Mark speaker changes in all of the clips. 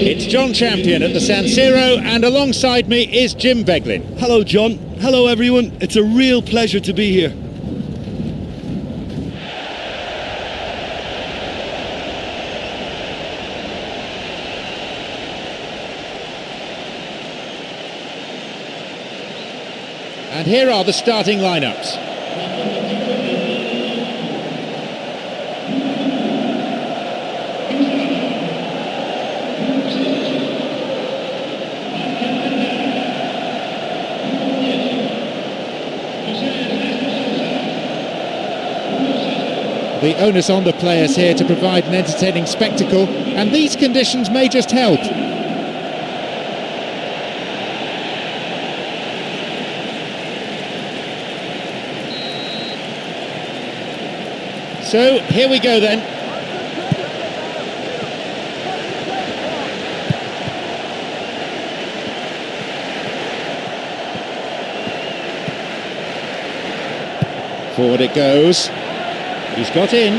Speaker 1: It's John Champion at the San Siro, and alongside me is Jim Beglin.
Speaker 2: Hello, John. Hello, everyone. It's a real pleasure to be here.
Speaker 1: And here are the starting lineups. The onus on the players here to provide an entertaining spectacle, and these conditions may just help. So, here we go then. Forward it goes. He's got in.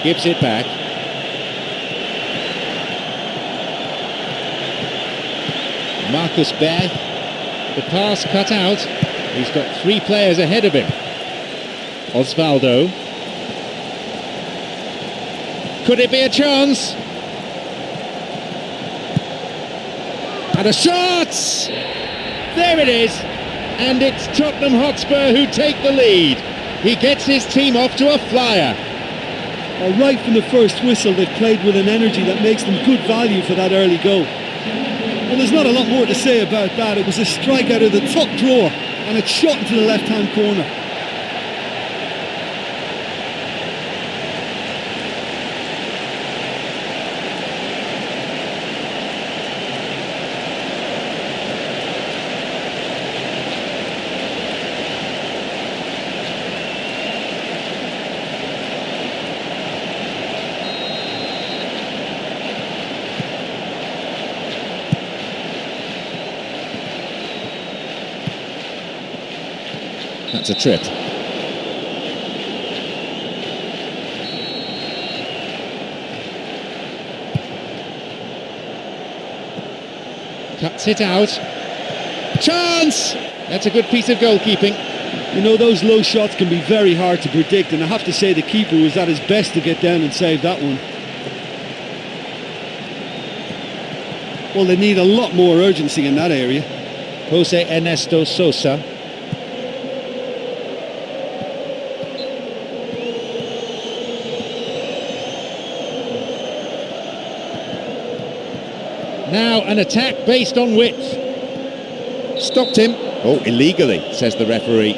Speaker 1: Gives it back. Marcus Bear. The pass cut out. He's got three players ahead of him. Osvaldo. Could it be a chance? And a shot! There it is! And it's Tottenham Hotspur who take the lead. He gets his team off to a flyer.
Speaker 2: Well, right from the first whistle, they've played with an energy that makes them good value for that early goal. Well, there's not a lot more to say about that. It was a strike out of the top drawer, and it's shot into the left-hand corner.
Speaker 1: That's a trip. Cuts it out. Chance! That's a good piece of goalkeeping.
Speaker 2: You know, those low shots can be very hard to predict, and I have to say the keeper was at his best to get down and save that one. Well, they need a lot more urgency in that area.
Speaker 1: Jose Ernesto Sosa. Now an attack based on width. Stopped him. Oh, illegally, says the referee.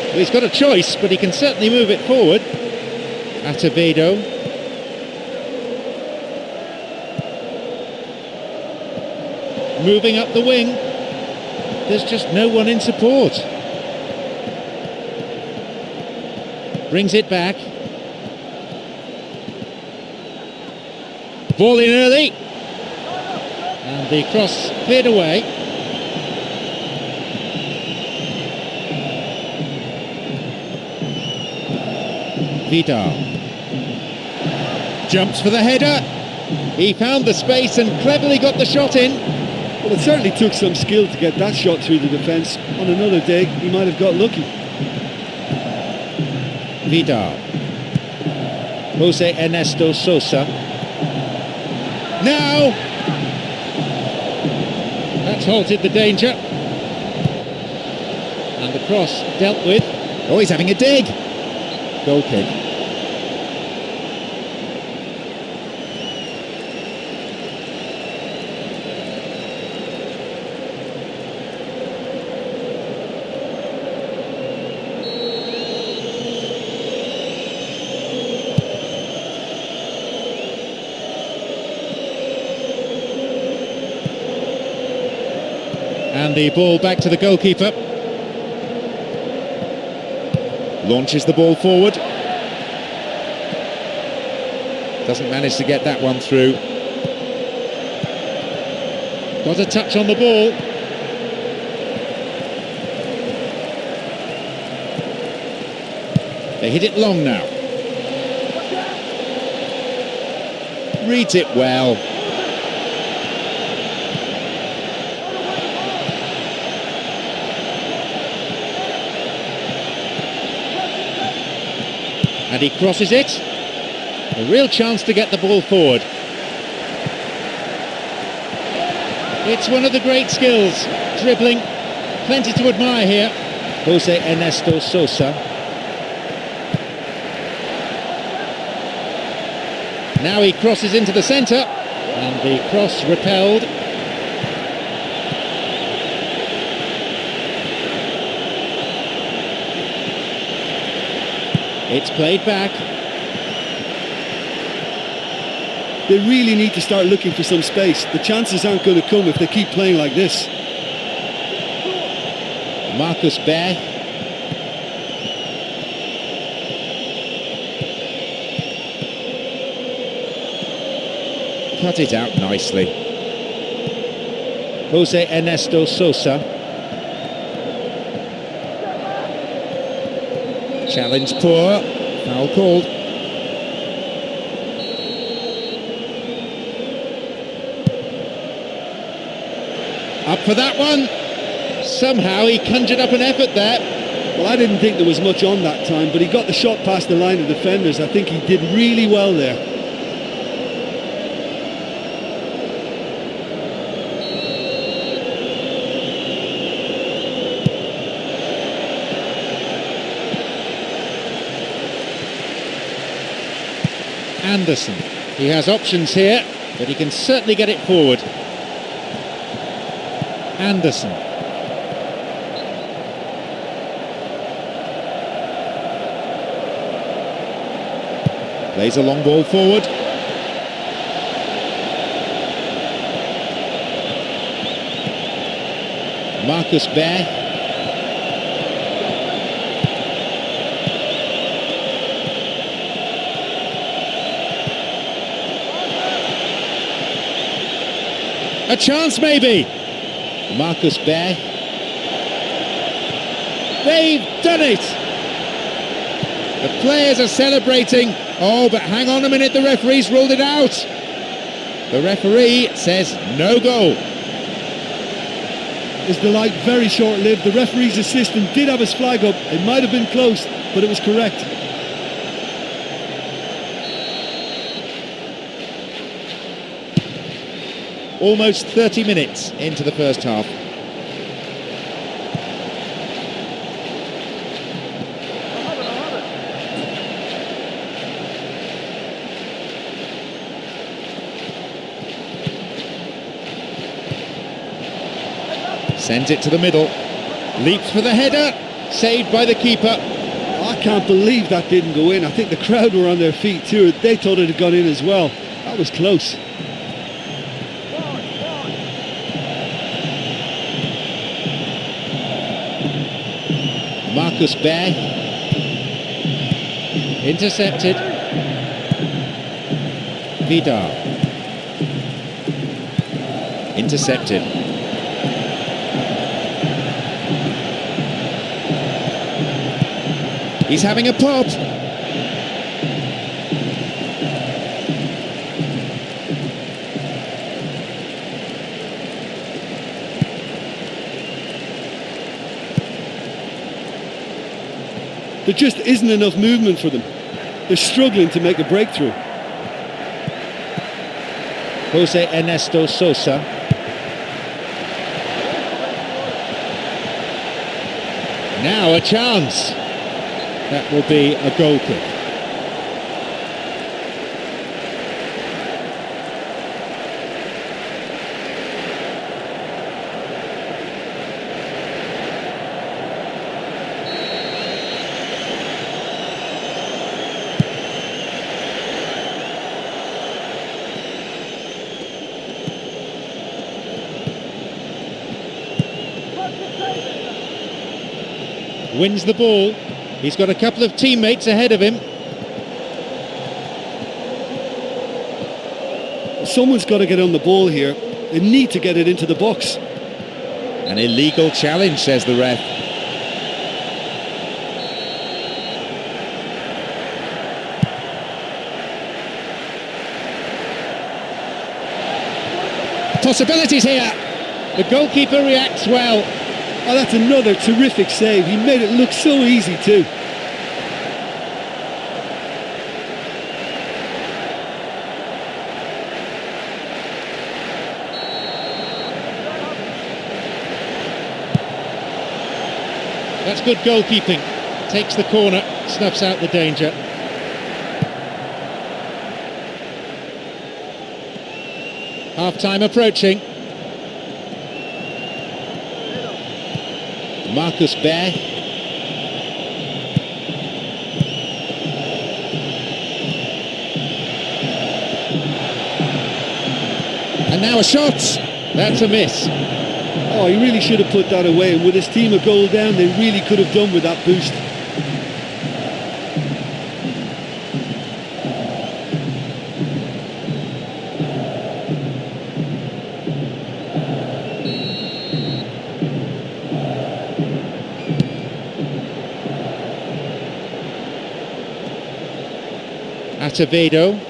Speaker 1: Well, he's got a choice, but he can certainly move it forward. Acevedo. Moving up the wing. There's just no one in support. Brings it back. Ball in early. And the cross cleared away. Vidal. Jumps for the header. He found the space and cleverly got the shot in.
Speaker 2: Well, it certainly took some skill to get that shot through the defence. On another day, he might have got lucky.
Speaker 1: Vidal. Jose Ernesto Sosa. Now! That's halted the danger. And the cross dealt with. Oh, he's having a dig. Goal kick. And the ball back to the goalkeeper. Launches the ball forward. Doesn't manage to get that one through. Got a touch on the ball. They hit it long now. Reads it well. And he crosses it. A real chance to get the ball forward. It's one of the great skills, dribbling. Plenty to admire here. Jose Ernesto Sosa. Now he crosses into the centre, and the cross repelled. It's played back.
Speaker 2: They really need to start looking for some space. The chances aren't going to come if they keep playing like this.
Speaker 1: Marcus Bear. Cut it out nicely. Jose Ernesto Sosa. Challenge poor. Foul called. Up for that one. Somehow he conjured up an effort there.
Speaker 2: Well, I didn't think there was much on that time, but he got the shot past the line of defenders. I think he did really well there.
Speaker 1: Anderson. He has options here, but he can certainly get it forward. Anderson. Plays a long ball forward. Marcus Bear. A chance maybe. Marcus Bear. They've done it! The players are celebrating. Oh, but hang on a minute, the referee's ruled it out. The referee says no goal.
Speaker 2: His delight very short-lived. The referee's assistant did have his flag up. It might have been close, but it was correct.
Speaker 1: Almost 30 minutes into the first half. Sends it to the middle. Leaps for the header. Saved by the keeper.
Speaker 2: I can't believe that didn't go in. I think the crowd were on their feet too. They thought it had gone in as well. That was close.
Speaker 1: Marcus Bear. Intercepted. Vidal. Intercepted. He's having a pop.
Speaker 2: There just isn't enough movement for them. They're struggling to make a breakthrough.
Speaker 1: Jose Ernesto Sosa. Now a chance. That will be a goal kick. wins the ball. He's got a couple of teammates ahead of him.
Speaker 2: Someone's got to get on the ball here. They need to get it into the box.
Speaker 1: An illegal challenge, says the ref. Possibilities here. The goalkeeper reacts well.
Speaker 2: Oh, that's another terrific save. He made it look so easy too.
Speaker 1: That's good goalkeeping. Takes the corner, snuffs out the danger. Half-time approaching. Marcus Bear. And now a shot. That's a miss.
Speaker 2: Oh, he really should have put that away. And with his team a goal down, they really could have done with that boost.
Speaker 1: Acevedo.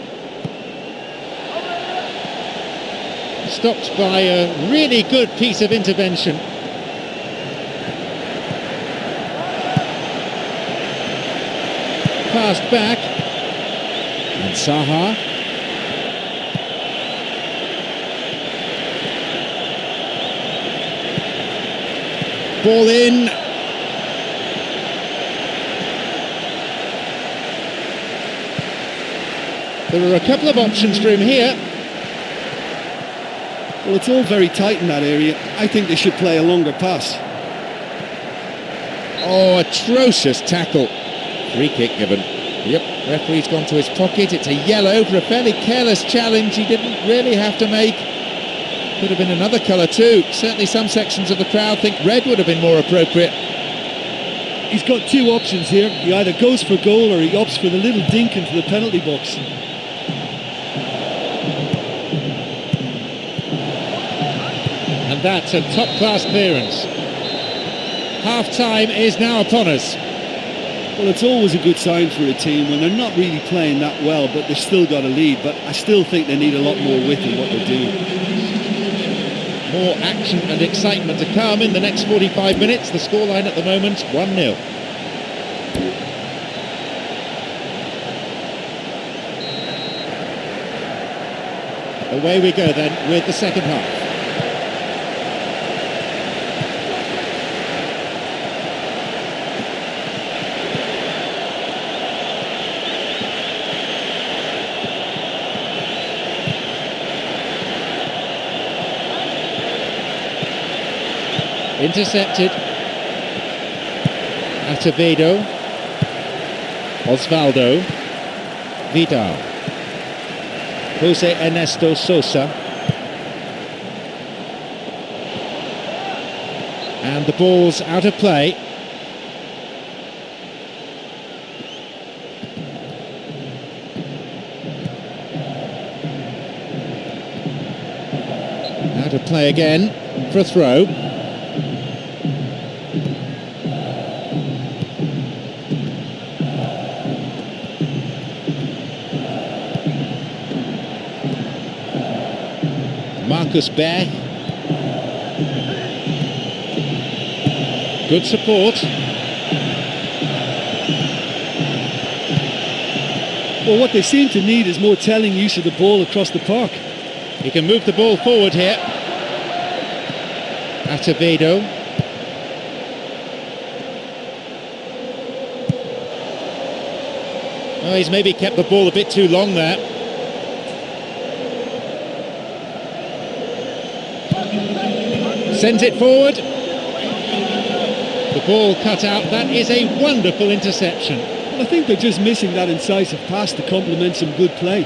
Speaker 1: Stopped by a really good piece of intervention. Passed back. And Saha. Ball in. There are a couple of options for him here.
Speaker 2: Well, it's all very tight in that area. I think they should play a longer pass.
Speaker 1: Oh, atrocious tackle. Free kick given. Yep, referee's gone to his pocket. It's a yellow for a fairly careless challenge he didn't really have to make. Could have been another colour too. Certainly some sections of the crowd think red would have been more appropriate.
Speaker 2: He's got two options here. He either goes for goal or he opts for the little dink into the penalty box.
Speaker 1: And that's a top-class clearance. Half-time is now upon us.
Speaker 2: Well, it's always a good sign for a team when they're not really playing that well, but they've still got a lead. But I still think they need a lot more width in what they're doing.
Speaker 1: More action and excitement to come in the next 45 minutes. The scoreline at the moment, 1-0. Away we go then with the second half. Intercepted. Acevedo. Osvaldo. Vidal. Jose Ernesto Sosa. And the ball's out of play. Out of play again for a throw. Marcus Bear. Good support.
Speaker 2: Well, what they seem to need is more telling use of the ball across the park.
Speaker 1: He can move the ball forward here. Acevedo. Oh, he's maybe kept the ball a bit too long there. Sends it forward. The ball cut out. That is a wonderful interception.
Speaker 2: Well, I think they're just missing that incisive pass to complement some good play.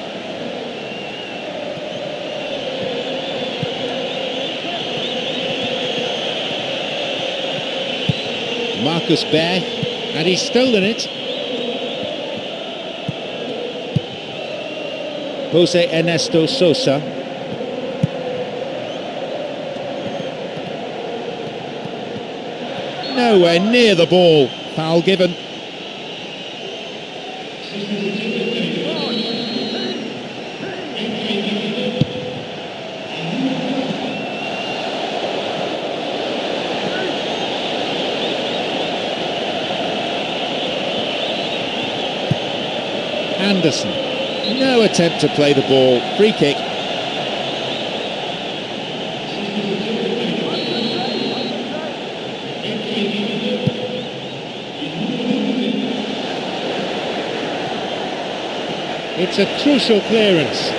Speaker 1: Marcus Bear, and he's stolen it. Jose Ernesto Sosa. Nowhere near the ball. Foul given. Anderson. No attempt to play the ball. Free kick. It's a crucial clearance.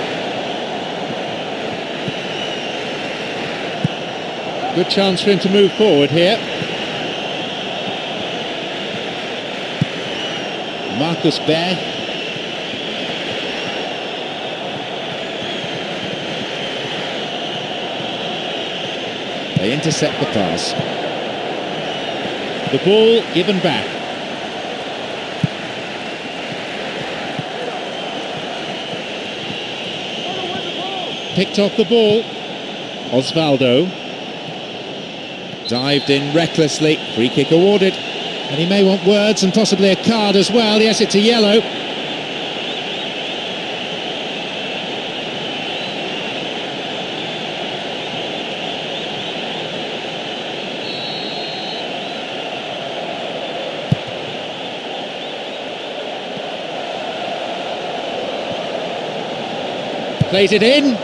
Speaker 1: Good chance for him to move forward here. Marcus Bear. They intercept the pass. The ball given back. Picked off the ball. Osvaldo. Dived in recklessly. Free kick awarded. And he may want words and possibly a card as well. Yes, it's a yellow. Plays it in.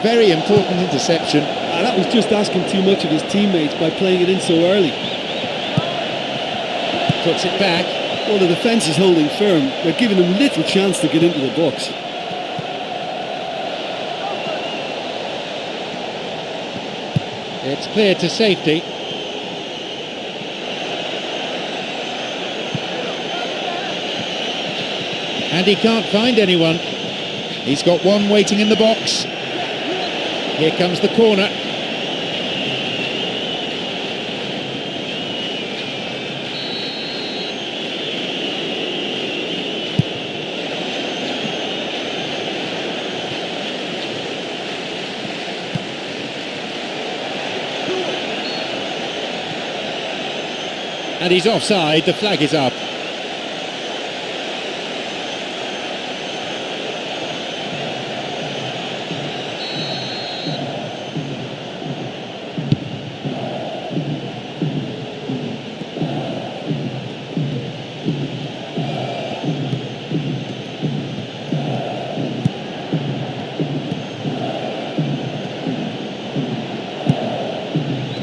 Speaker 1: Very important interception.
Speaker 2: That was just asking too much of his teammates by playing it in so early.
Speaker 1: Puts it back.
Speaker 2: Well, the defence is holding firm. They're giving him little chance to get into the box.
Speaker 1: It's cleared to safety. And he can't find anyone. He's got one waiting in the box. Here comes the corner. And he's offside, the flag is up.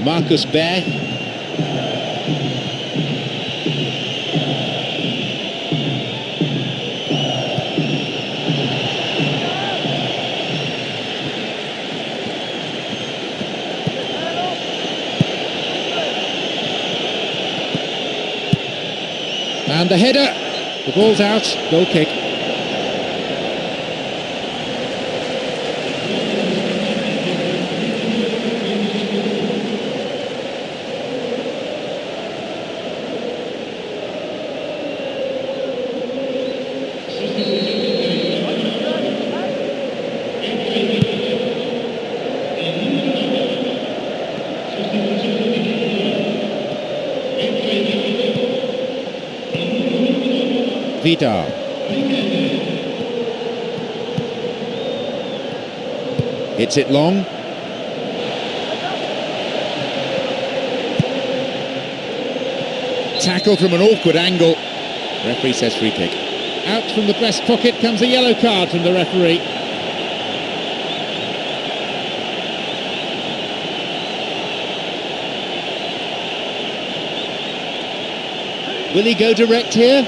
Speaker 1: Marcus Bear. And the header, the ball's out, goal kick. Vidal. Hits it long. Tackle from an awkward angle. Referee says free kick. Out from the breast pocket comes a yellow card from the referee. Will he go direct here?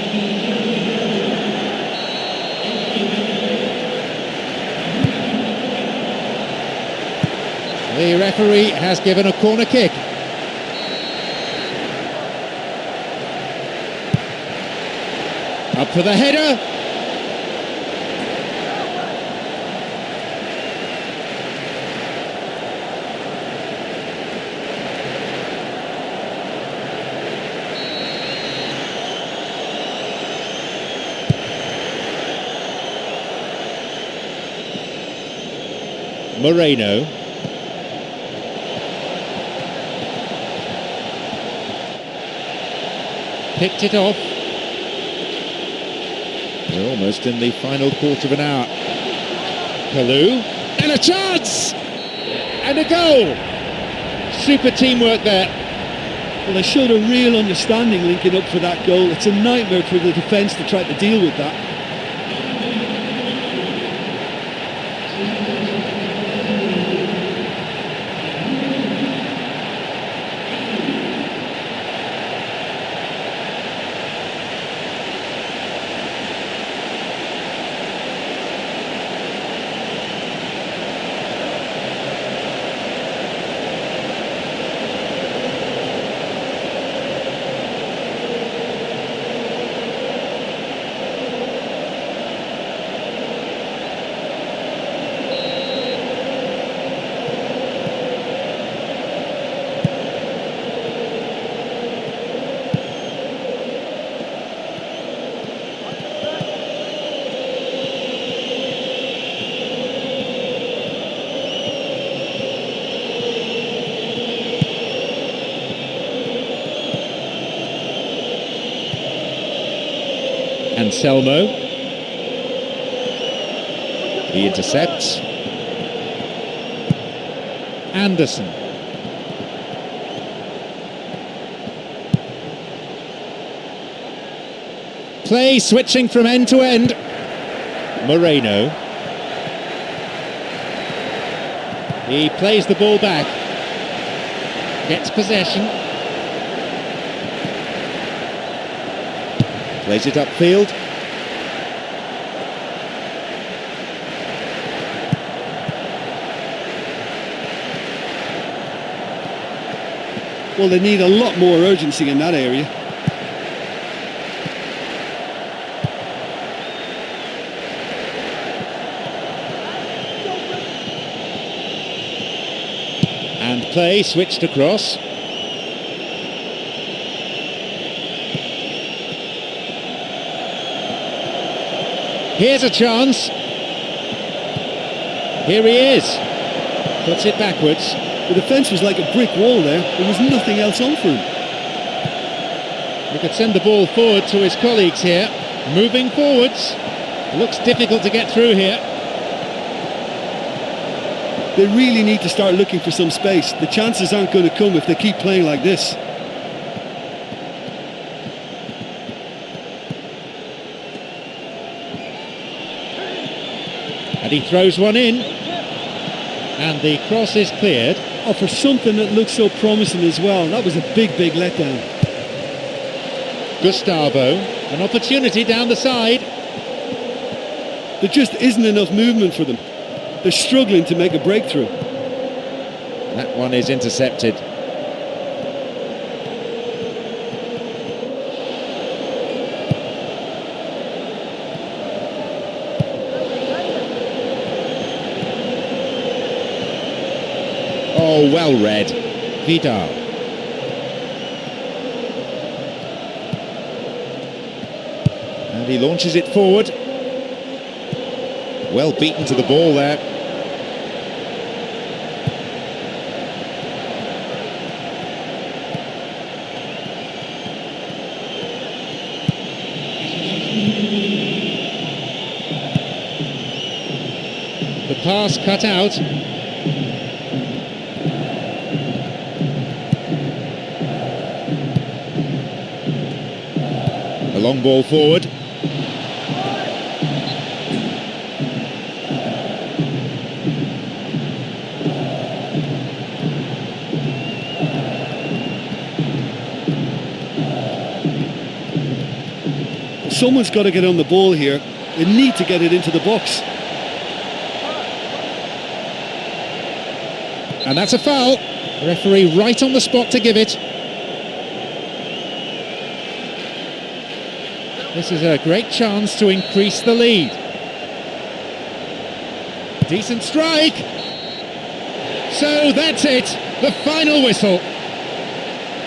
Speaker 1: The referee has given a corner kick. Up for the header. Moreno. Picked it off. We're almost in the final quarter of an hour. Kalou, and a chance! And a goal! Super teamwork there.
Speaker 2: Well, they showed a real understanding linking up for that goal. It's a nightmare for the defence to try to deal with that.
Speaker 1: Anselmo. He intercepts. Anderson. Play switching from end to end. Moreno. He plays the ball back. Gets possession. Plays it upfield.
Speaker 2: Well, they need a lot more urgency in that area.
Speaker 1: And play switched across. Here's a chance. Here he is. Puts it backwards.
Speaker 2: The defence was like a brick wall there. There was nothing else on for him.
Speaker 1: He could send the ball forward to his colleagues here. Moving forwards. Looks difficult to get through here.
Speaker 2: They really need to start looking for some space. The chances aren't going to come if they keep playing like this.
Speaker 1: And he throws one in. And the cross is cleared.
Speaker 2: Oh, for something that looks so promising as well. That was a big, big letdown.
Speaker 1: Gustavo, an opportunity down the side.
Speaker 2: There just isn't enough movement for them. They're struggling to make a breakthrough.
Speaker 1: That one is intercepted. Oh, well read. Vidal. And he launches it forward. Well beaten to the ball there. The pass cut out. A long ball forward.
Speaker 2: Someone's got to get on the ball here. They need to get it into the box.
Speaker 1: And that's a foul. Referee right on the spot to give it. This is a great chance to increase the lead. Decent strike. So that's it. The final whistle.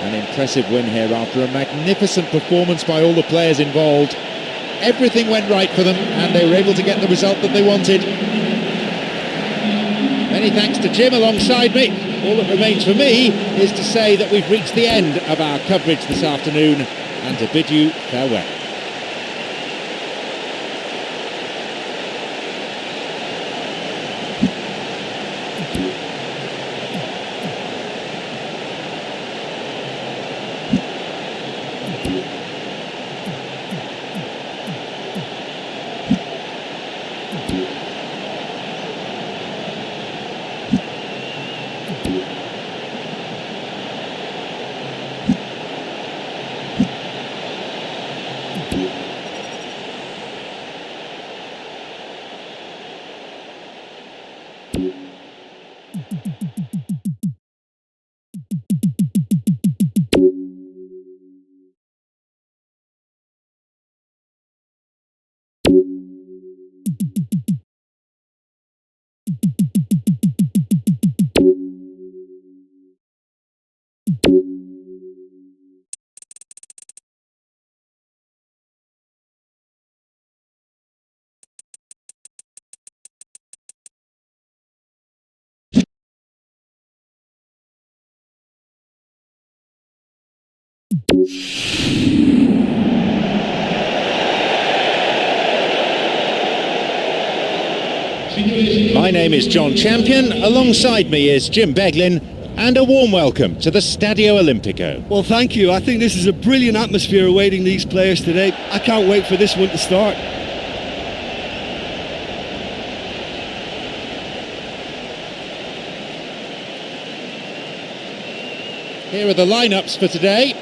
Speaker 1: An impressive win here after a magnificent performance by all the players involved. Everything went right for them and they were able to get the result that they wanted. Many thanks to Jim alongside me. All that remains for me is to say that we've reached the end of our coverage this afternoon and to bid you farewell. My name is John Champion, alongside me is Jim Beglin, and a warm welcome to the Stadio Olimpico.
Speaker 2: Well, thank you. I think this is a brilliant atmosphere awaiting these players today. I can't wait for this one to start.
Speaker 1: Here are the lineups for today.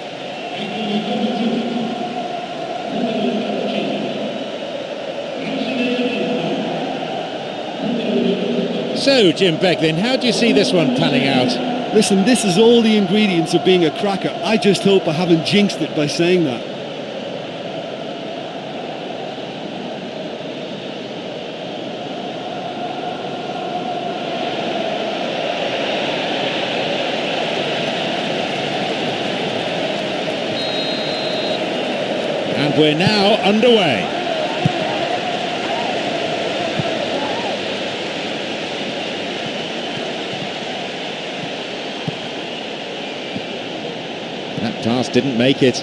Speaker 1: So, Jim Beglin, how do you see this one panning out?
Speaker 2: Listen, this is all the ingredients of being a cracker. I just hope I haven't jinxed it by saying that.
Speaker 1: And we're now underway. That pass didn't make it.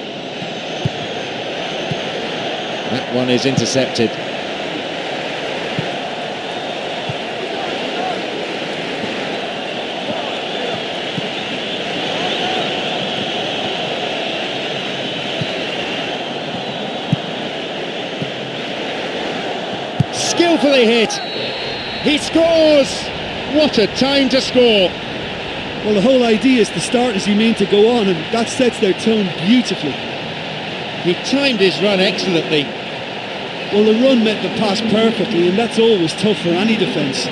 Speaker 1: That one is intercepted. Skillfully hit. He scores! What a time to score!
Speaker 2: Well, the whole idea is to start as you mean to go on, and that sets their tone beautifully.
Speaker 1: He timed his run excellently.
Speaker 2: Well, the run met the pass perfectly, and that's always tough for any defence.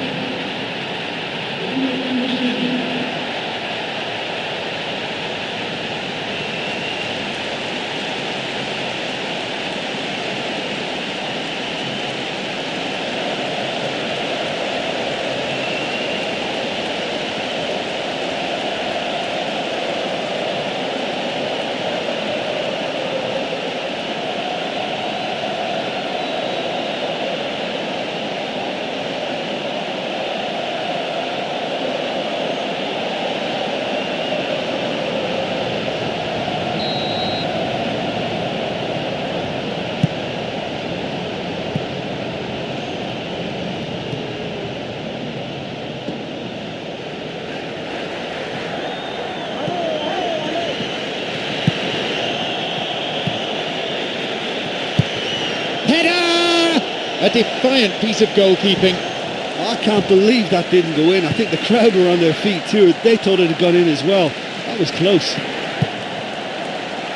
Speaker 1: A defiant piece of goalkeeping.
Speaker 2: I can't believe that didn't go in. I think the crowd were on their feet too. They thought it had gone in as well. That was close.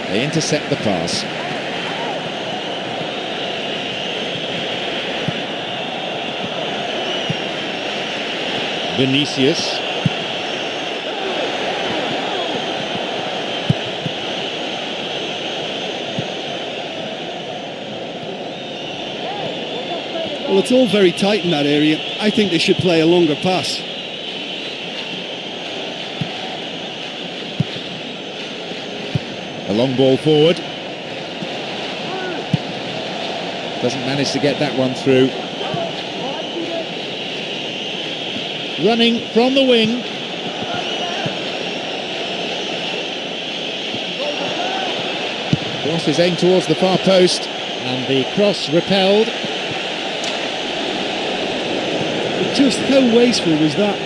Speaker 1: They intercept the pass. Vinicius.
Speaker 2: Well, it's all very tight in that area. I think they should play a longer pass.
Speaker 1: A long ball forward. Doesn't manage to get that one through. running from the wing. Cross is aimed towards the far post, and the cross repelled.
Speaker 2: But just how wasteful was that?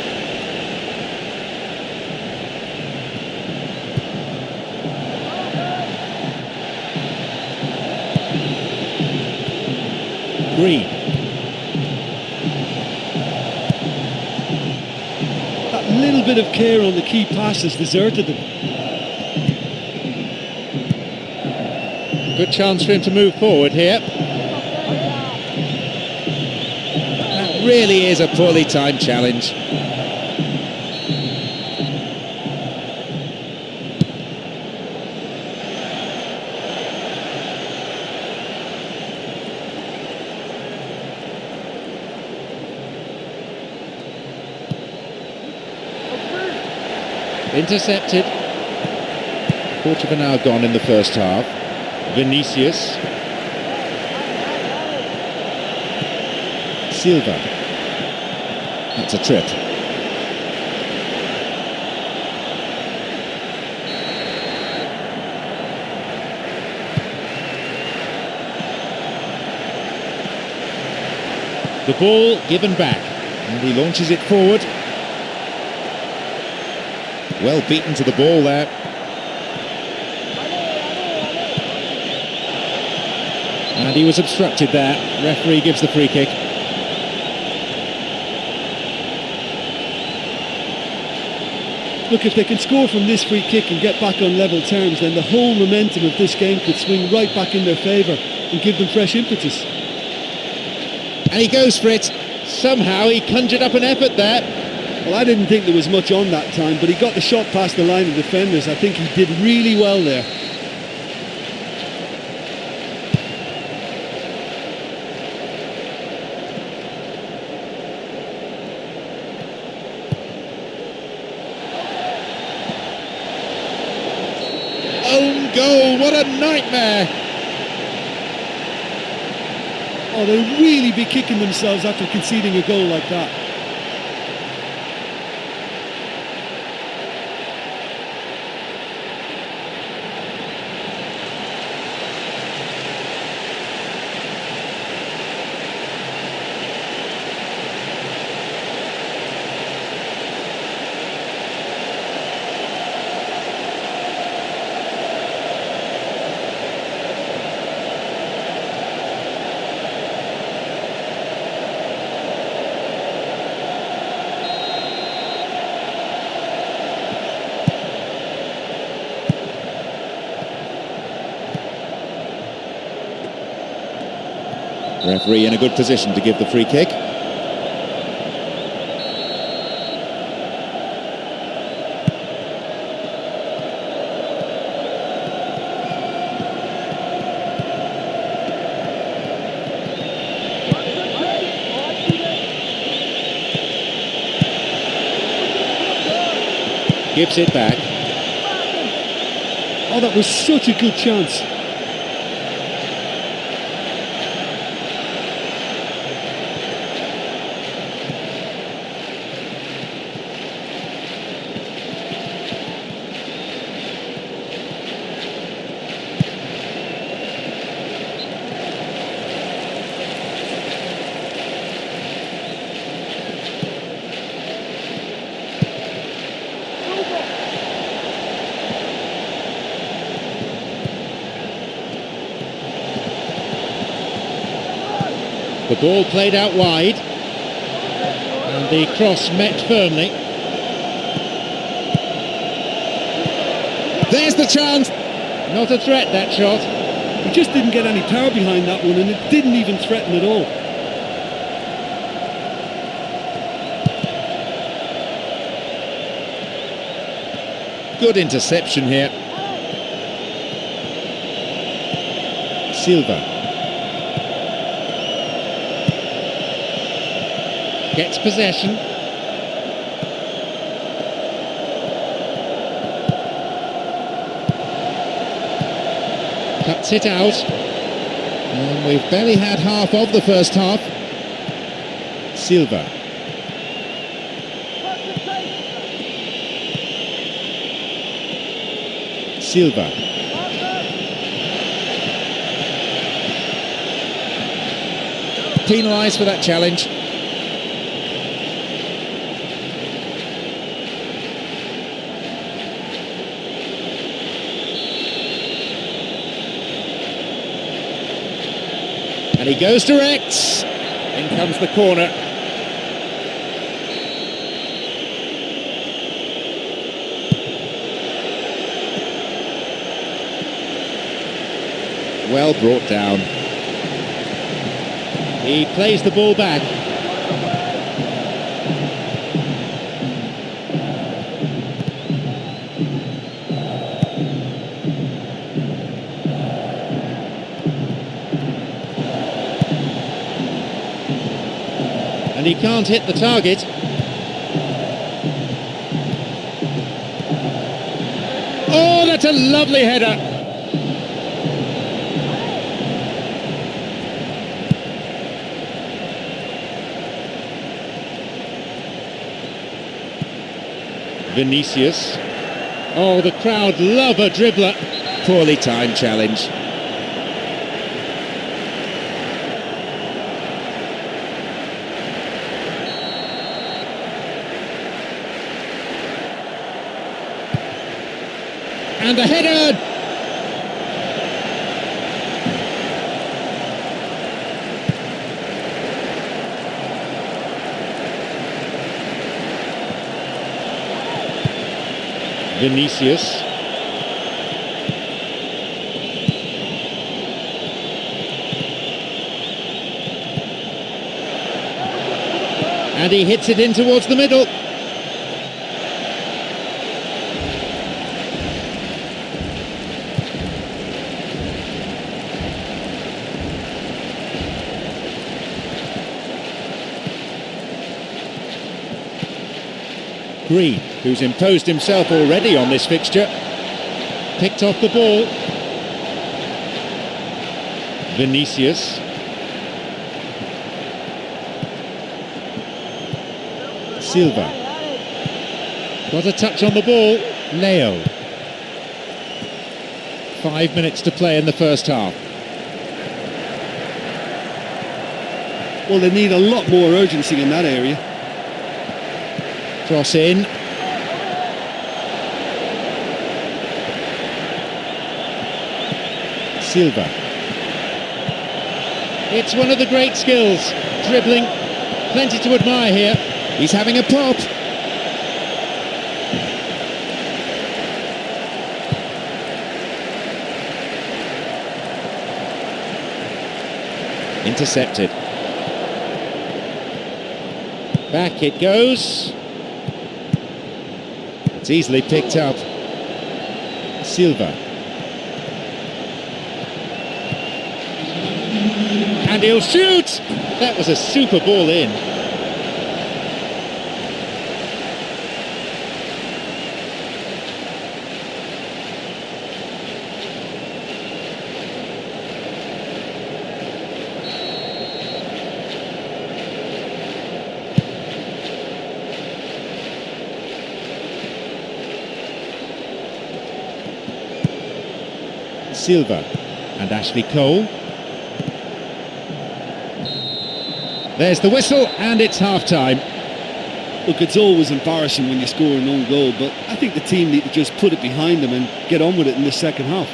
Speaker 1: Green.
Speaker 2: That little bit of care on the key pass has deserted them.
Speaker 1: Good chance for him to move forward here. That really is a poorly timed challenge. Intercepted. Quarter of an hour gone in the first half. Vinicius. Silva. That's a trip. The ball given back, and he launches it forward. Well beaten to the ball there. And he was obstructed there. Referee gives the free kick.
Speaker 2: Look, if they can score from this free kick and get back on level terms, then the whole momentum of this game could swing right back in their favour and give them fresh impetus.
Speaker 1: And he goes for it. Somehow he conjured up an effort there.
Speaker 2: Well, I didn't think there was much on that time, but he got the shot past the line of defenders. I think he did really well there.
Speaker 1: Own goal, what a nightmare!
Speaker 2: Oh, they'll really be kicking themselves after conceding a goal like that.
Speaker 1: Referee in a good position to give the free kick. Gives it back.
Speaker 2: Oh, that was such a good chance.
Speaker 1: The ball played out wide, and the cross met firmly. There's the chance. Not a threat, that shot.
Speaker 2: He just didn't get any power behind that one, and it didn't even threaten at all.
Speaker 1: Good interception here. Silva. Gets possession. Cuts it out. And we've barely had half of the first half. Silva. Silva. Penalised for that challenge. And he goes direct. In comes the corner. Well brought down. He plays the ball back. And he can't hit the target. Oh, that's a lovely header. Vinicius. Oh, the crowd love a dribbler. Poorly timed challenge. And the header! Vinicius. And he hits it in towards the middle. Green, who's imposed himself already on this fixture, picked off the ball. Vinicius. Silva. Got a touch on the ball. Leo. 5 minutes to play in the first half.
Speaker 2: Well, they need a lot more urgency in that area.
Speaker 1: Cross in. Silva. It's one of the great skills. Dribbling. Plenty to admire here. He's having a pop. Intercepted. Back it goes. It's easily picked up. Silva. And he'll shoot! That was a super ball in. Silva and Ashley Cole. There's the whistle and it's half-time.
Speaker 2: Look, it's always embarrassing when you score an own goal, but I think the team need to just put it behind them and get on with it in the second half.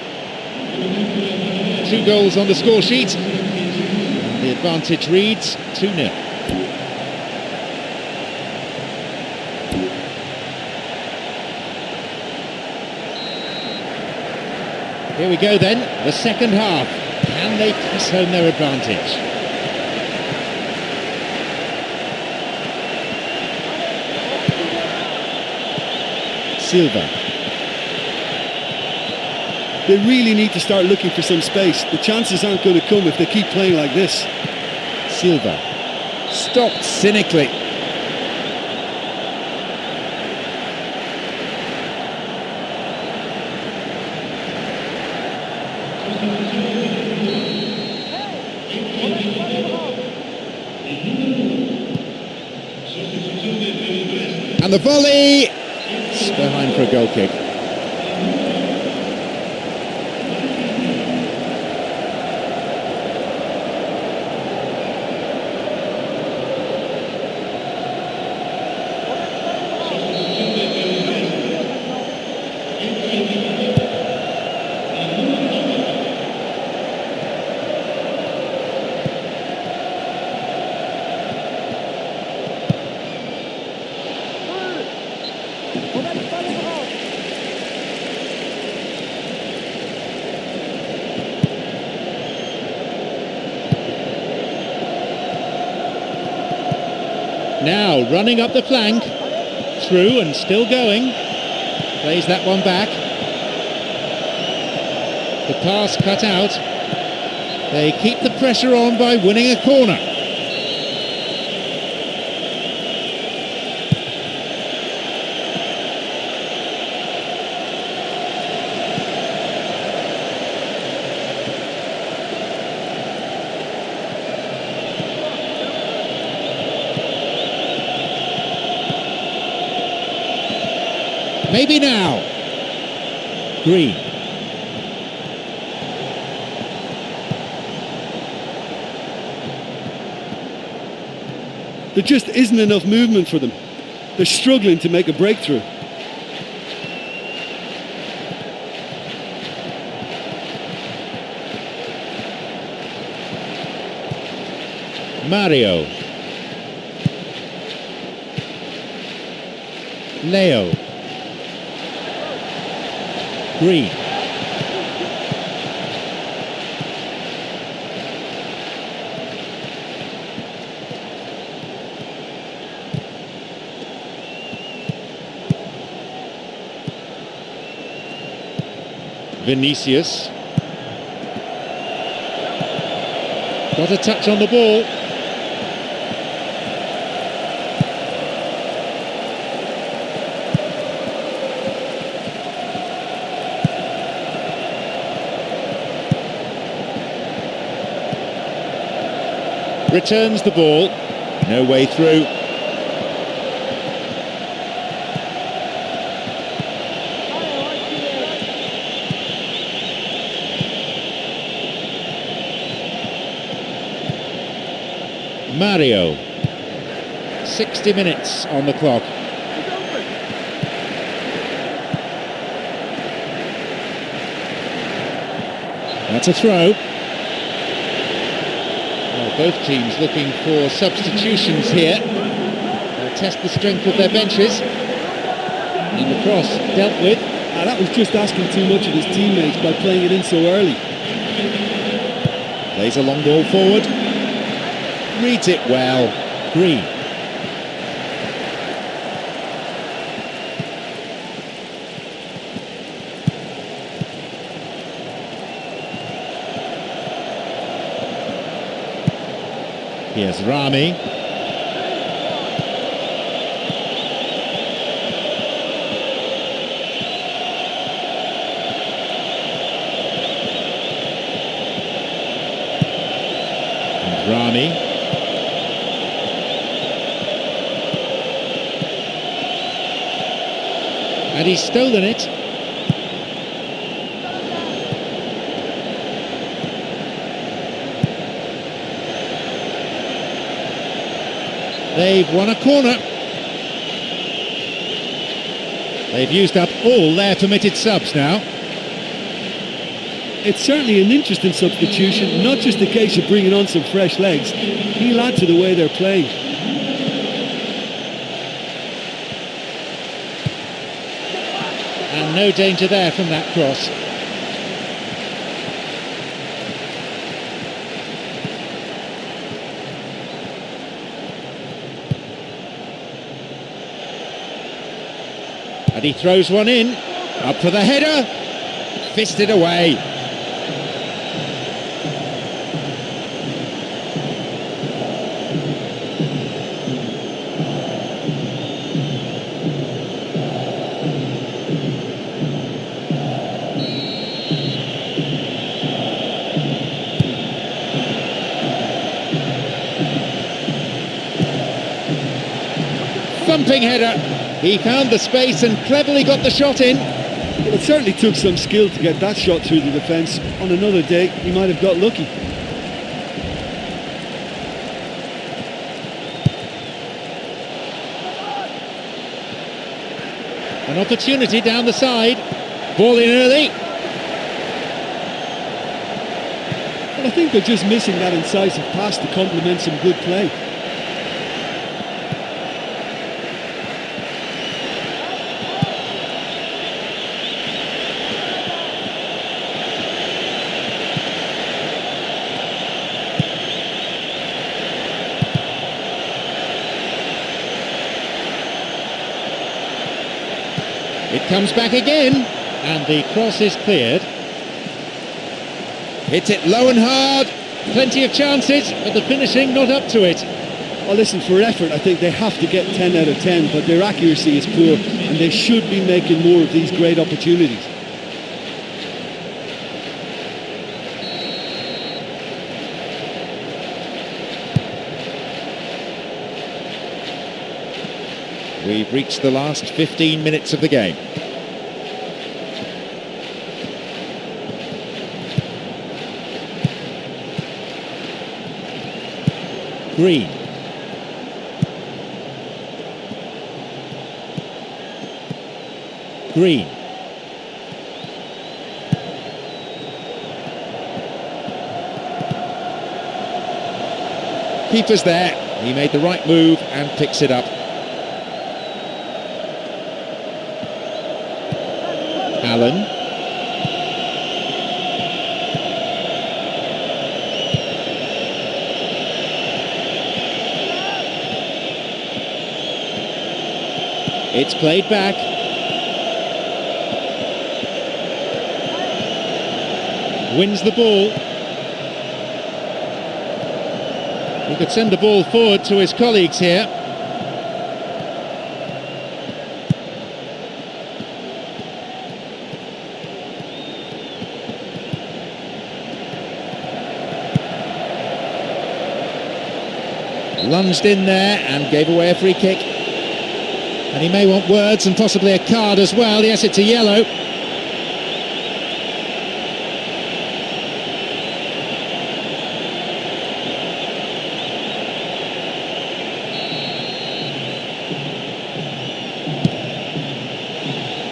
Speaker 1: 2 goals on the score sheet. The advantage reads 2-0. Here we go then, the second half. Can they press home their advantage? Silva.
Speaker 2: They really need to start looking for some space. The chances aren't going to come if they keep playing like this.
Speaker 1: Silva. Stopped cynically. And the volley! It's behind for a goal kick. Now running up the flank, through and still going. Plays that one back. The pass cut out. They keep the pressure on by winning a corner. Maybe now. Green.
Speaker 2: There just isn't enough movement for them. They're struggling to make a breakthrough.
Speaker 1: Mario. Leo. Green. Vinicius. Got a touch on the ball. Returns the ball. No way through. Mario. 60 minutes on the clock. That's a throw. Well, both teams looking for substitutions here. They'll test the strength of their benches. And the cross dealt with.
Speaker 2: That was just asking too much of his teammates by playing it in so early.
Speaker 1: Plays a long ball forward. Reads it well. Green. Here's Rami. And Rami. And he's stolen it. They've won a corner. They've used up all their permitted subs now.
Speaker 2: It's certainly an interesting substitution, not just a case of bringing on some fresh legs. He'll add to the way they're playing.
Speaker 1: And no danger there from that cross. And he throws one in. Up for the header. Fisted away. Thumping header. He found the space and cleverly got the shot in.
Speaker 2: Well, it certainly took some skill to get that shot through the defence. On another day, he might have got lucky.
Speaker 1: An opportunity down the side. Ball in early.
Speaker 2: Well, I think they're just missing that incisive pass to complement some good play.
Speaker 1: Comes back again, and the cross is cleared. Hits it low and hard, plenty of chances, but the finishing not up to it.
Speaker 2: Well, listen, for effort, I think they have to get 10 out of 10, but their accuracy is poor, and they should be making more of these great opportunities.
Speaker 1: We've reached the last 15 minutes of the game. Green. Green. Keeper's there. He made the right move and picks it up. Allen. It's played back. Wins the ball. He could send the ball forward to his colleagues here. Lunged in there and gave away a free kick. And he may want words and possibly a card as well. Yes, it's a yellow.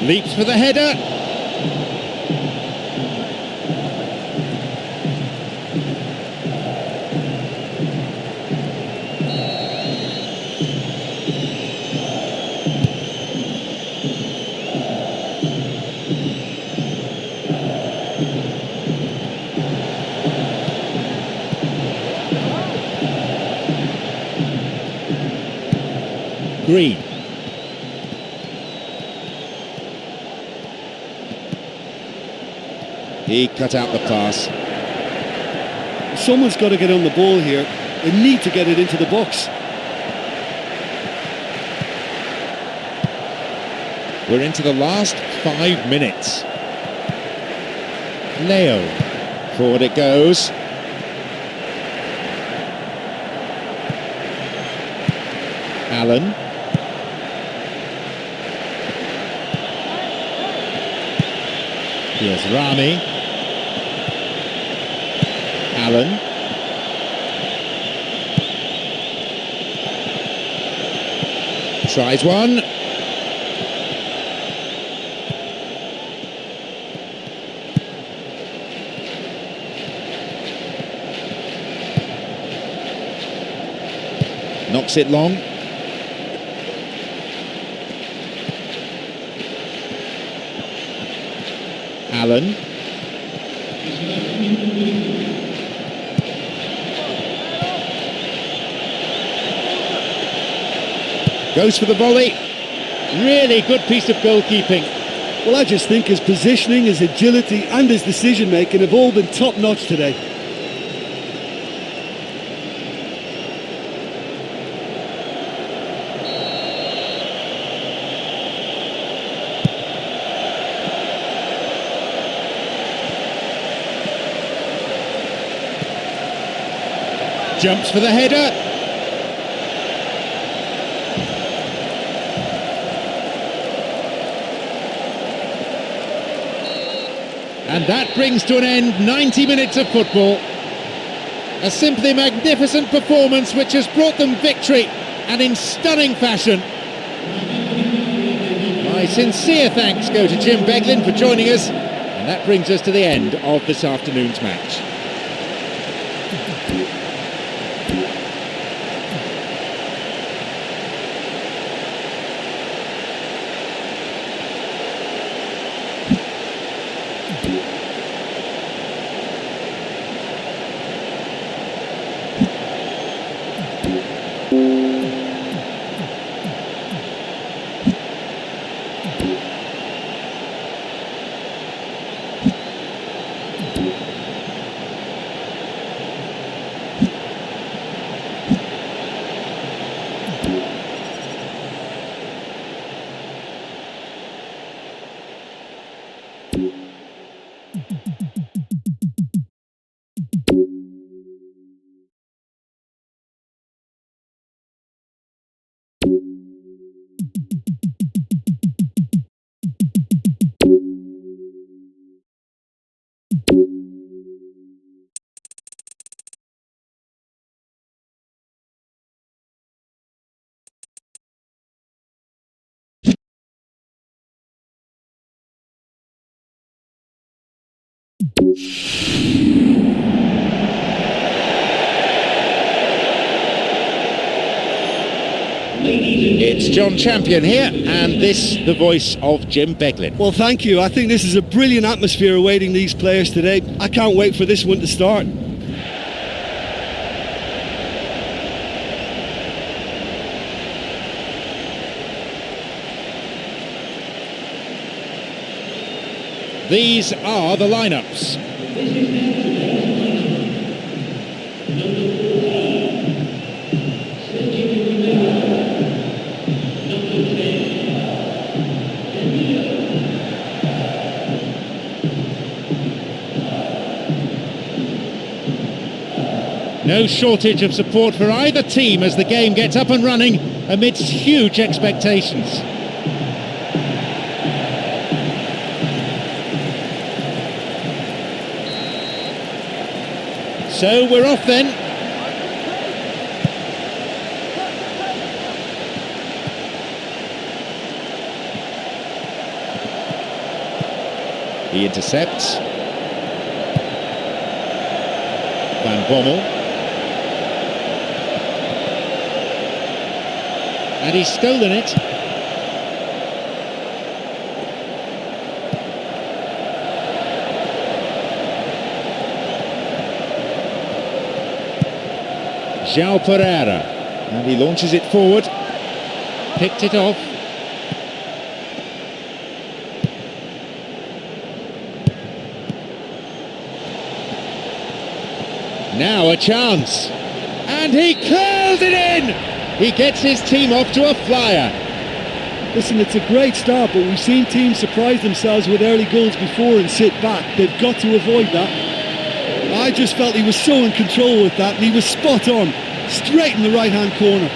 Speaker 1: Leaps for the header. Green. He cut out the pass.
Speaker 2: Someone's got to get on the ball here. They need to get it into the box.
Speaker 1: We're into the last 5 minutes. Leo. Forward it goes. Allen. Here's Rami. Allen. Tries one. Knocks it long. Allen. Goes for the volley. Really good piece of goalkeeping.
Speaker 2: Well, I just think his positioning, his agility and his decision making have all been top notch today.
Speaker 1: Jumps for the header. And that brings to an end 90 minutes of football. A simply magnificent performance which has brought them victory, and in stunning fashion. My sincere thanks go to Jim Beglin for joining us, and that brings us to the end of this afternoon's match. It's John Champion here, and this the voice of Jim Beglin.
Speaker 2: Well, thank you. I think this is a brilliant atmosphere awaiting these players today. I can't wait for this one to start.
Speaker 1: These are the lineups. No shortage of support for either team as the game gets up and running amidst huge expectations. So we're off then. He intercepts. Van Bommel. And he's stolen it. João Pereira, and he launches it forward, picked it off. Now a chance, and he curls it in! He gets his team off to a flyer.
Speaker 2: Listen, it's a great start, but we've seen teams surprise themselves with early goals before and sit back. They've got to avoid that. I just felt he was so in control with that, and he was spot on, straight in the right-hand corner.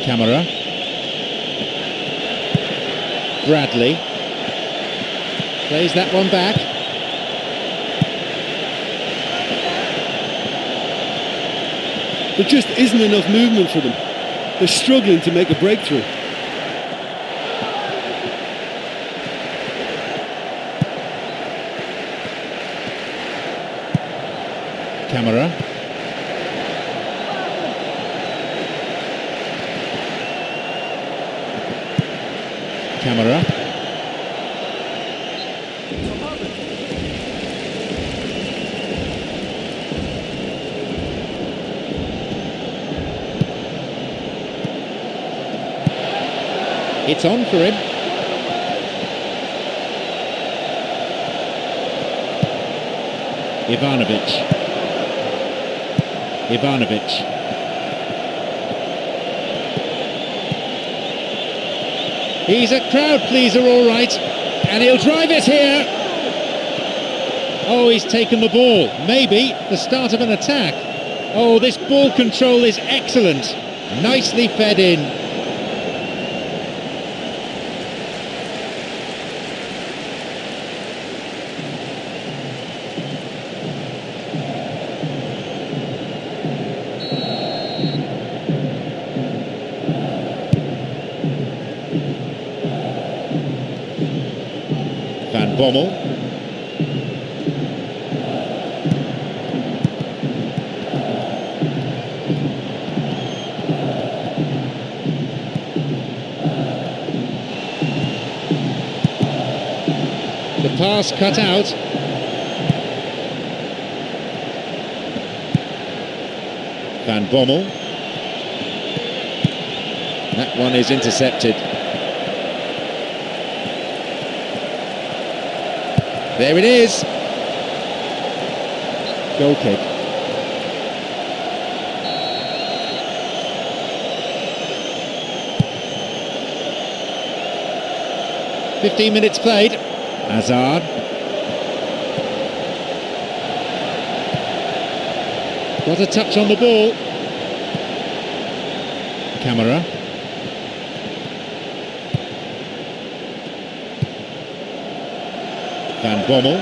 Speaker 1: Camera. Bradley plays that one back.
Speaker 2: There just isn't enough movement for them. They're struggling to make a breakthrough.
Speaker 1: Camera. Camera. It's on for him. Ivanovic. He's a crowd pleaser, all right, and he'll drive it here. Oh, he's taken the ball. Maybe the start of an attack. Oh, this ball control is excellent. Nicely fed in. Van Bommel. The pass cut out. Van Bommel. That one is intercepted. There it is. Goal kick. "15 minutes played." Hazard. Got a touch on the ball. Camera. Van Bommel.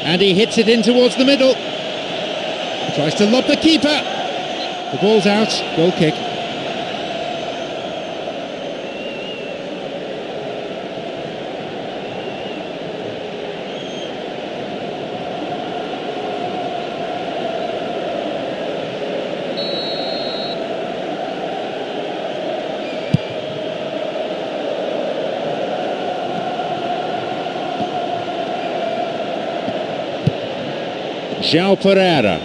Speaker 1: And he hits it in towards the middle. Tries to lob the keeper. The ball's out. Goal kick. João Pereira.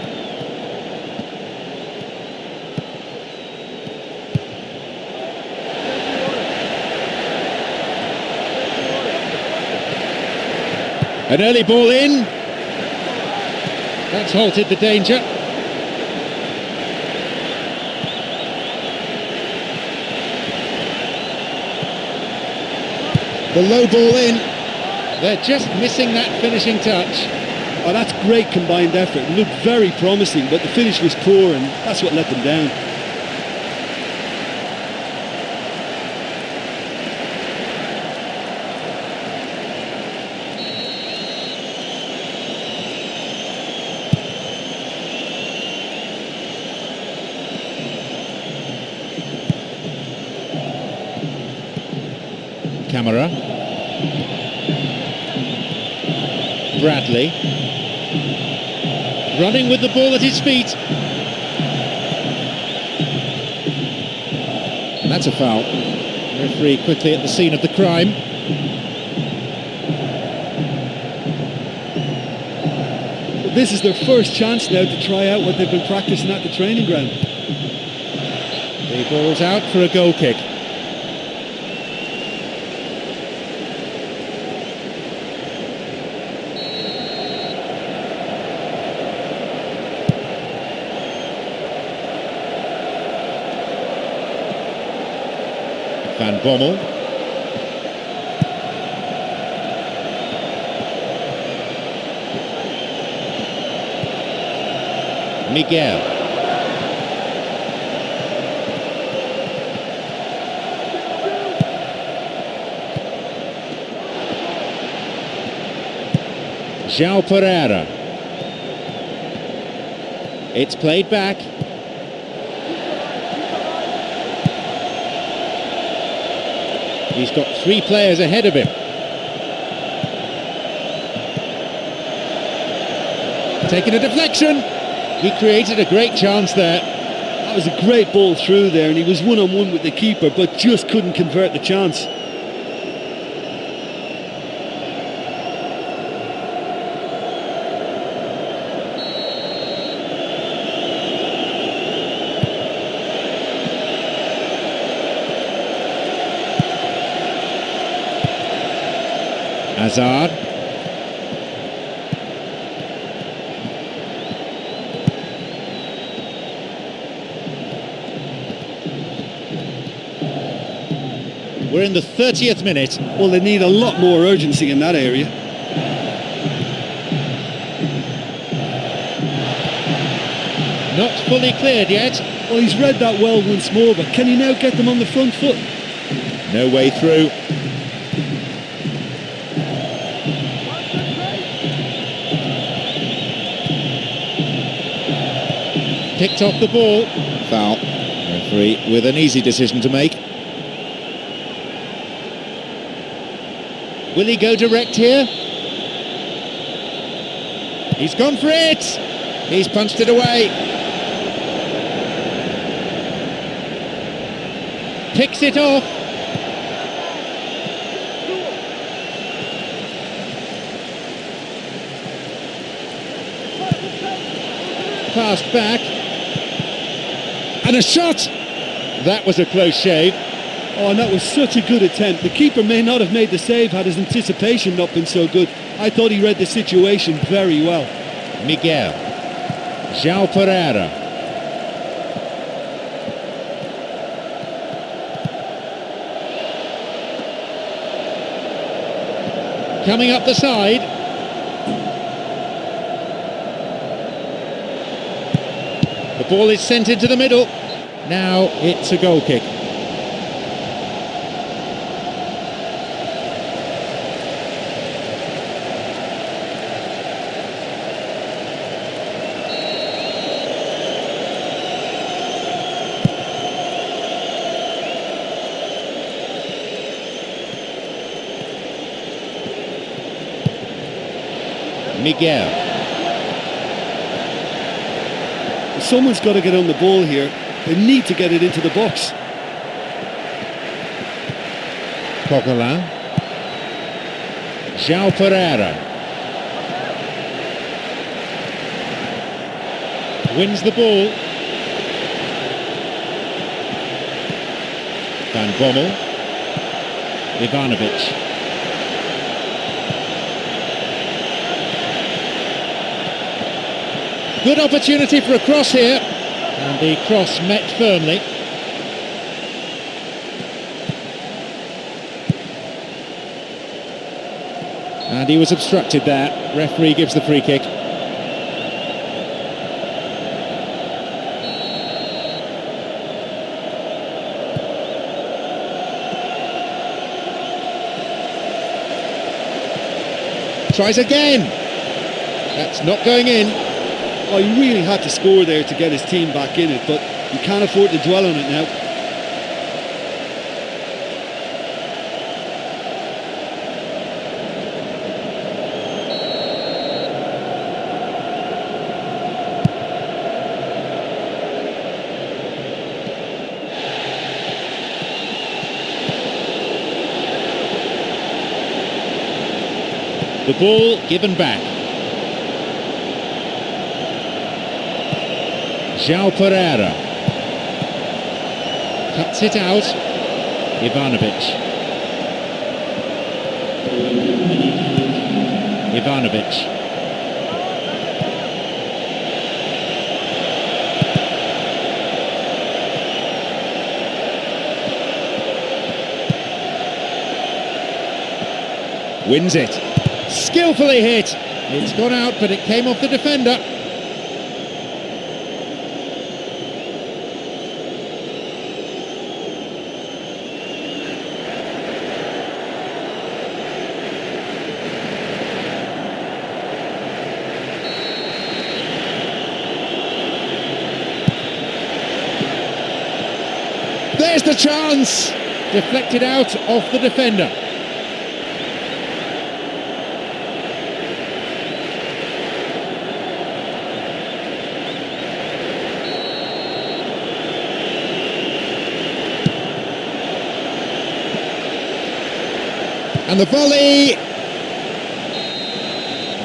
Speaker 1: An early ball in. That's halted the danger. The low ball in. They're just missing that finishing touch.
Speaker 2: Oh, that's great combined effort. It looked very promising, but the finish was poor, and that's what let them down.
Speaker 1: Camera. Bradley. Running with the ball at his feet. And that's a foul. Referee quickly at the scene of the crime.
Speaker 2: Well, this is their first chance now to try out what they've been practicing at the training ground.
Speaker 1: The ball's out for a goal kick. Van Bommel. Miguel. João Pereira. It's played back. He's got three players ahead of him. Taking a deflection. He created a great chance there.
Speaker 2: That was a great ball through there, and he was one-on-one with the keeper, but just couldn't convert the chance.
Speaker 1: Hazard. We're in the 30th minute.
Speaker 2: Well, they need a lot more urgency in that area.
Speaker 1: Not fully cleared yet.
Speaker 2: Well, he's read that well once more, but can he now get them on the front foot?
Speaker 1: No way through. Picked off the ball. Foul. Referee with an easy decision to make. Will he go direct here? He's gone for it! He's punched it away. picks it off. Passed back. And a shot! That was a close shave.
Speaker 2: Oh, and that was such a good attempt. The keeper may not have made the save had his anticipation not been so good. I thought he read the situation very well.
Speaker 1: Miguel. João Pereira. Coming up the side. The ball is sent into the middle. Now it's a goal kick. Miguel.
Speaker 2: Someone's got to get on the ball here. They need to get it into the box.
Speaker 1: Coquelin. João Pereira. Wins the ball. Van Bommel. Ivanovic. Good opportunity for a cross here, and the cross met firmly. And he was obstructed there. Referee gives the free kick. Tries again. That's not going in.
Speaker 2: Oh, he really had to score there to get his team back in it, but you can't afford to dwell on it now.
Speaker 1: The ball given back. João Pereira cuts it out. Ivanovic. Wins it. Skillfully hit. It's gone out, but it came off the defender. There's the chance! Deflected out off the defender. And the volley!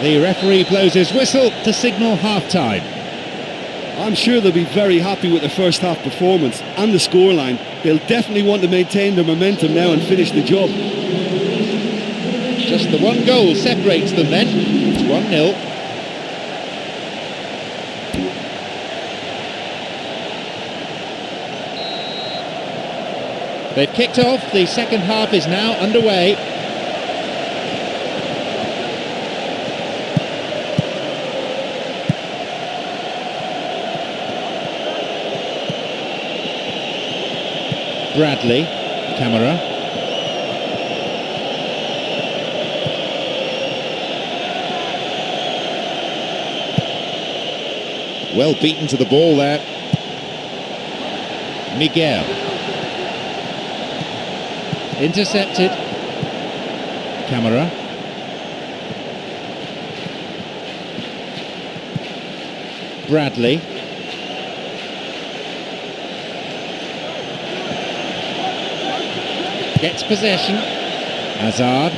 Speaker 1: The referee blows his whistle to signal half-time.
Speaker 2: I'm sure they'll be very happy with the first half performance and the scoreline. They'll definitely want to maintain their momentum now and finish the job.
Speaker 1: Just the one goal separates them then. It's 1-0. They've kicked off. The second half is now underway. Bradley, camera. Well beaten to the ball there. Miguel. Intercepted. Camera. Bradley. gets possession. Hazard.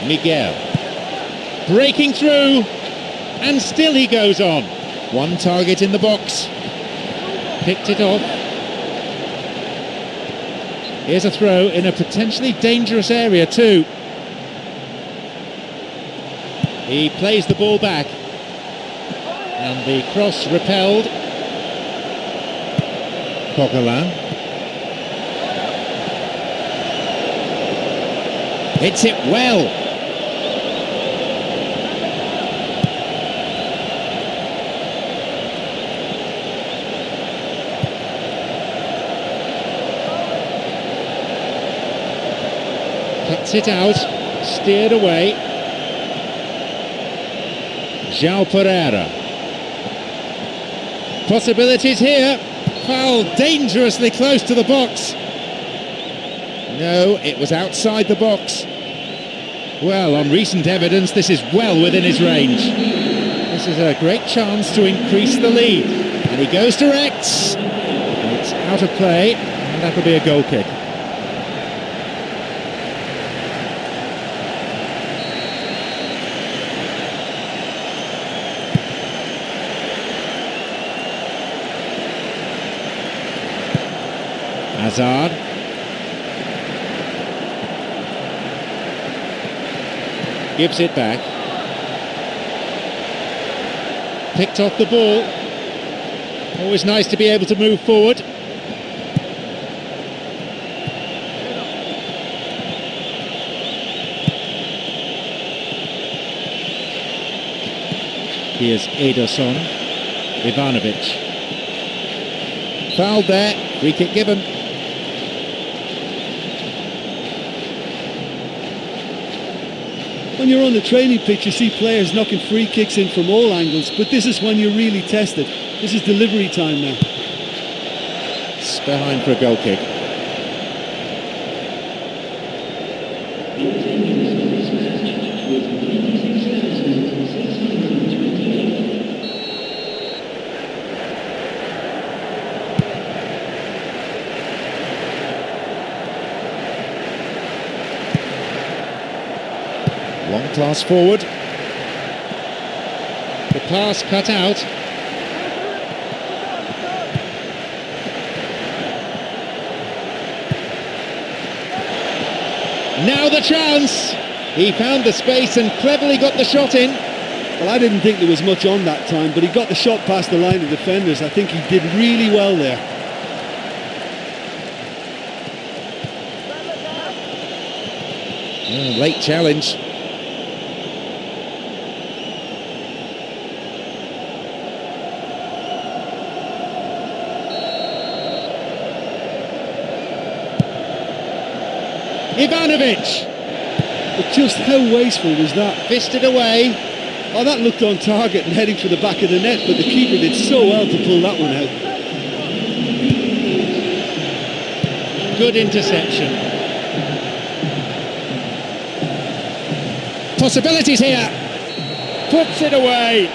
Speaker 1: Miguel. Breaking through. And still he goes on. One target in the box. Picked it off. Here's a throw in a potentially dangerous area too. He plays the ball back. And the cross repelled. Coquelin. Hits it well. Cuts it out, steered away. João Pereira. Possibilities here. Foul dangerously close to the box. No, it was outside the box. Well, on recent evidence, this is well within his range. This is a great chance to increase the lead. And he goes direct. It's out of play, and that'll be a goal kick. Hazard. Gives it back. Picked off the ball. Always nice to be able to move forward. Here's Ederson. Ivanovic. Fouled there. Free kick given.
Speaker 2: When you're on the training pitch, you see players knocking free kicks in from all angles, but this is when you're really tested. This is delivery time now.
Speaker 1: It's behind for a goal kick. Long class forward. The pass cut out. Now the chance. He found the space and cleverly got the shot in.
Speaker 2: Well, I didn't think there was much on that time, but he got the shot past the line of defenders. I think he did really well there.
Speaker 1: Late challenge. Ivanovic!
Speaker 2: But just how wasteful was that?
Speaker 1: Fisted away.
Speaker 2: Oh, that looked on target and heading for the back of the net, but the keeper did so well to pull that one out.
Speaker 1: Good interception. Possibilities here. Puts it away.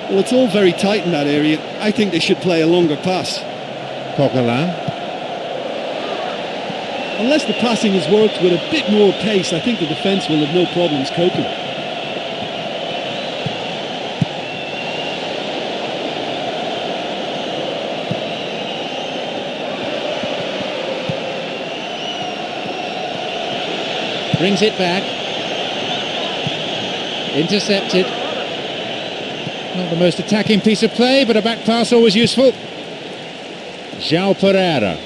Speaker 2: Well, it's all very tight in that area. I think they should play a longer pass.
Speaker 1: Coquelin.
Speaker 2: Unless the passing is worked with a bit more pace, I think the defence will have no problems coping.
Speaker 1: Brings it back. Intercepted. Not the most attacking piece of play, but a back pass always useful. João Pereira.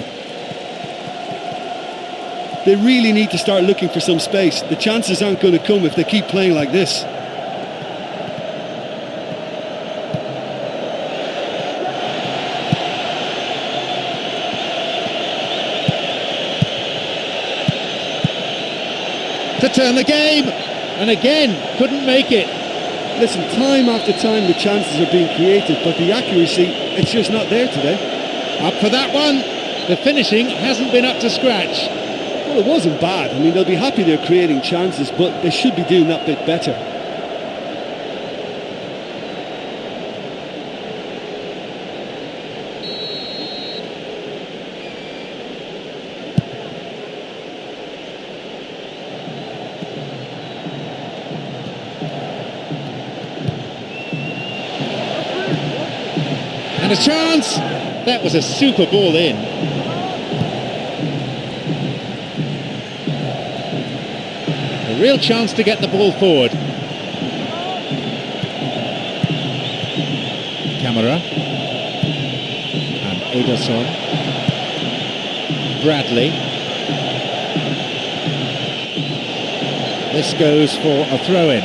Speaker 2: They really need to start looking for some space. The chances aren't going to come if they keep playing like this.
Speaker 1: To turn the game, and again, couldn't make it.
Speaker 2: Listen, time after time the chances are being created, but the accuracy, it's just not there today.
Speaker 1: Up for that one. The finishing hasn't been up to scratch.
Speaker 2: Well, it wasn't bad. I mean, they'll be happy they're creating chances, but they should be doing that bit better.
Speaker 1: And a chance! That was a super ball in. A real chance to get the ball forward. Camera. And Ederson. Bradley. This goes for a throw-in.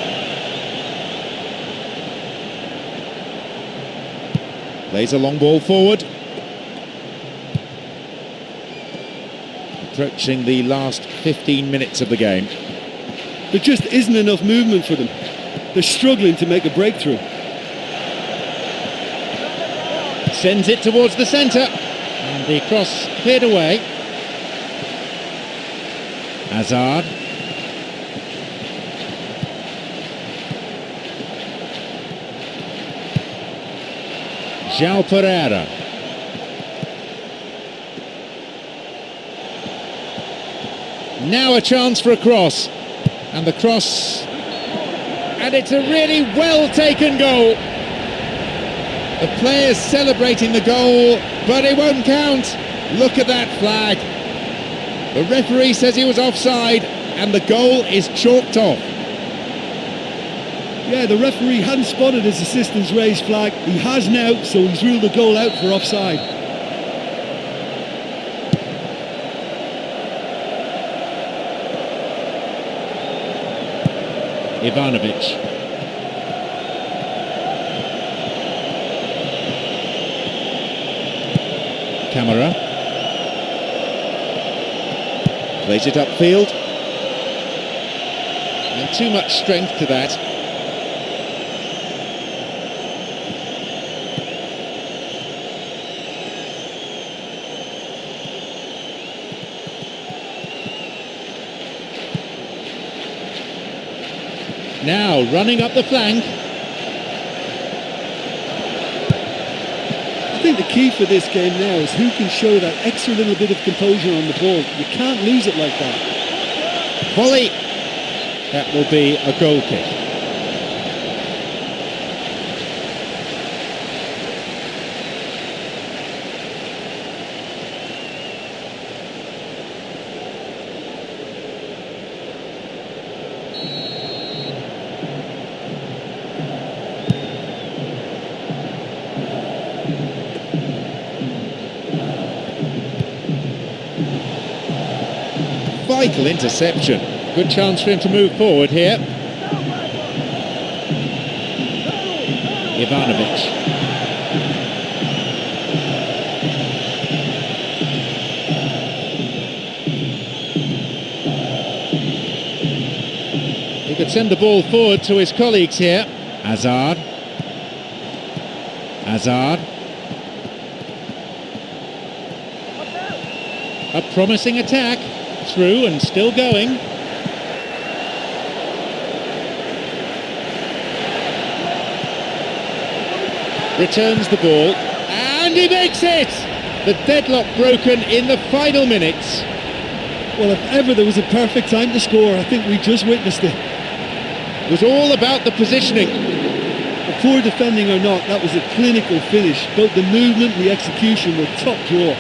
Speaker 1: Plays a long ball forward. Approaching the last 15 minutes of the game.
Speaker 2: There just isn't enough movement for them. They're struggling to make a breakthrough.
Speaker 1: Sends it towards the centre. And the cross cleared away. Hazard. João Pereira. Now a chance for a cross. And the cross. And it's a really well taken goal. The players celebrating the goal, but it won't count. Look at that flag. The referee says he was offside, and the goal is chalked off.
Speaker 2: Yeah, the referee hadn't spotted his assistant's raised flag. He has now, so he's ruled the goal out for offside.
Speaker 1: Ivanovic. Camera. Plays it upfield. And too much strength to that. Now running up the flank.
Speaker 2: I think the key for this game now is who can show that extra little bit of composure on the ball. You can't lose it like that.
Speaker 1: Volley. That will be a goal kick. Vital interception. Good chance for him to move forward here. Ivanovic. He could send the ball forward to his colleagues here. Hazard. Hazard. A promising attack. Through and still going. Returns the ball and he makes it! The deadlock broken in the final minutes.
Speaker 2: Well, if ever there was a perfect time to score, I think we just witnessed it.
Speaker 1: It was all about the positioning.
Speaker 2: Poor defending or not, that was a clinical finish. Both the movement and the execution were top draw.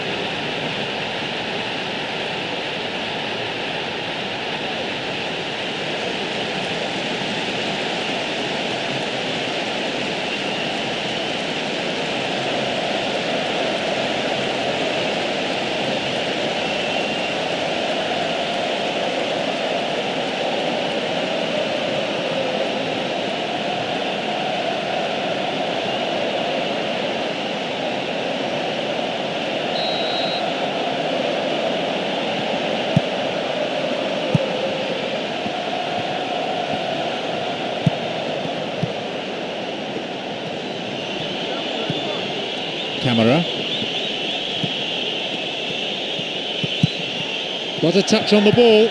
Speaker 1: Camera. What a touch on the ball.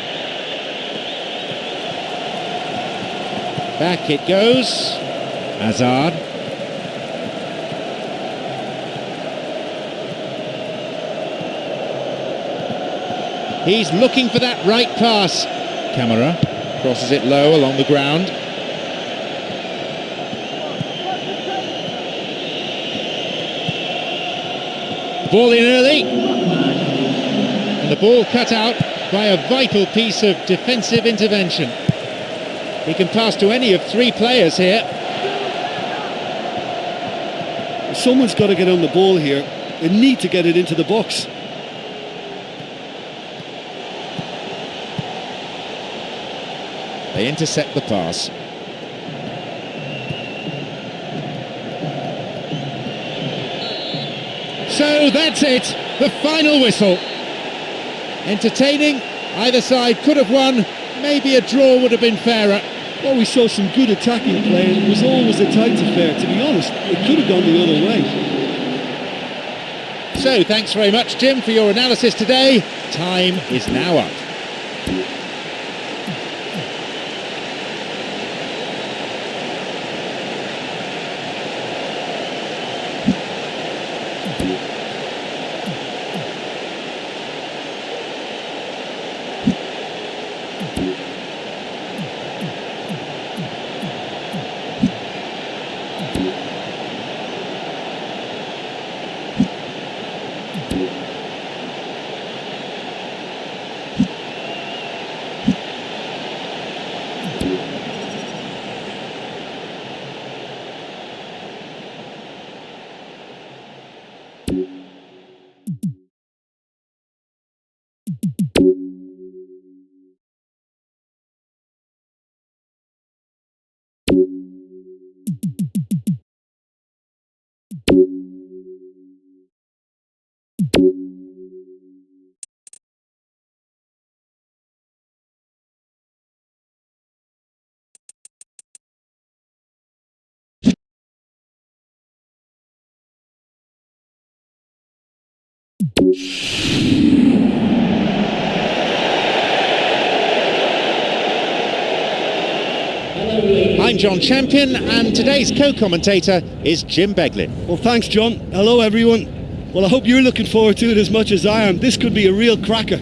Speaker 1: Back it goes. Hazard. He's looking for that right pass. Camera crosses it low along the ground. Ball in early, and the ball cut out by a vital piece of defensive intervention. He can pass to any of three players here.
Speaker 2: Someone's got to get on the ball here. They need to get it into the box.
Speaker 1: They intercept the pass. So that's it, the final whistle. Entertaining, either side could have won, maybe a draw would have been fairer.
Speaker 2: Well, we saw some good attacking play, and it was always a tight affair. To be honest, it could have gone the other way.
Speaker 1: So thanks very much, Jim, for your analysis today. Time is now up. I'm John Champion, and today's co-commentator is Jim Beglin.
Speaker 2: Well, thanks, John. Hello, everyone. Well, I hope you're looking forward to it as much as I am. This could be a real cracker.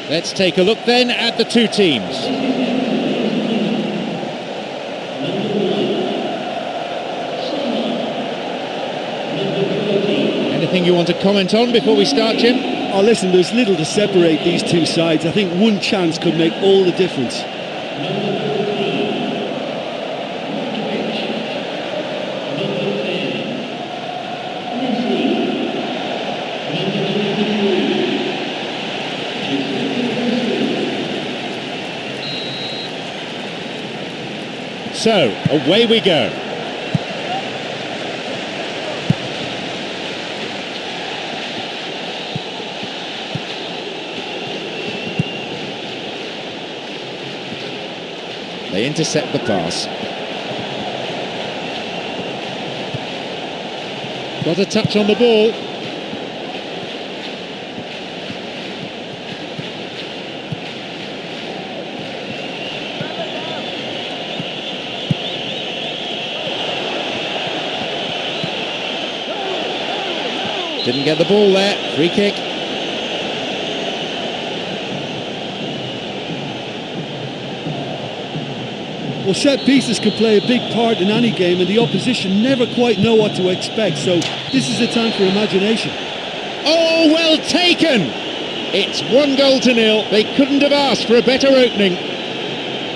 Speaker 1: Let's take a look then at the two teams. Anything you want to comment on before we start, Jim?
Speaker 2: Oh, listen, there's little to separate these two sides. I think one chance could make all the difference.
Speaker 1: So, away we go. They intercept the pass. Got a touch on the ball. Didn't get the ball there. Free kick.
Speaker 2: Well, set pieces can play a big part in any game, and the opposition never quite know what to expect, so this is a time for imagination.
Speaker 1: Oh, well taken! It's 1-0. They couldn't have asked for a better opening.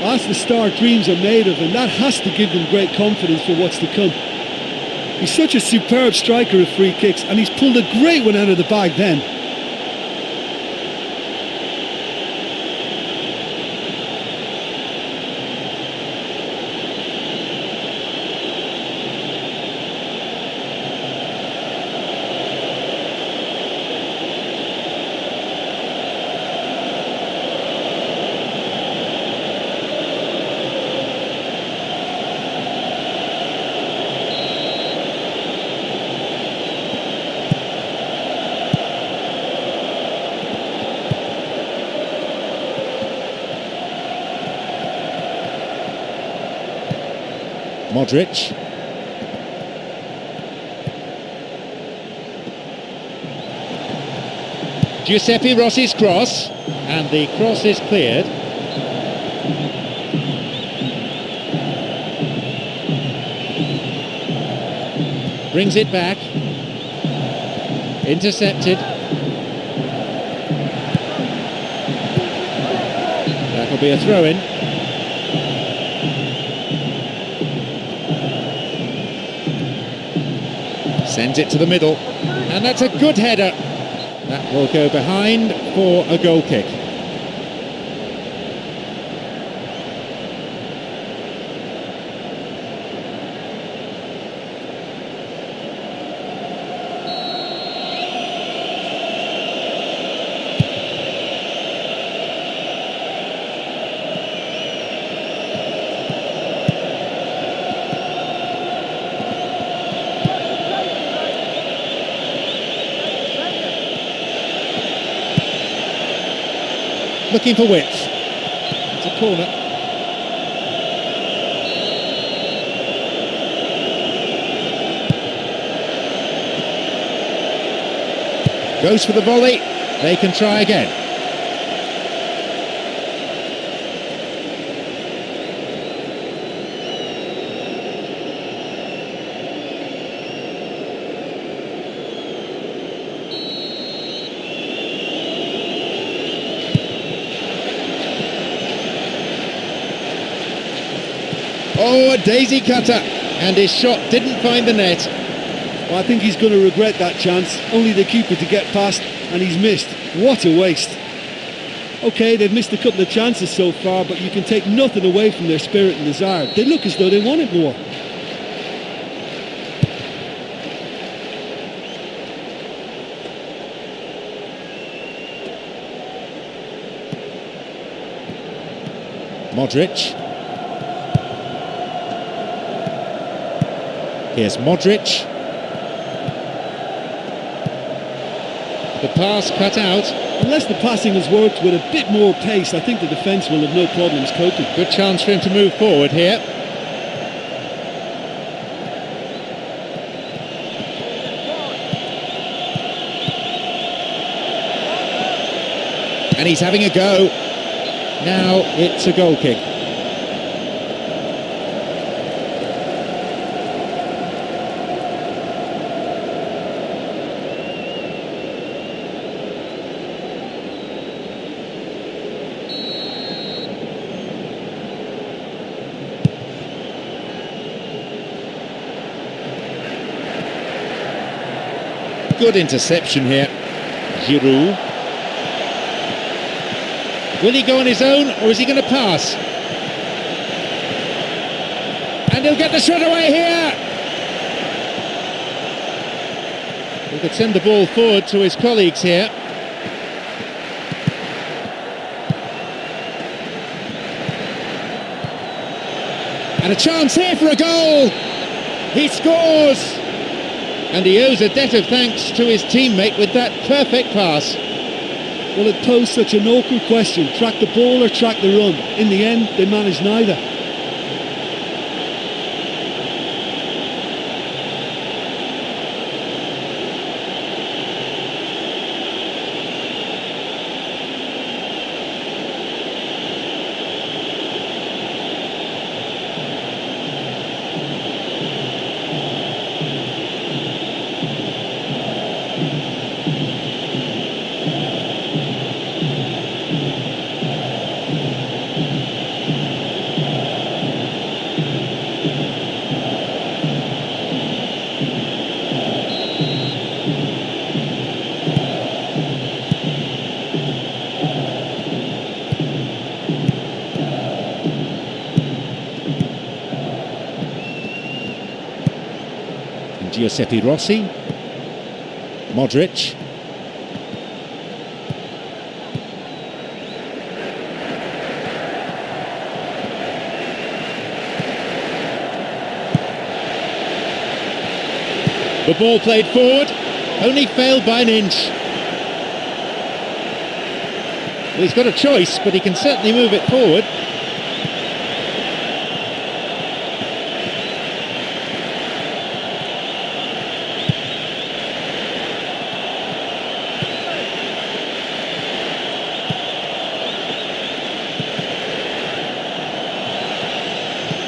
Speaker 2: That's the start dreams are made of, and that has to give them great confidence for what's to come. He's such a superb striker of free kicks, and he's pulled a great one out of the bag then.
Speaker 1: Modric. Giuseppe Rossi's cross, and the cross is cleared. Brings it back. Intercepted. That'll be a throw-in. Sends it to the middle, and that's a good header. That will go behind for a goal kick. Looking for width. It's a corner. Goes for the volley. They can try again. Oh, a daisy cutter, and his shot didn't find the net.
Speaker 2: Well, I think he's going to regret that chance. Only the keeper to get past, and he's missed. What a waste. OK, they've missed a couple of chances so far, but you can take nothing away from their spirit and desire. They look as though they wanted more.
Speaker 1: Modric. Here's Modric. The pass cut out.
Speaker 2: Unless the passing has worked with a bit more pace, I think the defence will have no problems coping.
Speaker 1: Good chance for him to move forward here. And he's having a go. Now it's a goal kick. Good interception here. Giroud. Will he go on his own, or is he going to pass? And he'll get the shot away here. He could send the ball forward to his colleagues here. And a chance here for a goal. He scores. And he owes a debt of thanks to his teammate with that perfect pass.
Speaker 2: Well, it posed such an awkward question. Track the ball or track the run? In the end, they managed neither.
Speaker 1: Giuseppe Rossi. Modric. The ball played forward, only failed by an inch. Well, he's got a choice, but he can certainly move it forward.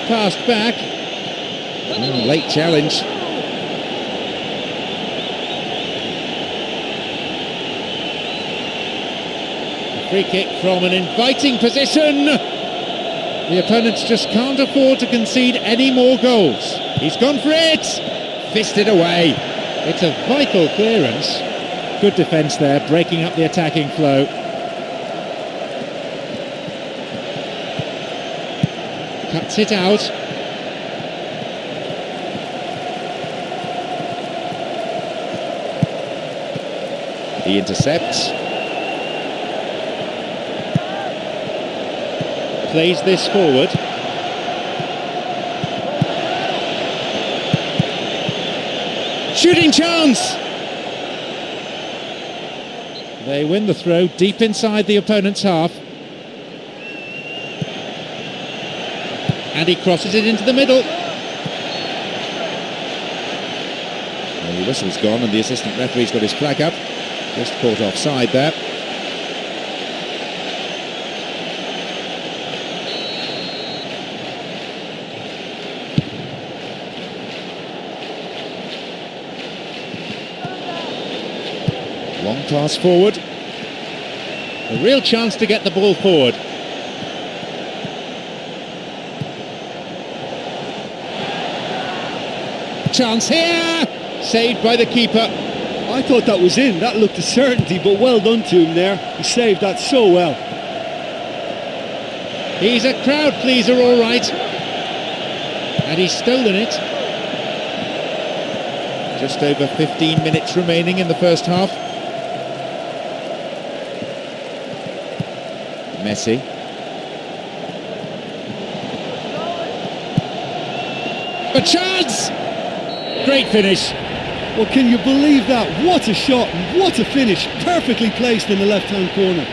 Speaker 1: Passed back. Late challenge. Free kick from an inviting position. The opponents just can't afford to concede any more goals. He's gone for it. Fisted away. It's a vital clearance. Good defence there, breaking up the attacking flow. Cuts it out. He intercepts. Plays this forward. Shooting chance! They win the throw deep inside the opponent's half. And he crosses it into the middle. Well, the whistle's gone and the assistant referee's got his flag up. Just caught offside there. Long pass forward. A real chance to get the ball forward. Chance here! Saved by the keeper.
Speaker 2: I thought that was in. That looked a certainty, but well done to him there. He saved that so well.
Speaker 1: He's a crowd pleaser, all right. And he's stolen it. Just over 15 minutes remaining in the first half. Messi. A chance! Great finish.
Speaker 2: Well, can you believe that? What a shot, what a finish. Perfectly placed in the left-hand corner.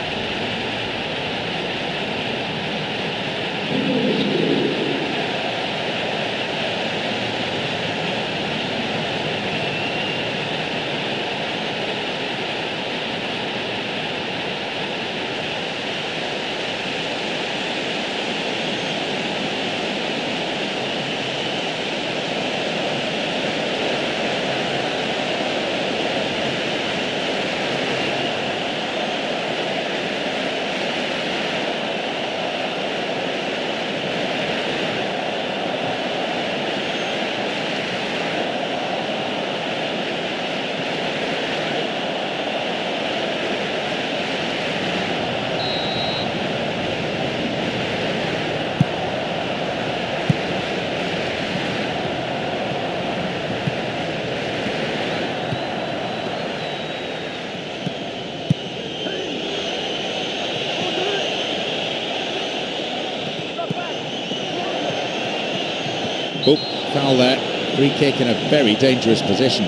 Speaker 1: Oh, foul there. Free kick in a very dangerous position.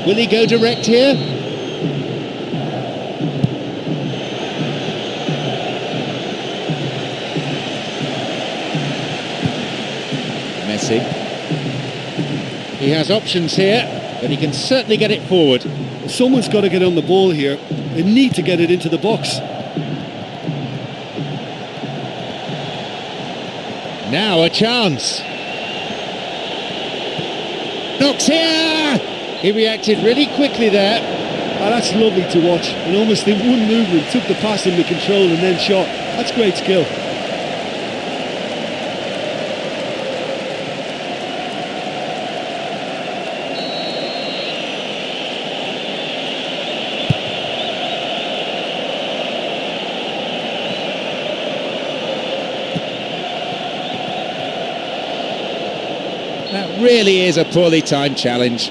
Speaker 1: Will he go direct here? Messi. He has options here, but he can certainly get it forward.
Speaker 2: Someone's got to get on the ball here. They need to get it into the box.
Speaker 1: Now a chance. Knocks here! He reacted really quickly there.
Speaker 2: Oh, that's lovely to watch. And almost in one movement, took the pass into control and then shot. That's great skill.
Speaker 1: That really is a poorly timed challenge.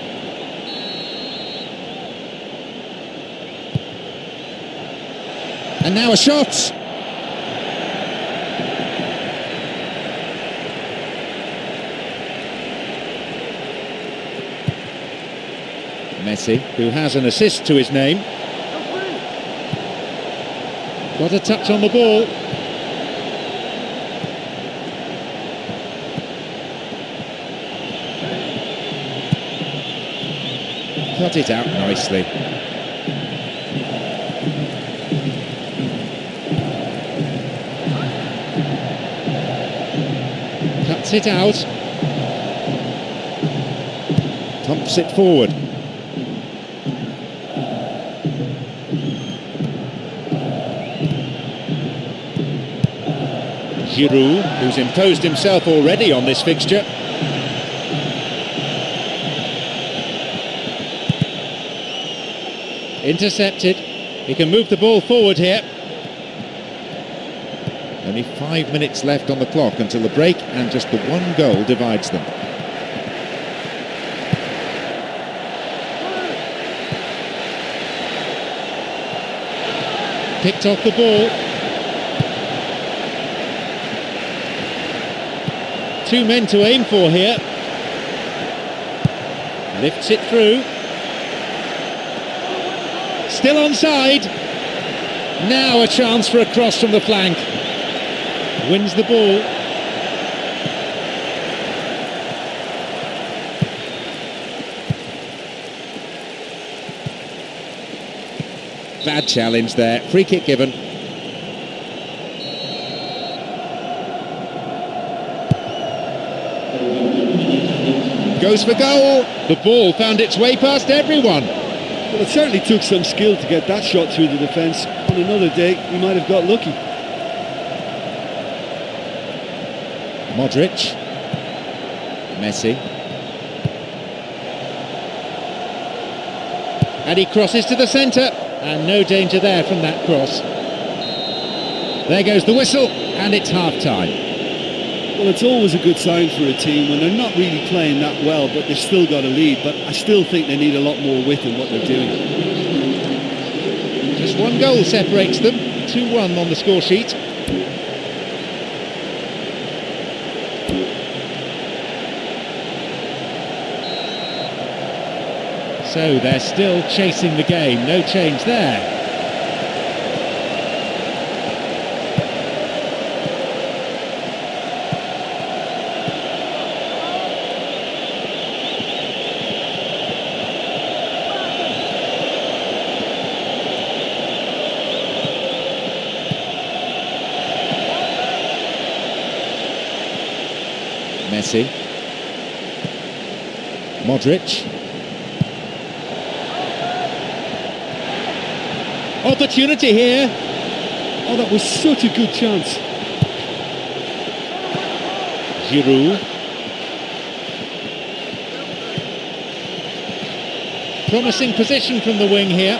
Speaker 1: And now a shot. Messi, who has an assist to his name. Got a touch on the ball. Cut it out nicely. Cuts it out. Pumps it forward. Giroud, who's imposed himself already on this fixture. Intercepted. He can move the ball forward here. Only 5 minutes left on the clock until the break, and just the one goal divides them. Picked off the ball. 2 men to aim for here. Lifts it through. Still onside. Now a chance for a cross from the flank. Wins the ball. Bad challenge there. Free kick given. Goes for goal. The ball found its way past everyone.
Speaker 2: Well, it certainly took some skill to get that shot through the defence. On another day, he might have got lucky.
Speaker 1: Modric. Messi. And he crosses to the centre. And no danger there from that cross. There goes the whistle, and it's half-time.
Speaker 2: Well, it's always a good sign for a team when they're not really playing that well, but they've still got a lead. But I still think they need a lot more width in what they're doing.
Speaker 1: Just one goal separates them. 2-1 on the score sheet. So they're still chasing the game. No change there. Messi. Modric. Opportunity here.
Speaker 2: Oh, that was such a good chance.
Speaker 1: Giroud. Promising position from the wing here.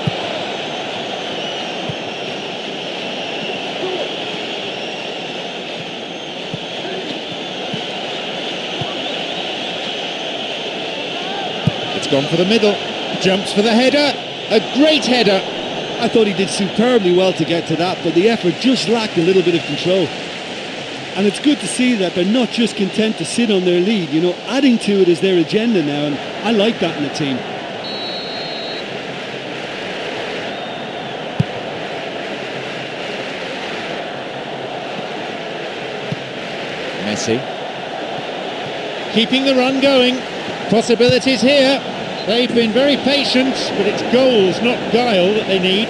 Speaker 1: It's gone for the middle. Jumps for the header. A great header.
Speaker 2: I thought he did superbly well to get to that, but the effort just lacked a little bit of control. And it's good to see that they're not just content to sit on their lead, you know, adding to it is their agenda now, and I like that in a team.
Speaker 1: Messi. Keeping the run going. Possibilities here. They've been very patient, but it's goals, not guile, that they need.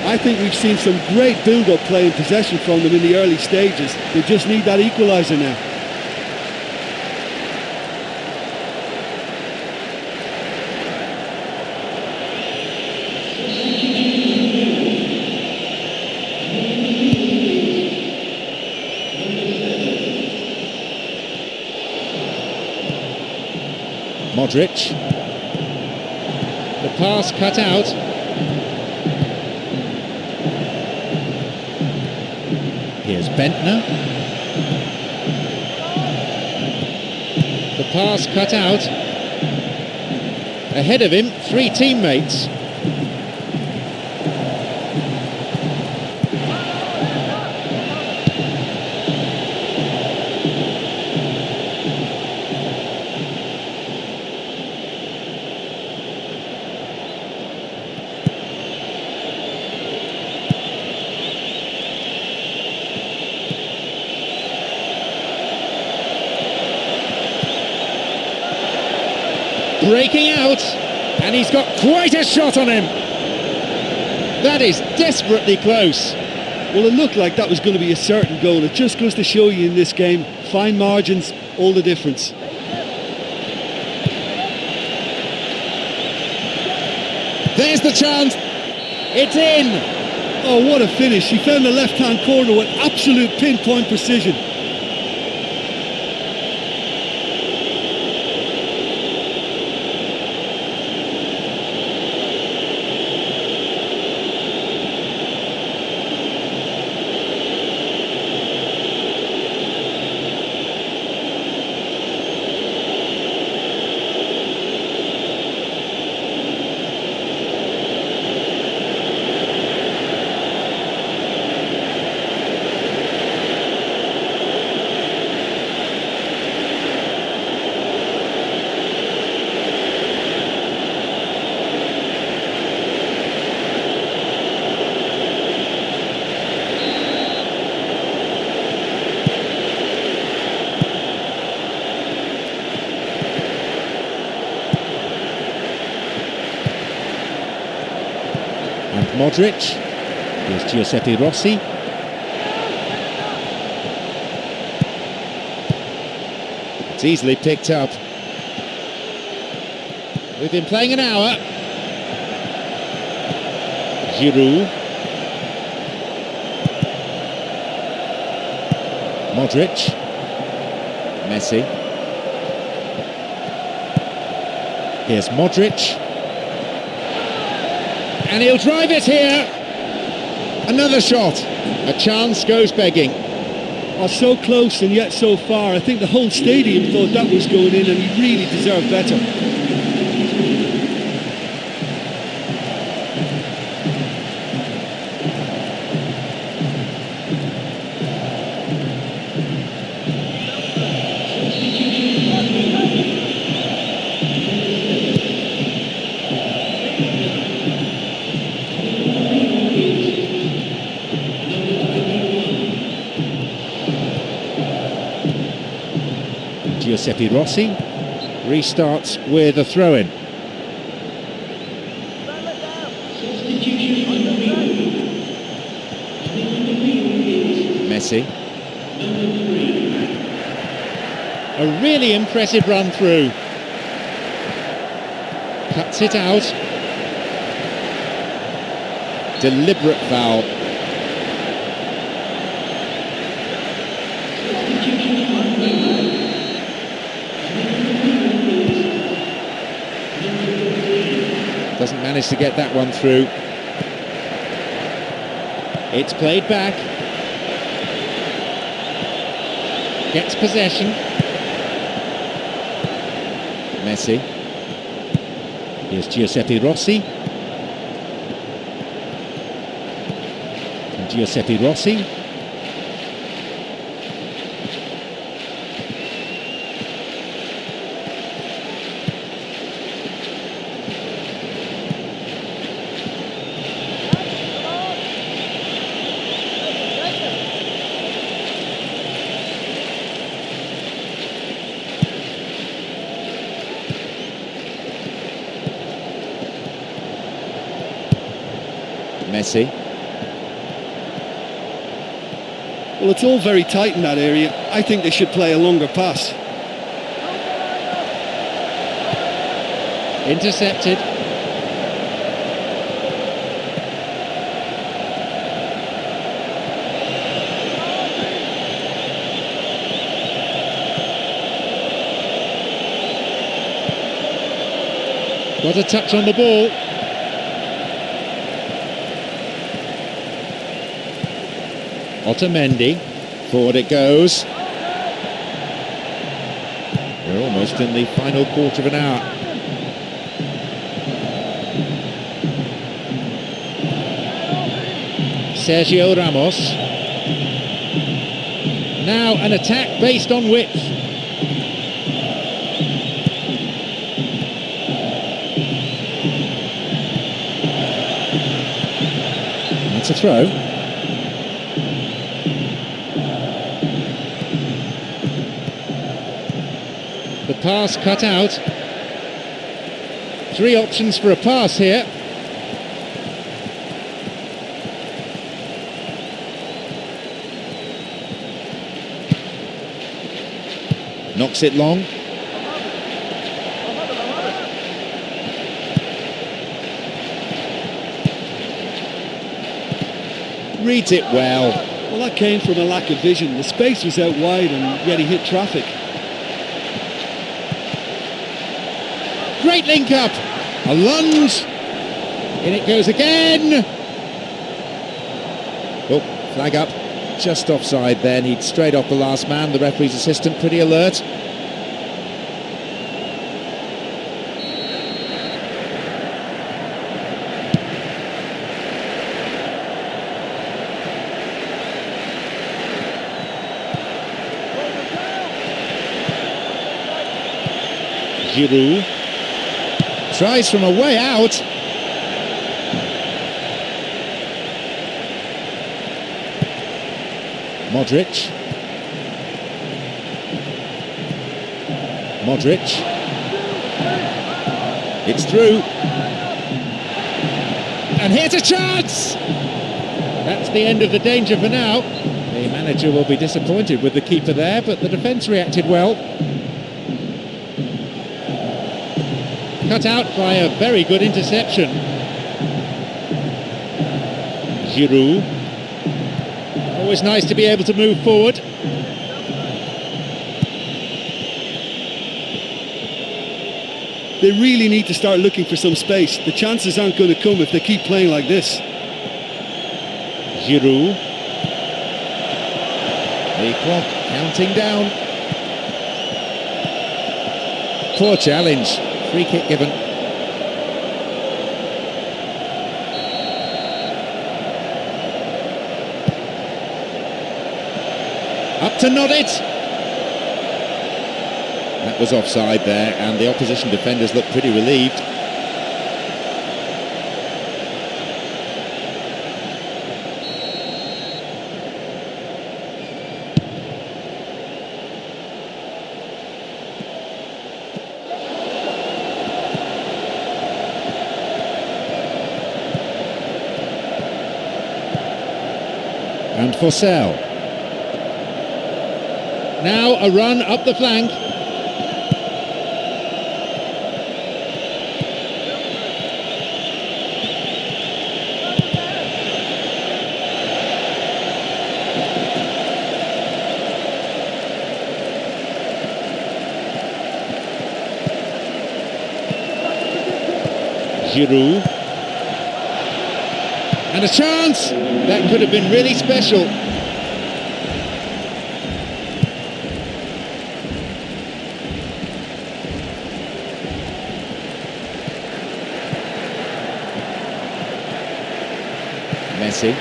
Speaker 2: I think we've seen some great build-up play and possession from them in the early stages. They just need that equaliser now.
Speaker 1: Modric. The pass cut out. Here's Bentner. The pass cut out. Ahead of him, 3 teammates. Breaking out, and he's got quite a shot on him. That is desperately close.
Speaker 2: Well, it looked like that was going to be a certain goal. It just goes to show you in this game, fine margins, all the difference.
Speaker 1: There's the chance. It's in.
Speaker 2: Oh, what a finish. He found the left-hand corner with absolute pinpoint precision.
Speaker 1: Modric, here's Giuseppe Rossi. It's easily picked up. We've been playing an hour. Giroud. Modric. Messi. Here's Modric. And he'll drive it here. Another shot. A chance goes begging.
Speaker 2: Oh, so close and yet so far. I think the whole stadium thought that was going in, and he really deserved better.
Speaker 1: Giuseppe Rossi restarts with a throw-in. Messi. A really impressive run through. Cuts it out. Deliberate foul. Doesn't manage to get that one through. It's played back. Gets possession. Messi. Here's Giuseppe Rossi. And Giuseppe Rossi. Messi.
Speaker 2: Well, it's all very tight in that area. I think they should play a longer pass.
Speaker 1: Intercepted. Got a touch on the ball. Otamendi, forward it goes. We're almost in the final quarter of an hour. Sergio Ramos. Now an attack based on width. That's a throw. The pass cut out. 3 options for a pass here. Knocks it long. Reads it well.
Speaker 2: Well, that came from a lack of vision. The space was out wide and yet he hit traffic.
Speaker 1: Great link up. A lunge. In it goes again. Oh, flag up. Just offside then. He'd strayed off the last man. The referee's assistant pretty alert. Giroud tries from a way out. Modric. It's through. And here's a chance! That's the end of the danger for now. The manager will be disappointed with the keeper there, but the defence reacted well. Cut out by a very good interception. Giroud. Always nice to be able to move forward.
Speaker 2: They really need to start looking for some space. The chances aren't going to come if they keep playing like this.
Speaker 1: Giroud. The clock counting down. Poor challenge. Free kick given. Up to nod it. That was offside there, and the opposition defenders looked pretty relieved. And Forsell. Now a run up the flank. Giroud. And a chance! That could have been really special. Messi.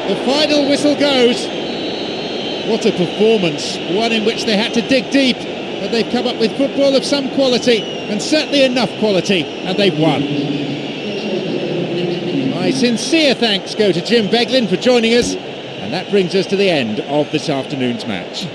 Speaker 1: The final whistle goes. What a performance, one in which they had to dig deep, but they've come up with football of some quality, and certainly enough quality, and they've won. My sincere thanks go to Jim Beglin for joining us, and that brings us to the end of this afternoon's match.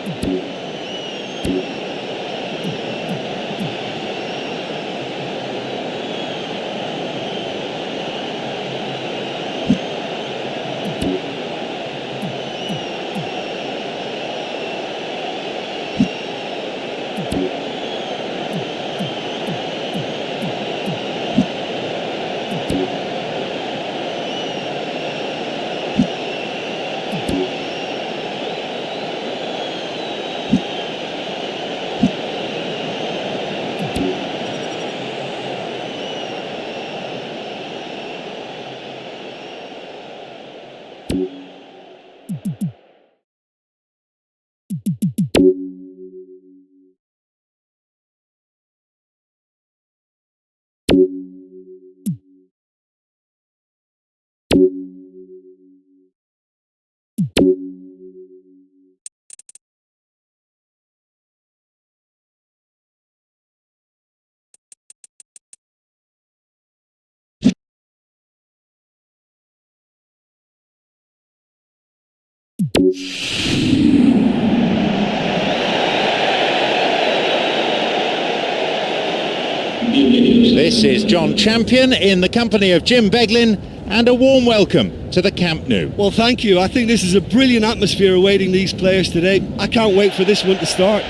Speaker 1: This is John Champion in the company of Jim Beglin, and a warm welcome to the Camp Nou.
Speaker 2: Well, thank you. I think this is a brilliant atmosphere awaiting these players today. I can't wait for this one to start.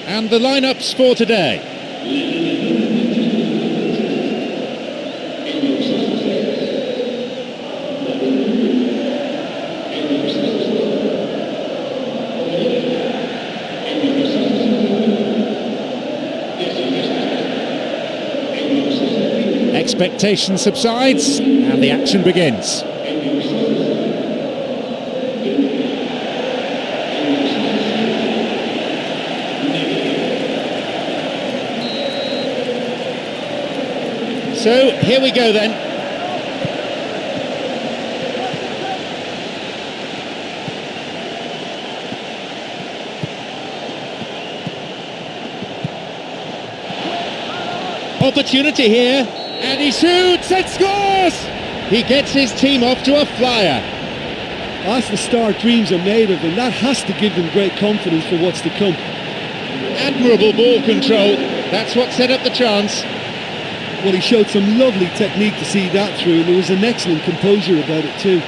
Speaker 1: And the lineups for today. Expectation subsides and the action begins. So here we go then. Opportunity here. And he shoots and scores! He gets his team off to a flyer.
Speaker 2: That's the start dreams are made of, and that has to give them great confidence for what's to come.
Speaker 1: Admirable ball control. That's what set up the chance.
Speaker 2: Well, he showed some lovely technique to see that through, and there was an excellent composure about it too.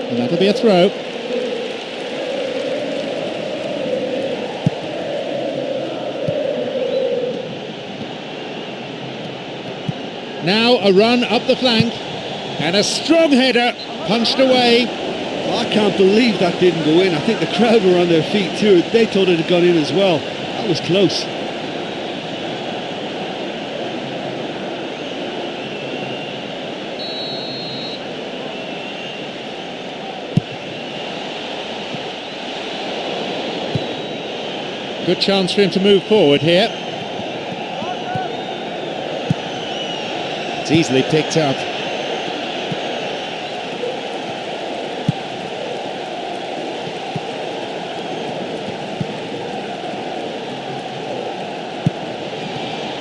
Speaker 1: And that'll be a throw. Now a run up the flank and a strong header punched away.
Speaker 2: I can't believe that didn't go in. I think the crowd were on their feet too. They thought it had gone in as well. That was close.
Speaker 1: Good chance for him to move forward here. It's easily picked up.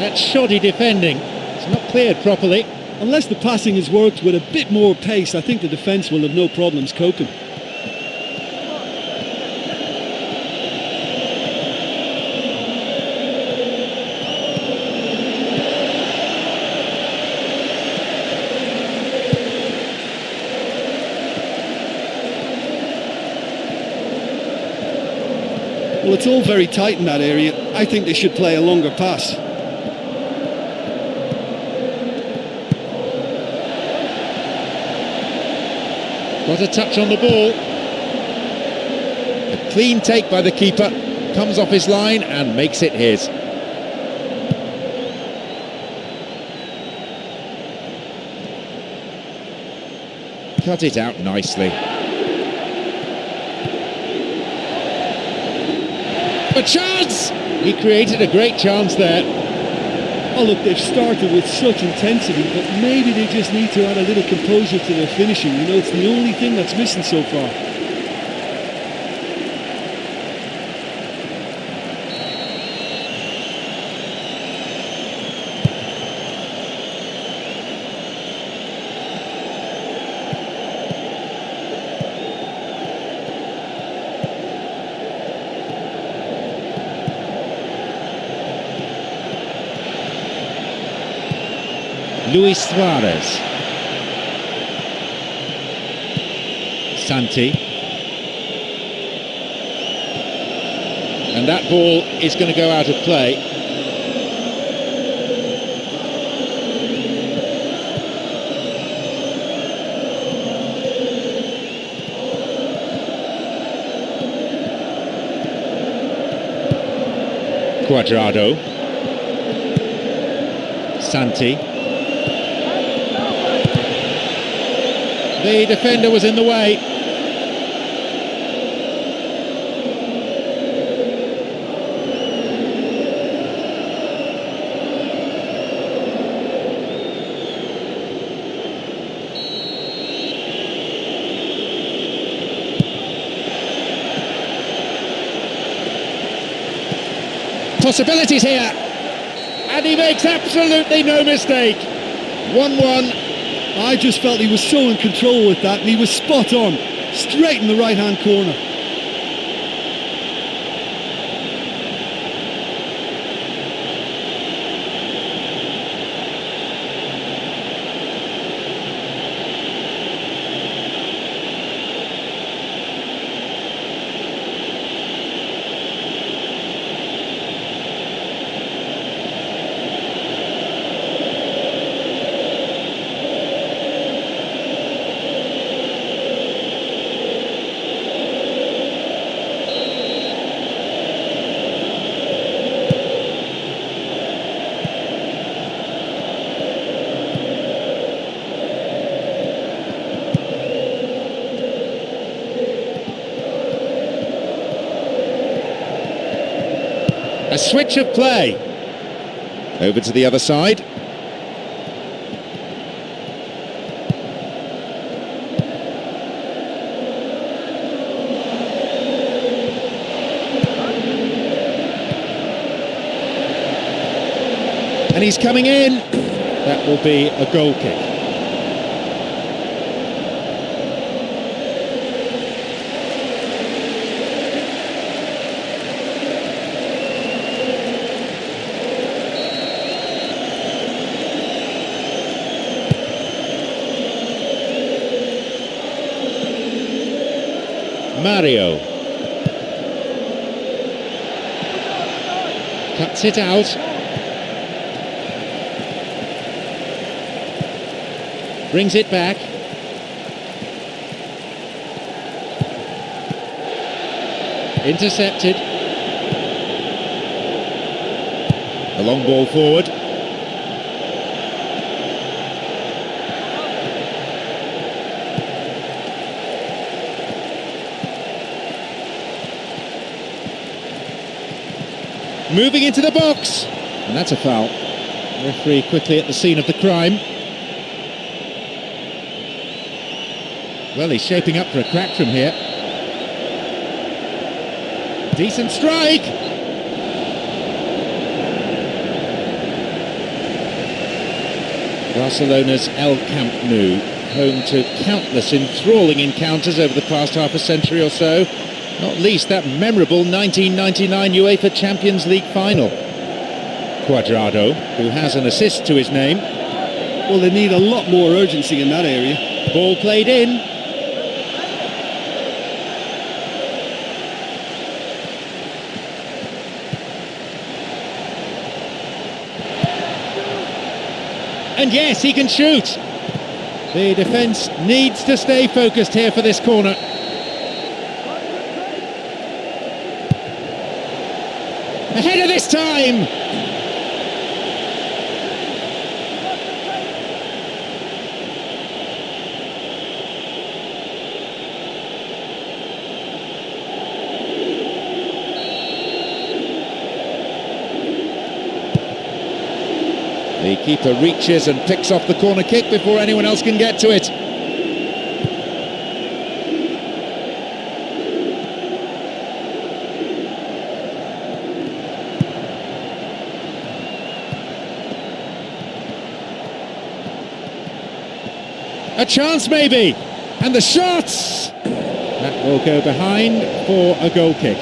Speaker 1: That's shoddy defending. It's not cleared properly.
Speaker 2: Unless the passing has worked with a bit more pace, I think the defence will have no problems coping. Well, it's all very tight in that area. I think they should play a longer pass.
Speaker 1: Got a touch on the ball. A clean take by the keeper. Comes off his line and makes it his. Cut it out nicely. A chance! He created a great chance there.
Speaker 2: Oh look, they've started with such intensity, but maybe they just need to add a little composure to their finishing. You know, it's the only thing that's missing so far.
Speaker 1: Luis Suarez. Santi. And that ball is going to go out of play. Cuadrado. Santi. The defender was in the way. Possibilities here, and he makes absolutely no mistake. 1-1.
Speaker 2: I just felt he was so in control with that, and he was spot on, straight in the right-hand corner.
Speaker 1: A switch of play. Over to the other side. And he's coming in. That will be a goal kick. Mario cuts it out. Brings it back. Intercepted. A long ball forward. Moving into the box, and that's a foul. Referee quickly at the scene of the crime. Well, he's shaping up for a crack from here. Decent strike. Barcelona's El Camp Nou, home to countless enthralling encounters over the past half a century or so. Not least that memorable 1999 UEFA Champions League final. Cuadrado, who has an assist to his name.
Speaker 2: Well, they need a lot more urgency in that area.
Speaker 1: Ball played in. And yes, he can shoot. The defence needs to stay focused here for this corner. Ahead of this time! The keeper reaches and picks off the corner kick before anyone else can get to it. A chance maybe, and the shots! That will go behind for a goal kick.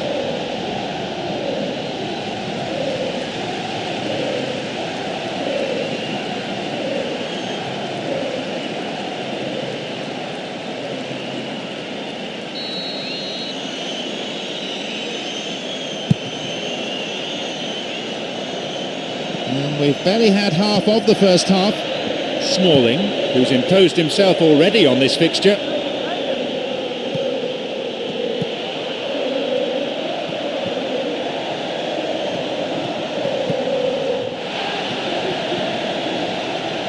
Speaker 1: And we've barely had half of the first half.
Speaker 3: Smalling, who's imposed himself already on this fixture.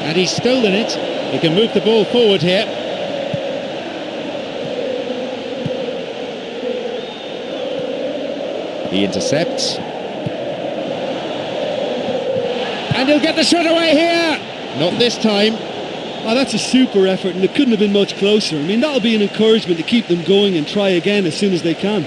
Speaker 1: And he's stolen it. He can move the ball forward here. He intercepts. And he'll get the shot away here! Not this time.
Speaker 2: Oh, that's a super effort, and it couldn't have been much closer. I mean, that'll be an encouragement to keep them going and try again as soon as they can.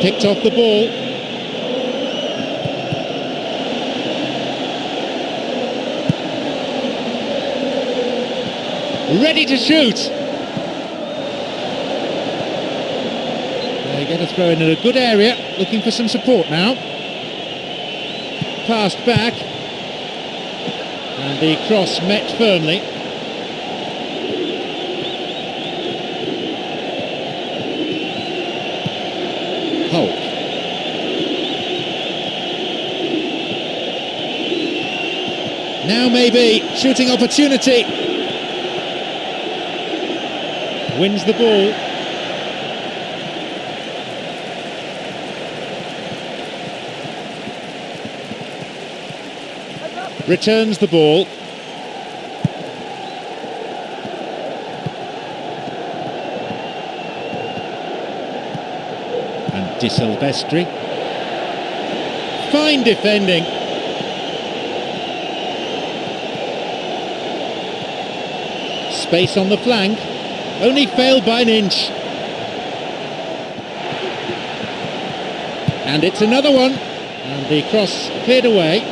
Speaker 1: Picked off the ball. Ready to shoot. They get a throw in a good area, looking for some support now. Passed back. And the cross met firmly. Hulk. Now maybe shooting opportunity. Wins the ball. Returns the ball. Di Silvestri. Fine defending. Space on the flank. Only failed by an inch. And it's another one. And the cross cleared away.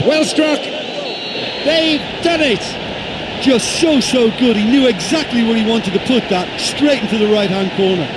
Speaker 1: Well struck. They've done it.
Speaker 2: Just so good. He knew exactly where he wanted to put that, straight into the right-hand corner.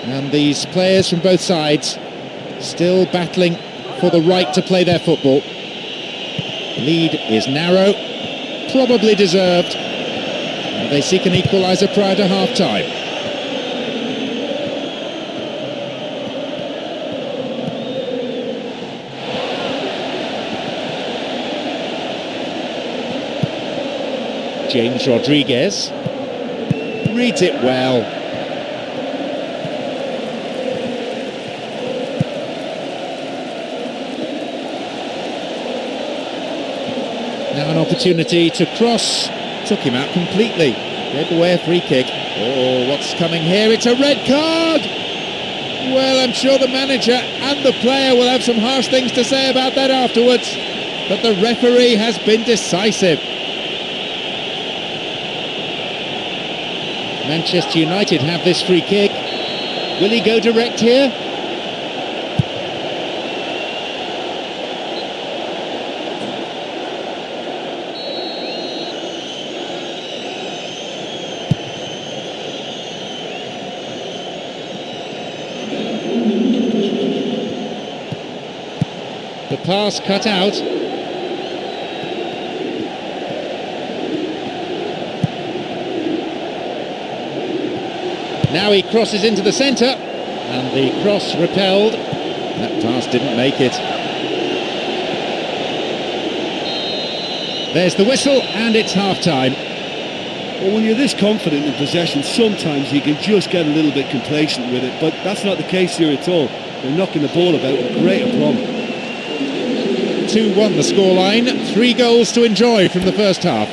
Speaker 1: And these players from both sides still battling for the right to play their football. Lead is narrow, probably deserved. And they seek an equaliser prior to half-time. James Rodriguez reads it well. Now an opportunity to cross. Took him out completely. Gave away a free kick. Oh, what's coming here? It's a red card! Well, I'm sure the manager and the player will have some harsh things to say about that afterwards. But the referee has been decisive. Manchester United have this free kick. Will he go direct here? The pass cut out. Now he crosses into the centre, and the cross repelled. That pass didn't make it. There's the whistle, and it's half-time.
Speaker 2: Well, when you're this confident in possession, sometimes you can just get a little bit complacent with it, but that's not the case here at all. They're knocking the ball about with great aplomb.
Speaker 1: 2-1 the scoreline, 3 goals to enjoy from the first half.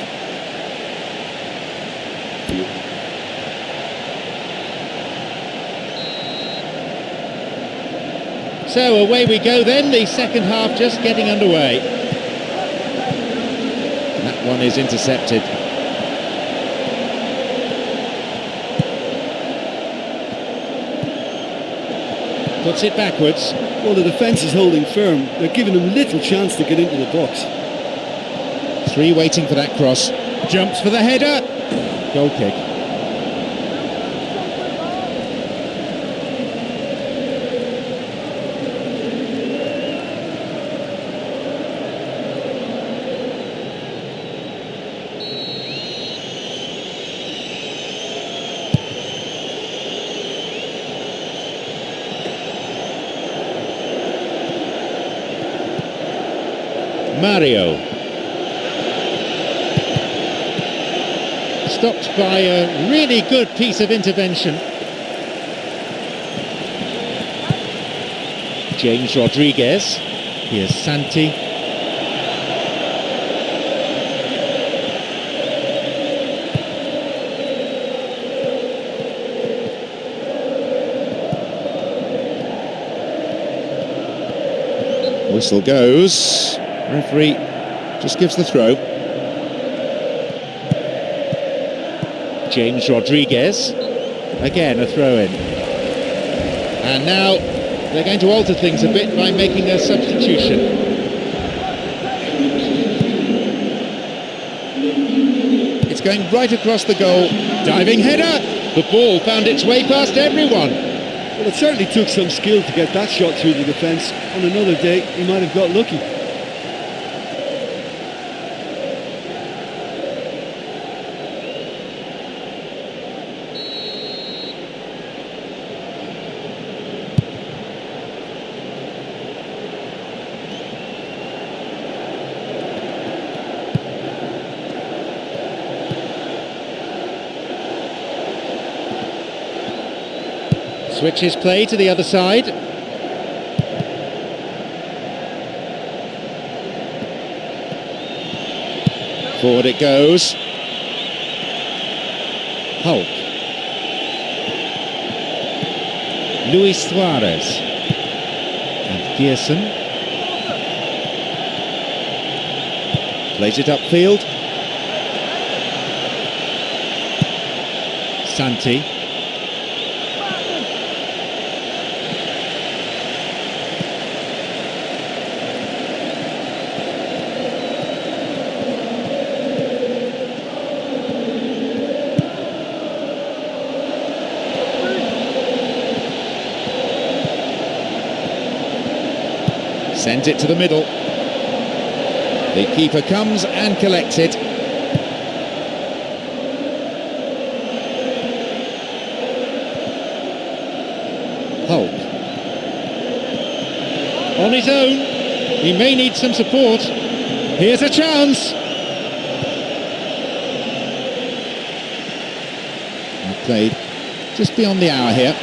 Speaker 1: So away we go then, the second half just getting underway. That one is intercepted. Puts it backwards.
Speaker 2: Well, the defence is holding firm. They're giving them little chance to get into the box.
Speaker 1: 3 waiting for that cross. Jumps for the header. Goal kick. Mario. Stopped by a really good piece of intervention. James Rodriguez. Here's Santi. Whistle goes. Referee just gives the throw. James Rodriguez. Again a throw-in. And now they're going to alter things a bit by making a substitution. It's going right across the goal. Diving header. The ball found its way past everyone.
Speaker 2: Well, it certainly took some skill to get that shot through the defence. On another day, he might have got lucky.
Speaker 1: Switches play to the other side. Forward it goes. Hulk. Luis Suarez. And Pearson. Plays it upfield. Santi. Sends it to the middle. The keeper comes and collects it. Hulk. On his own. He may need some support. Here's a chance. Played just beyond the hour here.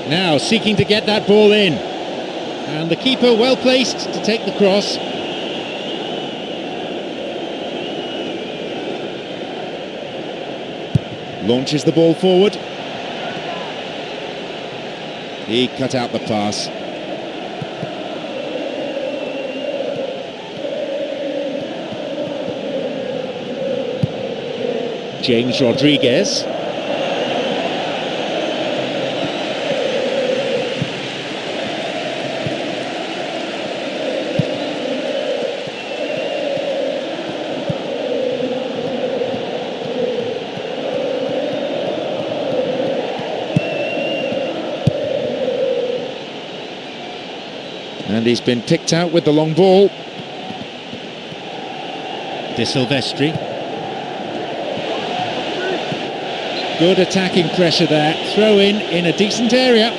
Speaker 1: Now seeking to get that ball in, and the keeper well placed to take the cross. Launches the ball forward. He cut out the pass. James Rodriguez. And he's been picked out with the long ball. De Silvestri. Good attacking pressure there. Throw in a decent area.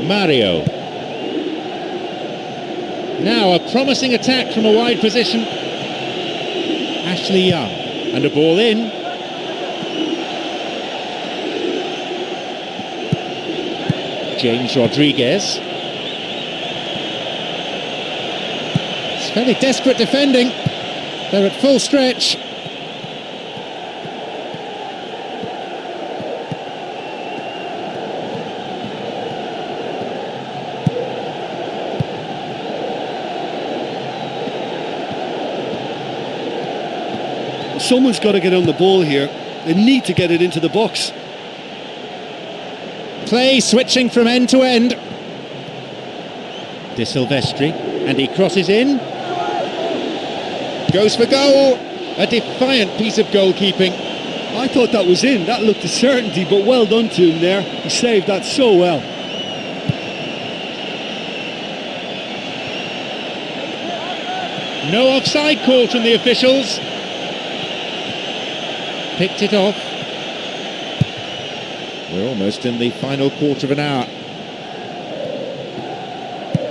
Speaker 3: Mario. Now a promising attack from a wide position. Ashley Young. And a ball in. James Rodriguez. It's fairly desperate defending. They're at full stretch.
Speaker 2: Someone's got to get on the ball here. They need to get it into the box.
Speaker 3: Play switching from end to end. De Silvestri, and he crosses in. Goes for goal. A defiant piece of goalkeeping.
Speaker 2: I thought that was in. That looked a certainty, but well done to him there. He saved that so well.
Speaker 3: No offside call from the officials. Picked it off.
Speaker 1: We're almost in the final quarter of an hour.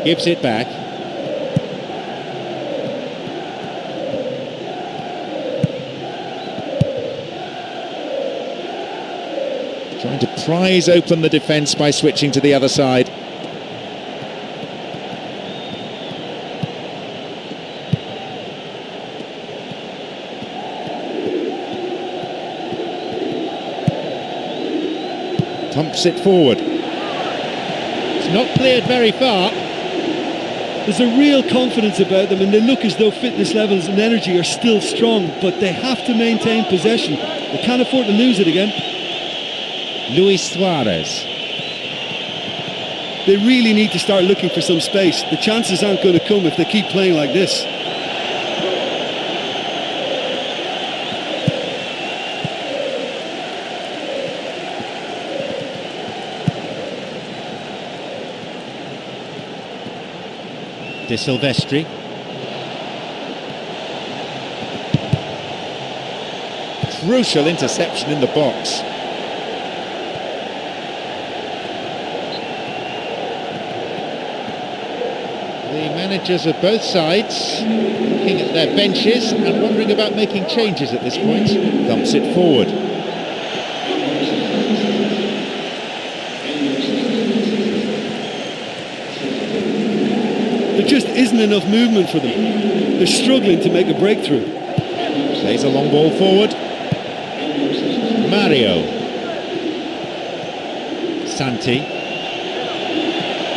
Speaker 3: Gives it back.
Speaker 1: Trying to prise open the defence by switching to the other side. Pumps it forward.
Speaker 3: It's not cleared very far.
Speaker 2: There's a real confidence about them, and they look as though fitness levels and energy are still strong, but they have to maintain possession. They can't afford to lose it again.
Speaker 3: Luis Suarez.
Speaker 2: They really need to start looking for some space. The chances aren't going to come if they keep playing like this.
Speaker 3: De Silvestri.
Speaker 1: Crucial interception in the box.
Speaker 3: The managers of both sides looking at their benches and wondering about making changes at this point.
Speaker 1: Thumps it forward.
Speaker 2: There just isn't enough movement for them. They're struggling to make a breakthrough.
Speaker 1: Plays a long ball forward.
Speaker 3: Mario. Santi.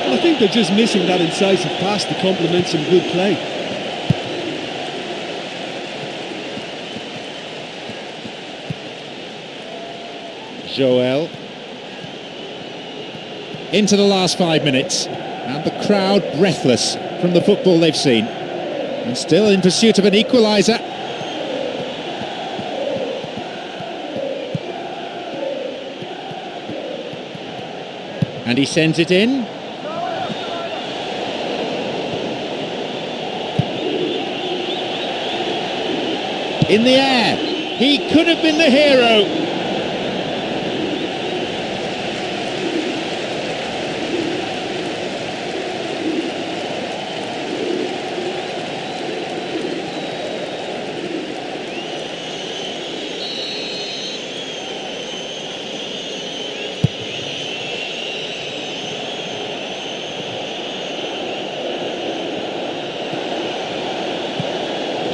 Speaker 2: I think they're just missing that incisive pass to complement some good play.
Speaker 3: Joel.
Speaker 1: Into the last 5 minutes. And the crowd breathless from the football they've seen. And still in pursuit of an equaliser.
Speaker 3: And he sends it in. In the air. He could have been the hero.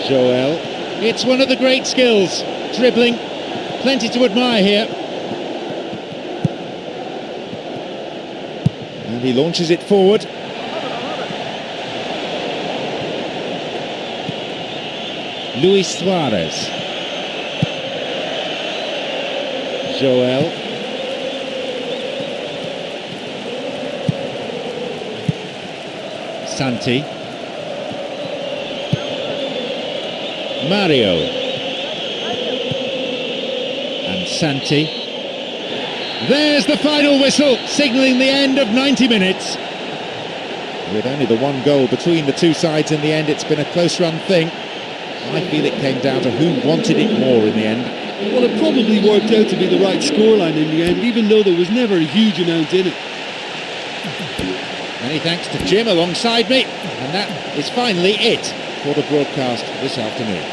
Speaker 3: Joel. It's one of the great skills. Dribbling. Plenty to admire here.
Speaker 1: And he launches it forward.
Speaker 3: Luis Suarez. Joel. Santi. Mario. And Santi. There's the final whistle, signalling the end of 90 minutes.
Speaker 1: With only the one goal between the two sides in the end, it's been a close run thing. I feel it came down to who wanted it more in the end.
Speaker 2: Well, it probably worked out to be the right scoreline in the end, even though there was never a huge amount in it.
Speaker 1: Many thanks to Jim alongside me, and that is finally it for the broadcast this afternoon.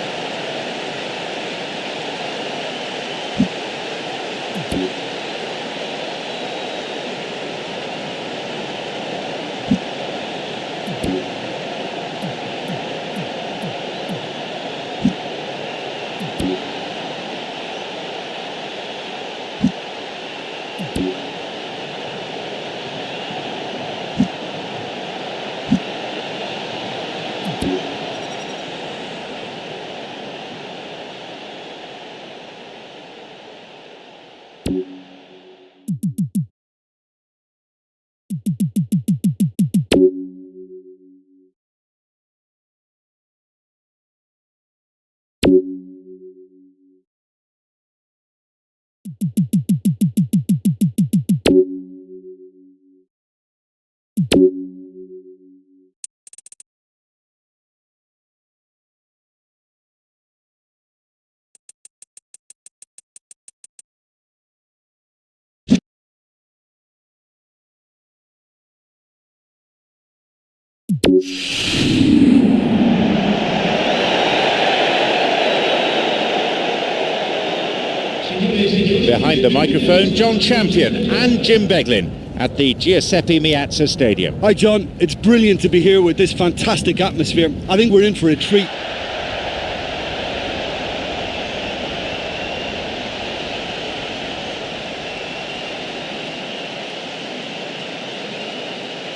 Speaker 1: Behind the microphone, John Champion and Jim Beglin at the Giuseppe Meazza Stadium.
Speaker 2: Hi John, it's brilliant to be here with this fantastic atmosphere. I think we're in for a treat.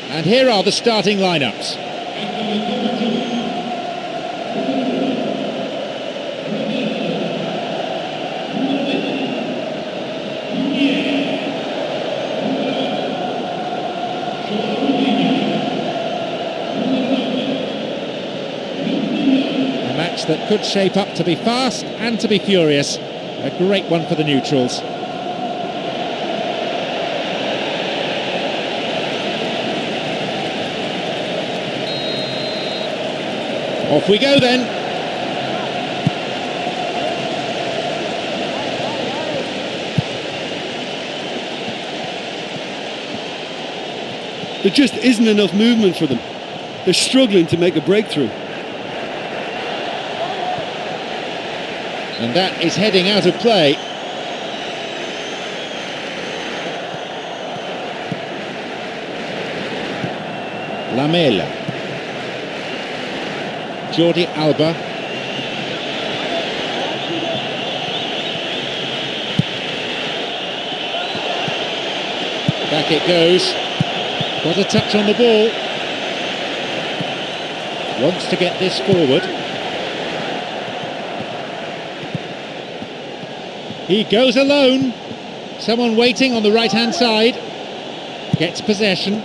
Speaker 1: And here are the starting lineups. That could shape up to be fast and to be furious. A great one for the neutrals. Off we go then.
Speaker 2: There just isn't enough movement for them. They're struggling to make a breakthrough.
Speaker 1: And that is heading out of play. Lamela. Jordi Alba. Back it goes. Got a touch on the ball. Wants to get this forward. He goes alone. Someone waiting on the right-hand side. Gets possession.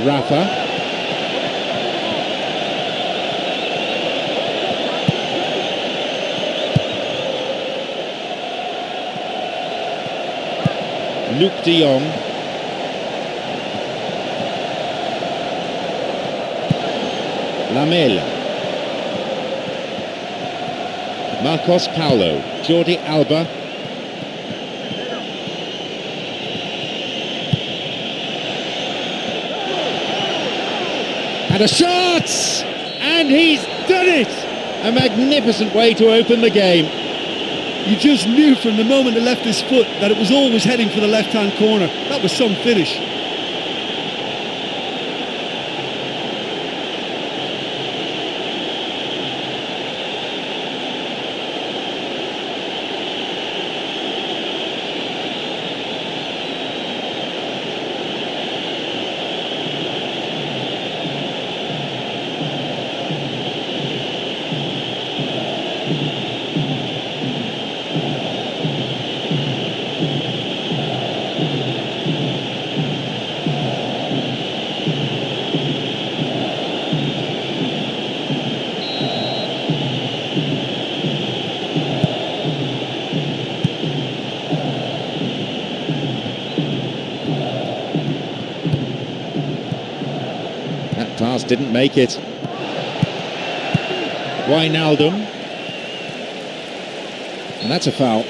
Speaker 1: Rafa. Luke de Jong. Lamela. Marcos Paulo, Jordi Alba. And a shot! And he's done it! A magnificent way to open the game.
Speaker 2: You just knew from the moment it left his foot that it was always heading for the left-hand corner. That was some finish.
Speaker 1: Didn't make it.
Speaker 3: Wijnaldum. And that's a foul.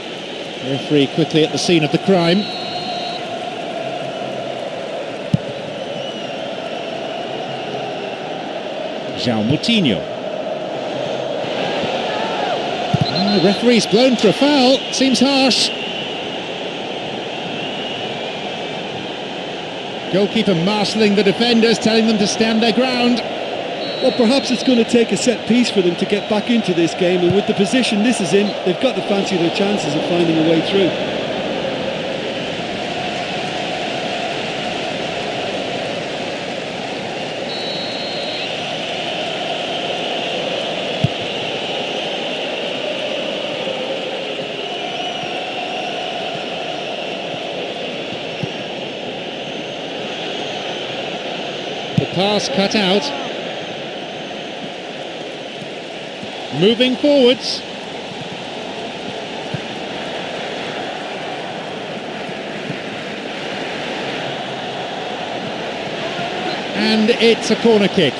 Speaker 3: Referee quickly at the scene of the crime. João Moutinho. The referee's blown for a foul. Seems harsh. Goalkeeper marshalling the defenders, telling them to stand their ground.
Speaker 2: Well, perhaps it's going to take a set piece for them to get back into this game, and with the position this is in, they've got to fancy their chances of finding a way through.
Speaker 3: The pass cut out. Moving forwards. And it's a corner kick.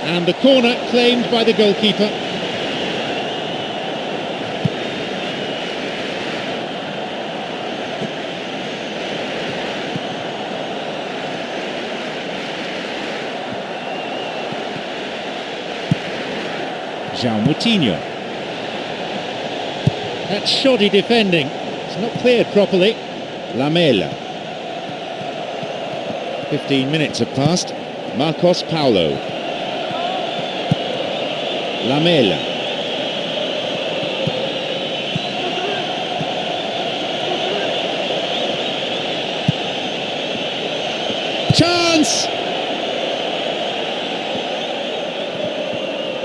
Speaker 3: And the corner claimed by the goalkeeper. João Moutinho. That's shoddy defending. It's not cleared properly. Lamela. 15 minutes have passed. Marcos Paulo. Lamela. Chance!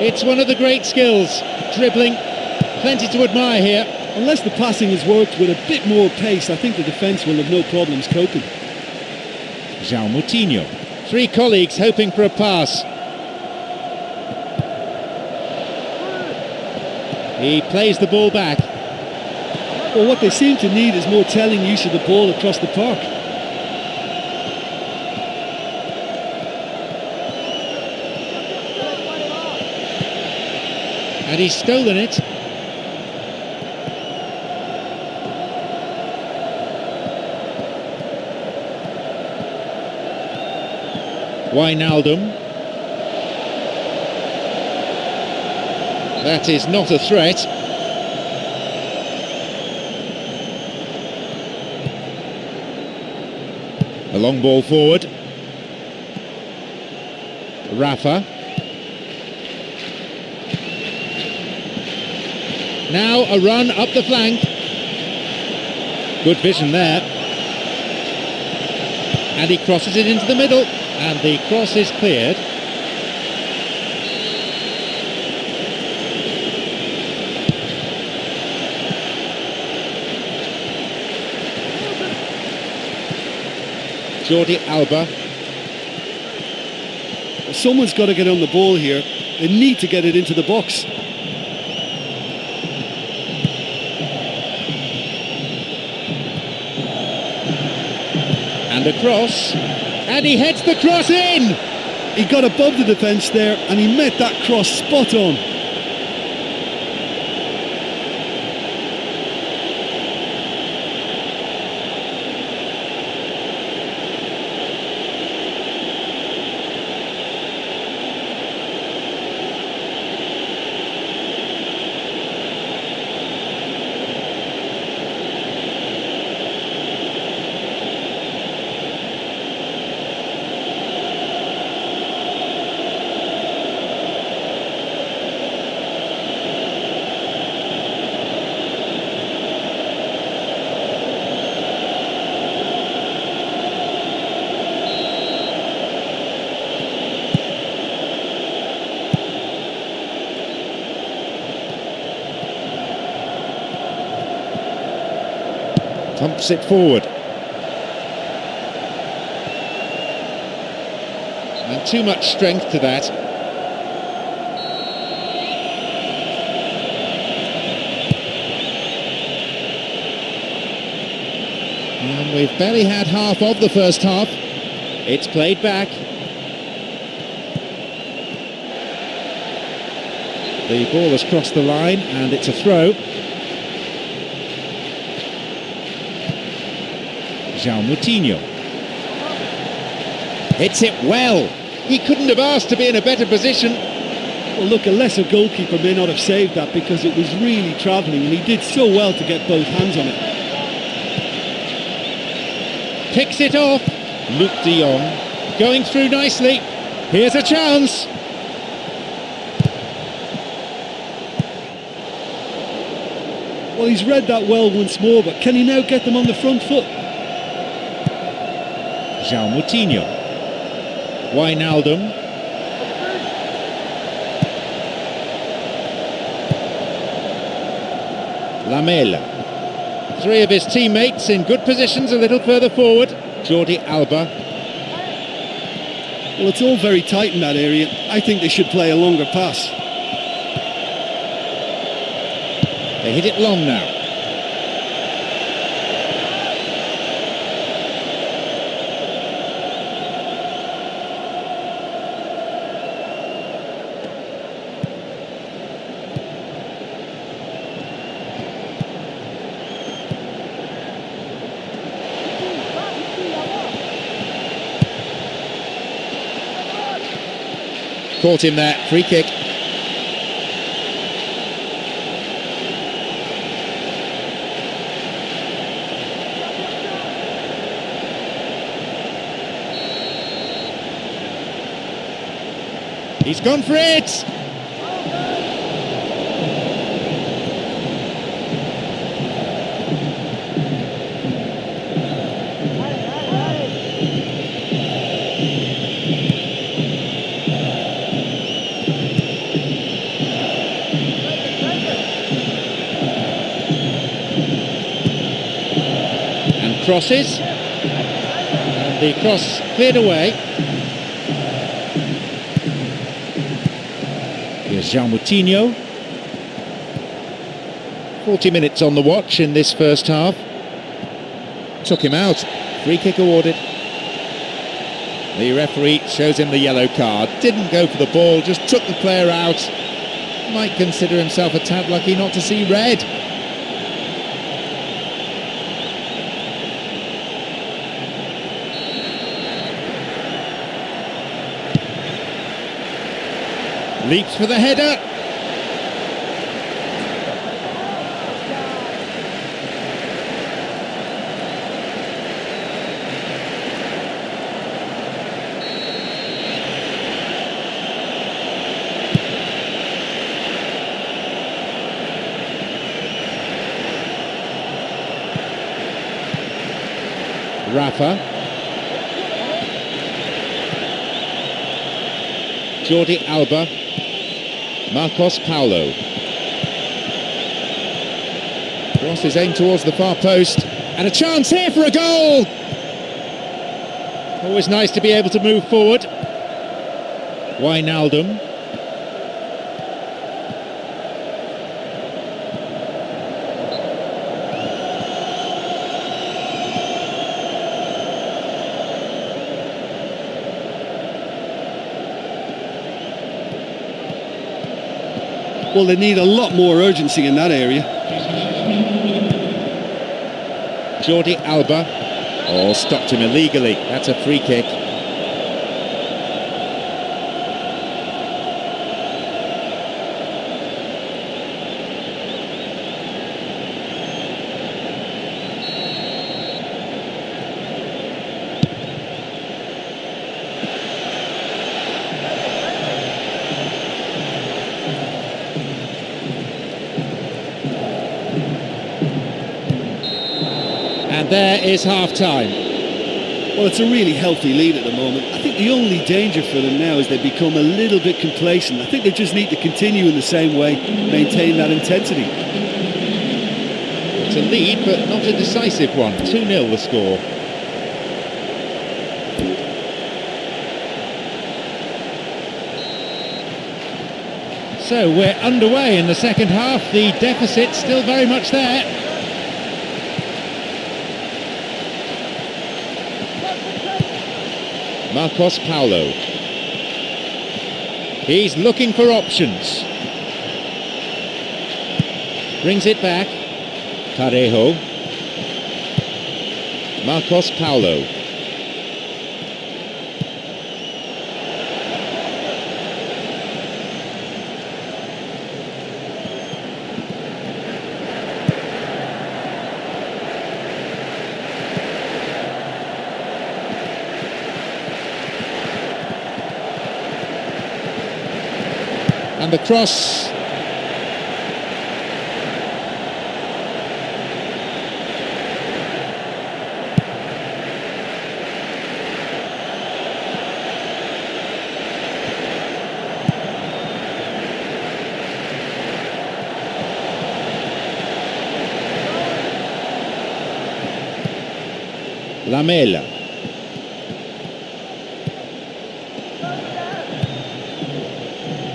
Speaker 3: It's one of the great skills. Dribbling. Plenty to admire here.
Speaker 2: Unless the passing has worked with a bit more pace, I think the defence will have no problems coping.
Speaker 3: João Moutinho. Three colleagues hoping for a pass. He plays the ball back.
Speaker 2: Well, what they seem to need is more telling use of the ball across the park.
Speaker 3: And he's stolen it. Wijnaldum. That is not a threat. A long ball forward. Rafa. Now a run up the flank. Good vision there. And he crosses it into the middle. And the cross is cleared. Jordi Alba.
Speaker 2: Someone's got to get on the ball here. They need to get it into the box.
Speaker 3: And a cross. And he heads the cross in!
Speaker 2: He got above the defence there and he met that cross spot on.
Speaker 3: Pumps it forward. And too much strength to that. And we've barely had half of the first half. It's played back. The ball has crossed the line and it's a throw. João Moutinho. Hits it well. He couldn't have asked to be in a better position.
Speaker 2: Well, look, a lesser goalkeeper may not have saved that because it was really travelling, and he did so well to get both hands on it.
Speaker 3: Picks it off. Luc de Jong going through nicely. Here's a chance.
Speaker 2: Well, he's read that well once more, but can he now get them on the front foot?
Speaker 3: João Moutinho. Wijnaldum. Lamela. Three of his teammates in good positions a little further forward. Jordi Alba.
Speaker 2: Well, it's all very tight in that area. I think they should play a longer pass.
Speaker 3: They hit it long now. Caught him there, free kick. He's gone for it! Crosses, and the cross cleared away. Here's João Moutinho. 40 minutes on the watch in this first half. Took him out. Free kick awarded. The referee shows him the yellow card. Didn't go for the ball, just took the player out. Might consider himself a tad lucky not to see red. Leaps for the header. Rafa. Jordi Alba. Marcos Paulo. Cross is aimed towards the far post. And a chance here for a goal! Always nice to be able to move forward. Wijnaldum.
Speaker 2: Well, they need a lot more urgency in that area.
Speaker 3: Jordi Alba. Oh, stopped him illegally. That's a free kick. There is half-time.
Speaker 2: Well, it's a really healthy lead at the moment. I think the only danger for them now is they become a little bit complacent. I think they just need to continue in the same way, maintain that intensity.
Speaker 3: It's a lead, but not a decisive one. 2-0 the score. So we're underway in the second half. The deficit still very much there. Marcos Paulo. He's looking for options. Brings it back. Parejo. Marcos Paulo. And the cross. Lamela.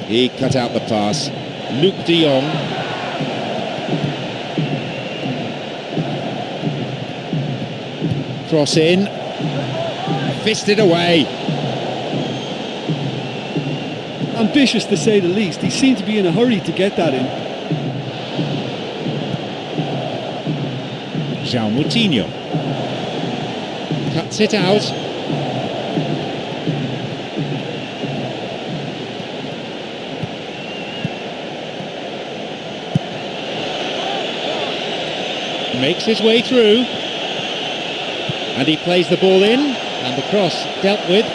Speaker 3: He cut out the pass. Luc de Jong. Cross in. Fisted away.
Speaker 2: Ambitious to say the least. He seemed to be in a hurry to get that in.
Speaker 3: João Moutinho. Cuts it out. Makes his way through. And he plays the ball in. And the cross dealt with.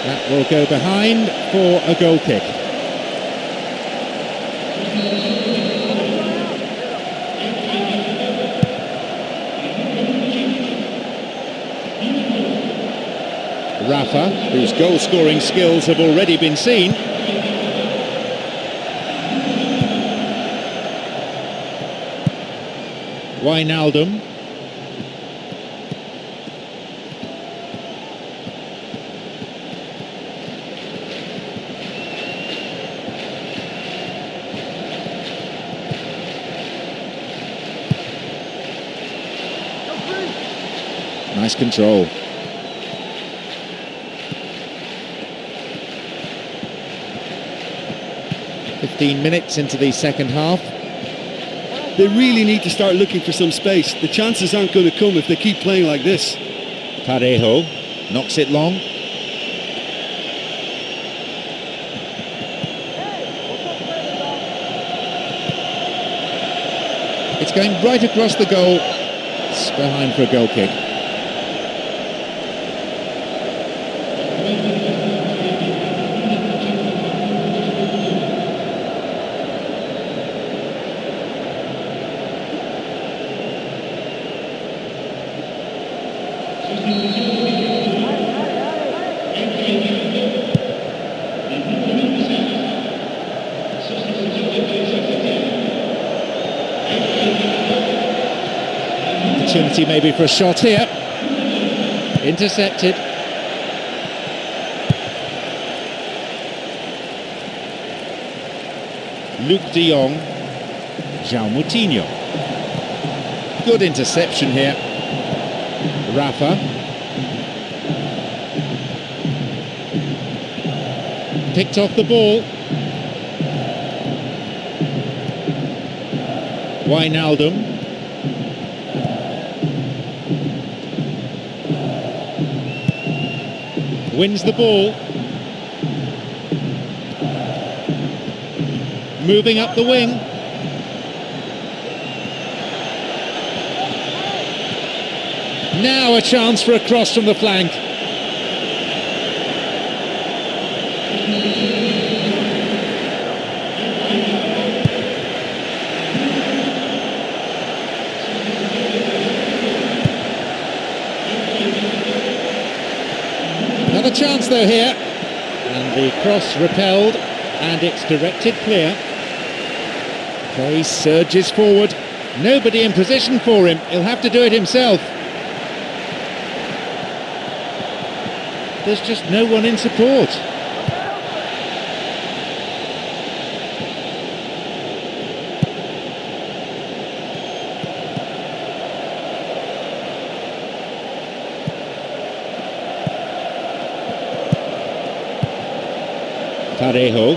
Speaker 3: That will go behind for a goal kick. Rafa, whose goal-scoring skills have already been seen. Wijnaldum. Nice control. Minutes into the second half.
Speaker 2: They really need to start looking for some space. The chances aren't going to come if they keep playing like this.
Speaker 3: Parejo knocks it long. It's going right across the goal. It's behind for a goal kick. Opportunity maybe for a shot here. Intercepted. Luc de Jong. João Moutinho. Good interception here. Rafa. Picked off the ball. Wijnaldum. Wins the ball. Moving up the wing. Now a chance for a cross from the flank. Another chance though here. And the cross repelled and it's directed clear. Play surges forward. Nobody in position for him. He'll have to do it himself. There's just no one in support. Parejo.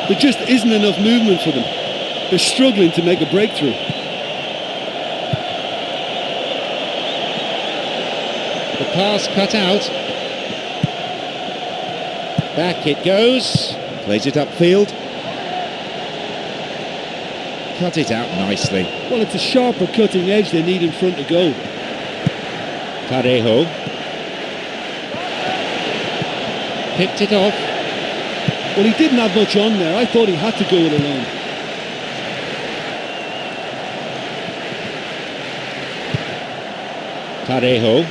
Speaker 2: There just isn't enough movement for them. They're struggling to make a breakthrough.
Speaker 3: The pass cut out. Back it goes. Plays it upfield. Cut it out nicely.
Speaker 2: Well, it's a sharper cutting edge they need in front of goal.
Speaker 3: Parejo. Picked it off.
Speaker 2: Well, he didn't have much on there. I thought he had to go it alone.
Speaker 3: Parejo.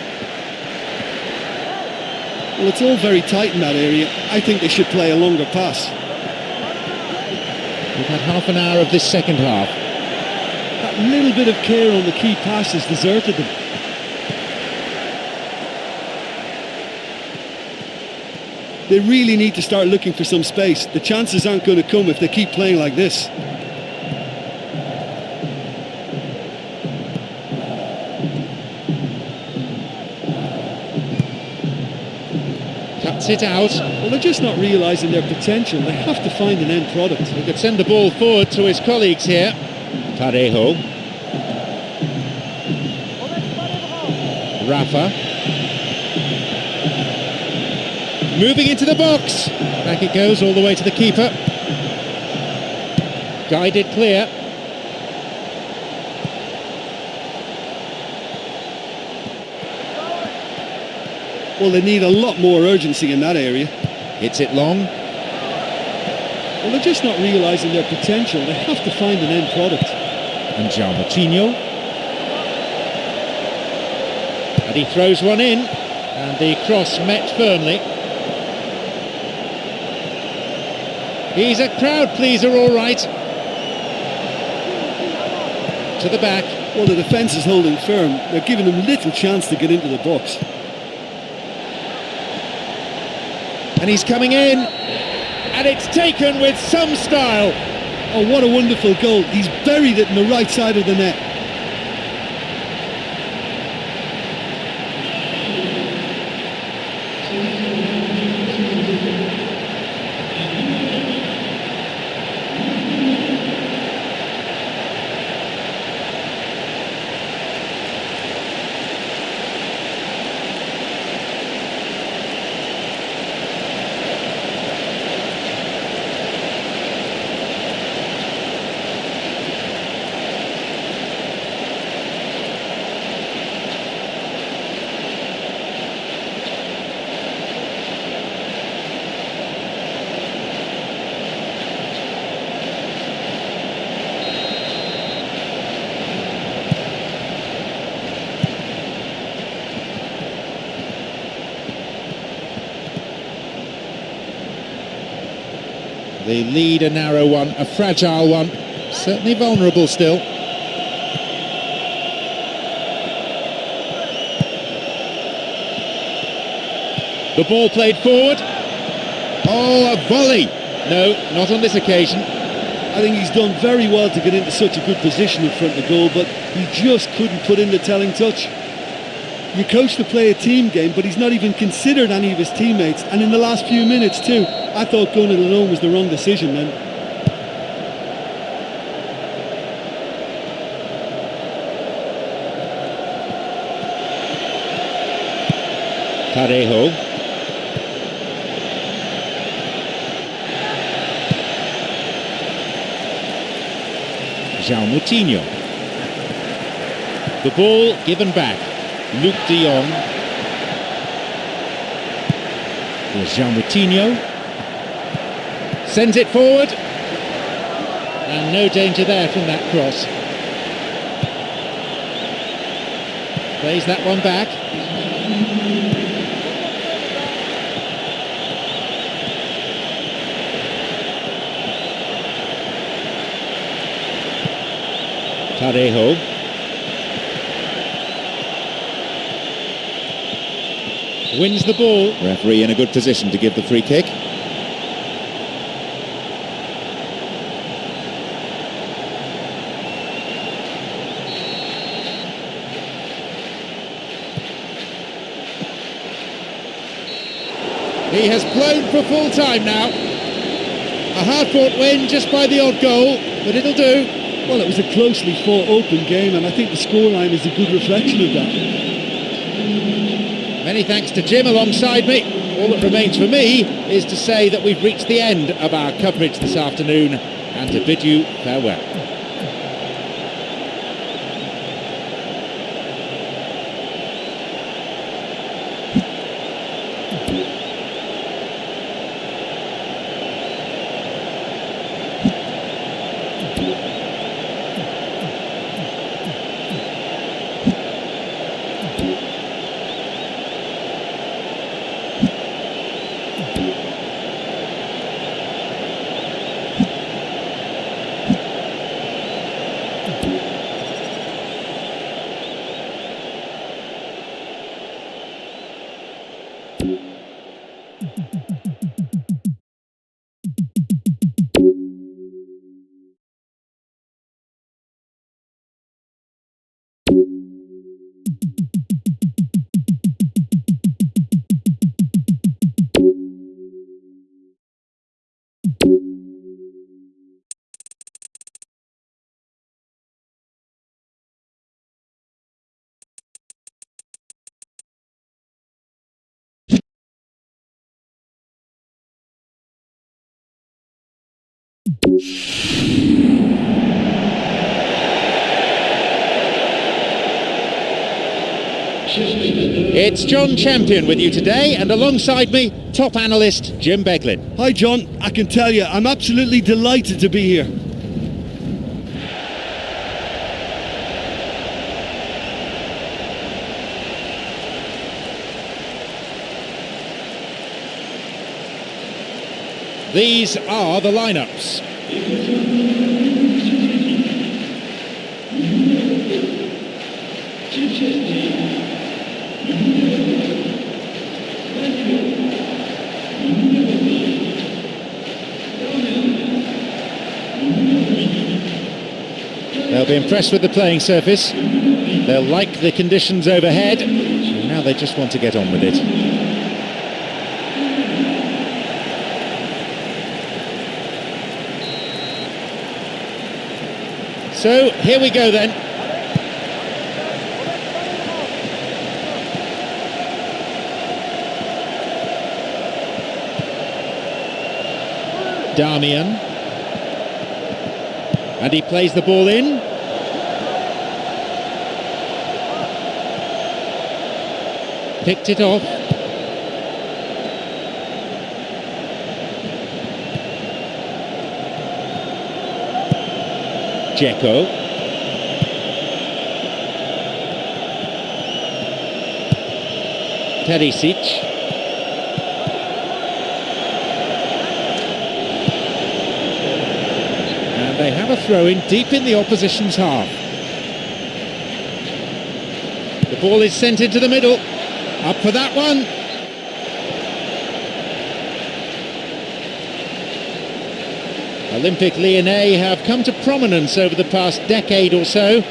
Speaker 2: Well, it's all very tight in that area. I think they should play a longer pass.
Speaker 3: We've had half an hour of this second half.
Speaker 2: That little bit of care on the key pass has deserted them. They really need to start looking for some space. The chances aren't going to come if they keep playing like this.
Speaker 3: Cuts it out.
Speaker 2: Well, they're just not realising their potential. They have to find an end product.
Speaker 3: He could send the ball forward to his colleagues here. Parejo. Rafa. Moving into the box. Back it goes all the way to the keeper. Guided clear.
Speaker 2: Well, they need a lot more urgency in that area.
Speaker 3: Hits it long.
Speaker 2: Well, they're just not realising their potential. They have to find an end product.
Speaker 3: And Gianmartino. And he throws one in. And the cross met firmly. He's a crowd pleaser, all right. To the back.
Speaker 2: Well, the defence is holding firm. They're giving them little chance to get into the box.
Speaker 3: And he's coming in. And it's taken with some style.
Speaker 2: Oh, what a wonderful goal. He's buried it in the right side of the net.
Speaker 3: The lead, a narrow one, a fragile one, certainly vulnerable still. The ball played forward. Oh, a volley! No, not on this occasion.
Speaker 2: I think he's done very well to get into such a good position in front of the goal, but he just couldn't put in the telling touch. You coach to play a team game, but he's not even considered any of his teammates, and in the last few minutes too. I thought going it alone was the wrong decision then.
Speaker 3: Parejo. Gianmartino. The ball given back. Luc de Jong. Here's Gianmartino. Sends it forward. And no danger there from that cross. Plays that one back. Parejo. Wins the ball. Referee in a good position to give the free kick.
Speaker 1: He has blown for full time now. A hard-fought win just by the odd goal, but it'll do.
Speaker 2: Well, it was a closely fought open game, and I think the scoreline is a good reflection of that.
Speaker 1: Many thanks to Jim alongside me. All that remains for me is to say that we've reached the end of our coverage this afternoon and to bid you farewell. It's John Champion with you today, and alongside me, top analyst Jim Beglin.
Speaker 2: Hi John, I can tell you, I'm absolutely delighted to be here.
Speaker 1: These are the lineups. They'll be impressed with the playing surface. They'll like the conditions overhead. And now they just want to get on with it. So, here we go then. Damian. And he plays the ball in. Picked it off. Heko. Perisic. And they have a throw-in deep in the opposition's half. The ball is sent into the middle. Up for that one. Olympique Lyonnais have come to prominence over the past decade or so.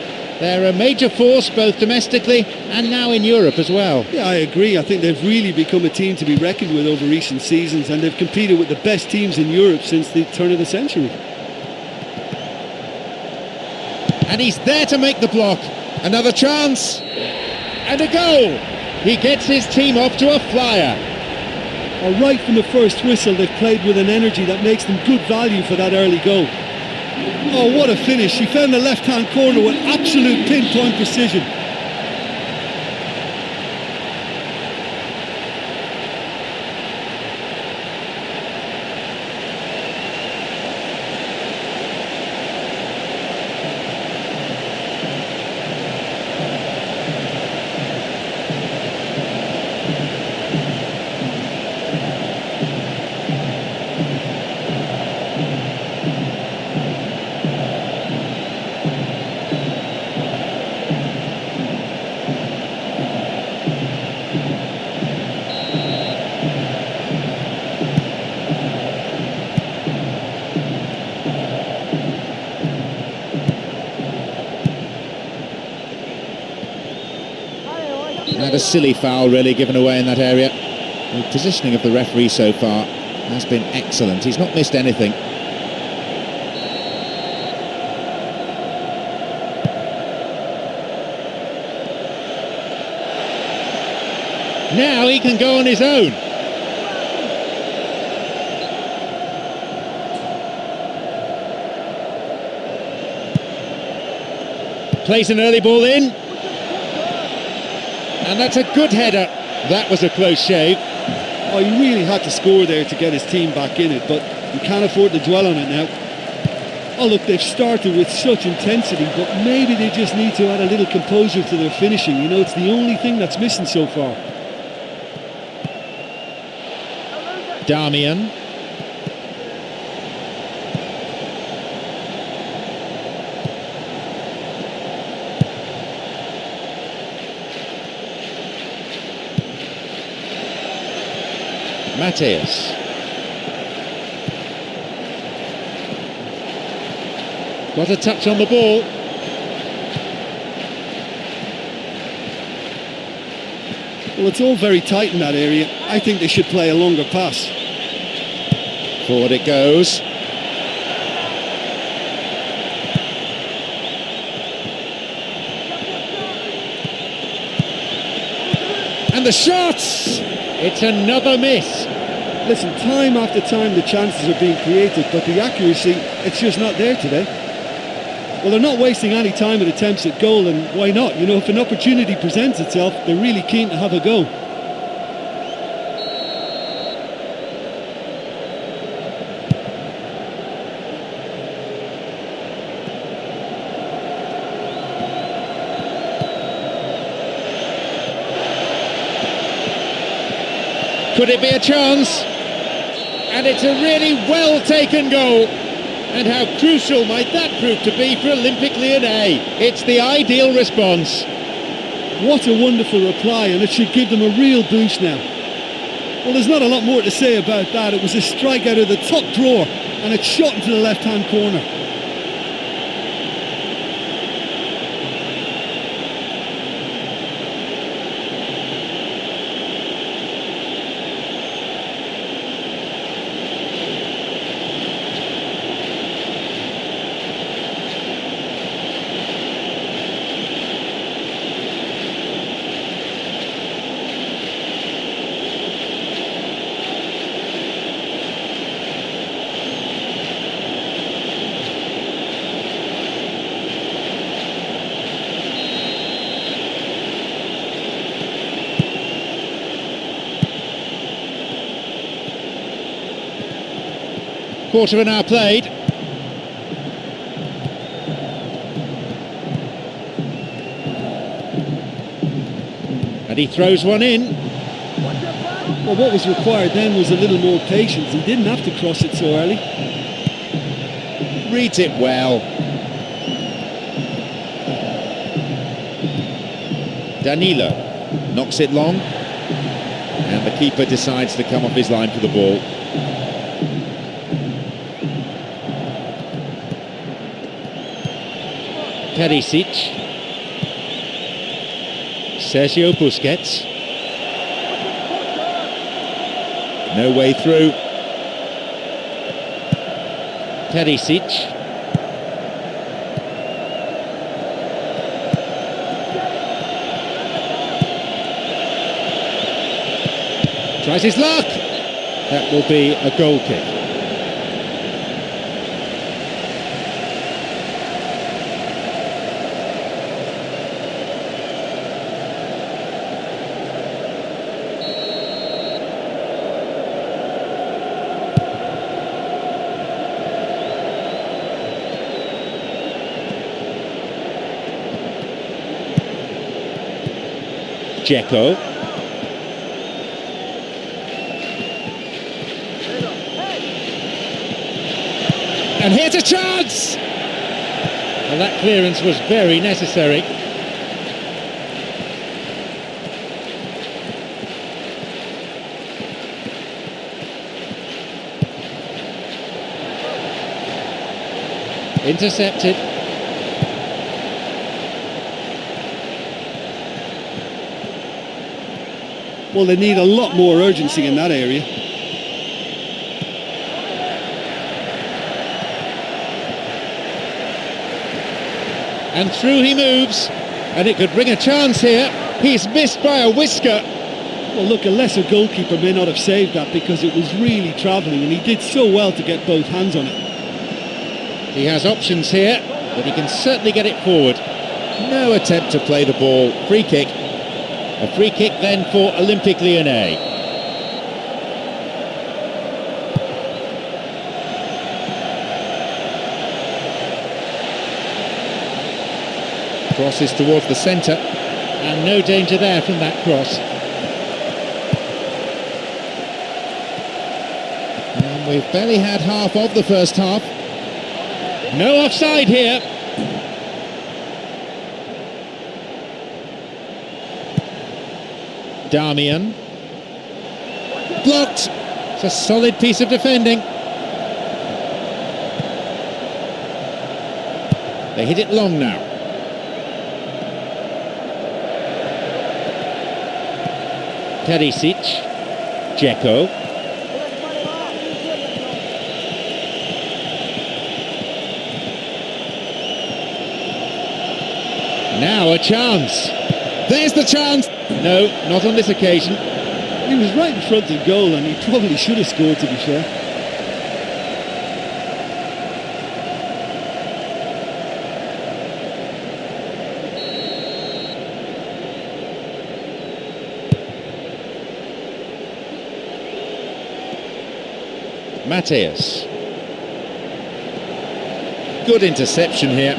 Speaker 1: They're a major force both domestically and now in Europe as well.
Speaker 2: Yeah, I agree. I think they've really become a team to be reckoned with over recent seasons, and they've competed with the best teams in Europe since the turn of the century.
Speaker 1: And he's there to make the block. Another chance. And a goal. He gets his team off to a flyer.
Speaker 2: Right from the first whistle, they've played with an energy that makes them good value for that early goal. Oh, what a finish. He found the left-hand corner with absolute pinpoint precision.
Speaker 1: And a silly foul really given away in that area. The positioning of the referee so far has been excellent. He's not missed anything. Now he can go on his own. Plays an early ball in. And that's a good header. That was a close shave.
Speaker 2: Oh, he really had to score there to get his team back in it, but you can't afford to dwell on it now. Oh look, they've started with such intensity, but maybe they just need to add a little composure to their finishing. You know, it's the only thing that's missing so far.
Speaker 1: Damian. Matthias. Got a touch on the ball.
Speaker 2: Well, it's all very tight in that area. I think they should play a longer pass.
Speaker 1: Forward it goes. And the shots! It's another miss.
Speaker 2: Listen, time after time the chances are being created, but the accuracy, it's just not there today. Well, they're not wasting any time at attempts at goal, and why not? You know, if an opportunity presents itself, they're really keen to have a go.
Speaker 1: Could it be a chance? And it's a really well-taken goal. And how crucial might that prove to be for Olympique Lyonnais? It's the ideal response.
Speaker 2: What a wonderful reply, and it should give them a real boost now. Well, there's not a lot more to say about that. It was a strike out of the top drawer, and it's shot into the left-hand corner.
Speaker 1: Quarter of an hour played. And he throws one in.
Speaker 2: Well, what was required then was a little more patience. He didn't have to cross it so early.
Speaker 1: Reads it well. Danilo knocks it long. And the keeper decides to come off his line for the ball. Perisic, Sergio Busquets, no way through. Perisic, tries his luck. That will be a goal kick. Heko. And here's a chance! Well, that clearance was very necessary. Intercepted.
Speaker 2: Well, they need a lot more urgency in that area.
Speaker 3: And through he moves, and it could bring a chance here. He's missed by a whisker.
Speaker 2: Well, look, a lesser goalkeeper may not have saved that because it was really travelling, and he did so well to get both hands on it.
Speaker 3: He has options here, but he can certainly get it forward.
Speaker 1: No attempt to play the ball. Free kick.
Speaker 3: A free kick then for Olympique Lyonnais.
Speaker 1: Crosses towards the centre.
Speaker 3: And no danger there from that cross.
Speaker 1: And we've barely had half of the first half.
Speaker 3: No offside here.
Speaker 1: Damian. Blocked.
Speaker 3: It's a solid piece of defending.
Speaker 1: They hit it long now.
Speaker 3: Perisic. Heko. Now a chance.
Speaker 1: There's the chance.
Speaker 3: No, not on this occasion.
Speaker 2: He was right in front of goal, and he probably should have scored, to be fair.
Speaker 3: Mateus.
Speaker 1: Good interception here.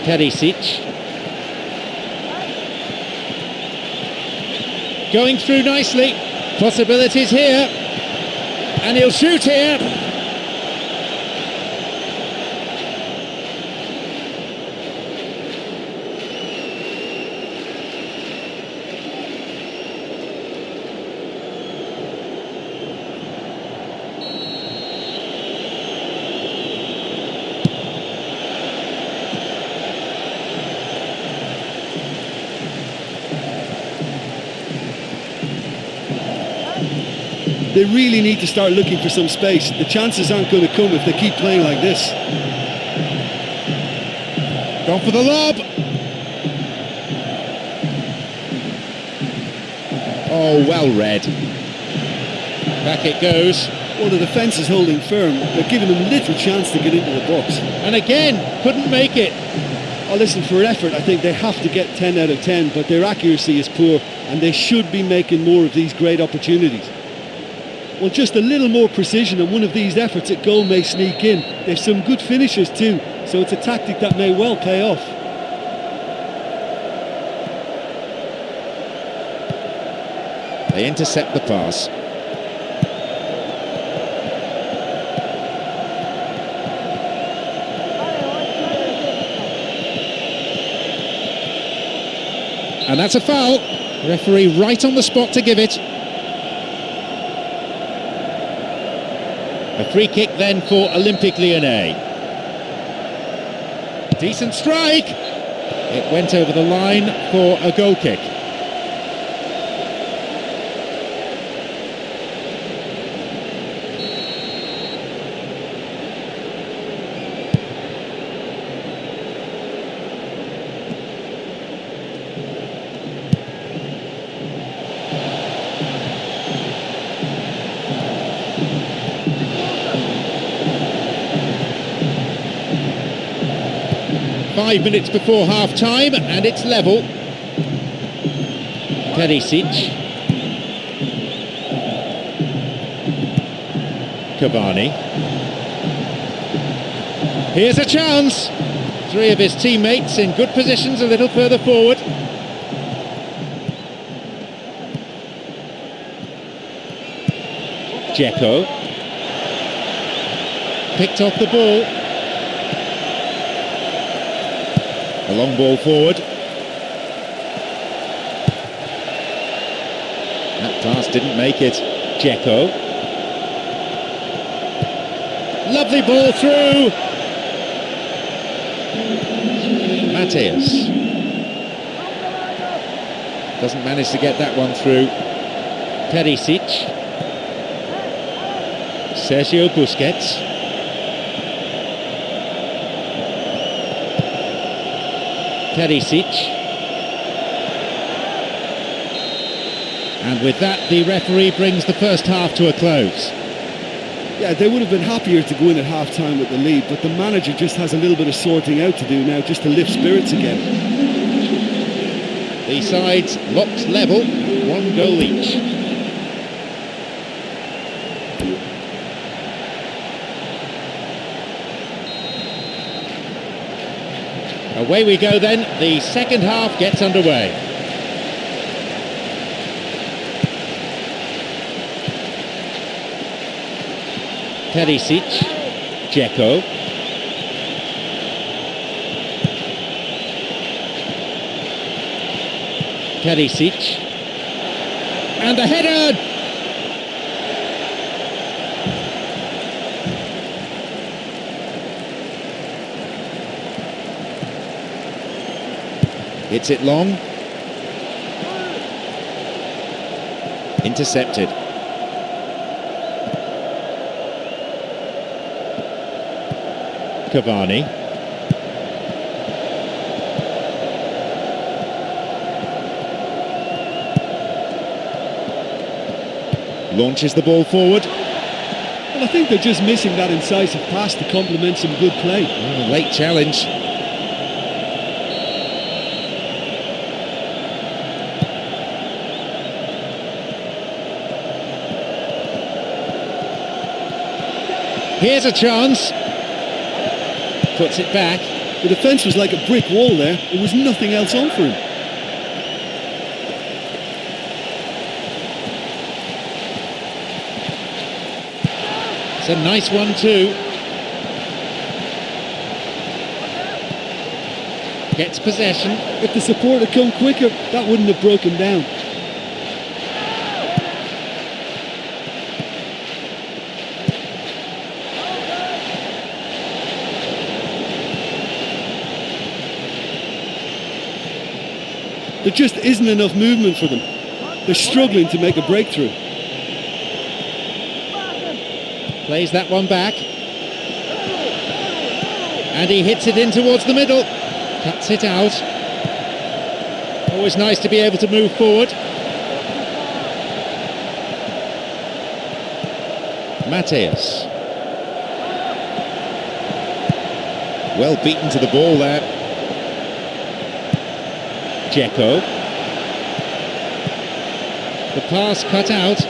Speaker 3: Perisic. Going through nicely. Possibilities here. And he'll shoot here.
Speaker 2: They really need to start looking for some space. The chances aren't going to come if they keep playing like this.
Speaker 1: Gone for the lob. Oh, well read.
Speaker 3: Back it goes.
Speaker 2: Well, the defence is holding firm. They're giving them little chance to get into the box.
Speaker 3: And again, couldn't make it.
Speaker 2: Oh, listen, for effort, I think they have to get 10 out of 10, but their accuracy is poor, and they should be making more of these great opportunities. Well, just a little more precision and one of these efforts at goal may sneak in. They've some good finishers too, so it's a tactic that may well pay off.
Speaker 1: They intercept the pass. And that's a foul. Referee right on the spot to give it.
Speaker 3: A free kick then for Olympique Lyonnais.
Speaker 1: Decent strike. It went over the line for a goal kick.
Speaker 3: Five minutes before half-time, and it's level. Perisic. Cavani. Here's a chance. Three of his teammates in good positions a little further forward. Heko. Picked off the ball. A long ball forward. That pass didn't make it. Heko. Lovely ball through. Mateus.
Speaker 1: Doesn't manage to get that one through.
Speaker 3: Perisic. Sergio Busquets. Perisic. And with that, the referee brings the first half to a close.
Speaker 2: Yeah, they would have been happier to go in at half-time with the lead, but the manager just has a little bit of sorting out to do now, just to lift spirits again.
Speaker 3: The sides locked level, 1 goal each. Away we go then, the second half gets underway. Perisic, Heko. Perisic. And the header!
Speaker 1: Hits it long. Intercepted.
Speaker 3: Cavani.
Speaker 1: Launches the ball forward.
Speaker 2: Well, I think they're just missing that incisive pass to complement some good play.
Speaker 1: Late challenge.
Speaker 3: Here's a chance. Puts it back.
Speaker 2: The defence was like a brick wall there. There was nothing else on for him.
Speaker 3: It's a nice one too. Gets possession.
Speaker 2: If the support had come quicker, that wouldn't have broken down. There just isn't enough movement for them. They're struggling to make a breakthrough.
Speaker 3: Plays that one back. And he hits it in towards the middle. Cuts it out. Always nice to be able to move forward. Mateus.
Speaker 1: Well beaten to the ball there.
Speaker 3: Heko. The pass cut out.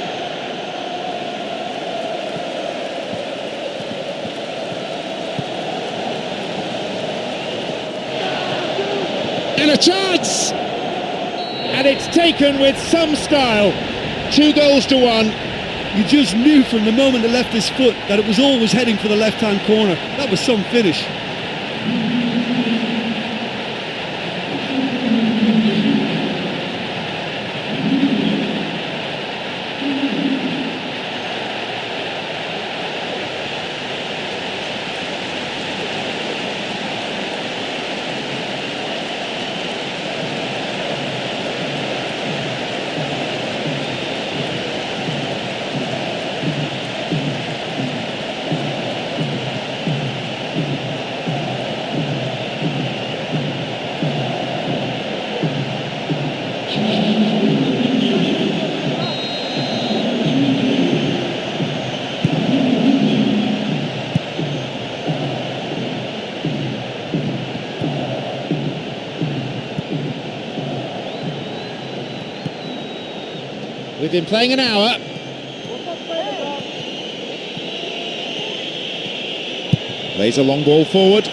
Speaker 1: And a chance!
Speaker 3: And it's taken with some style. 2 goals to 1.
Speaker 2: You just knew from the moment it left his foot that it was always heading for the left-hand corner. That was some finish.
Speaker 3: We've been playing an hour.
Speaker 1: Plays a long ball forward.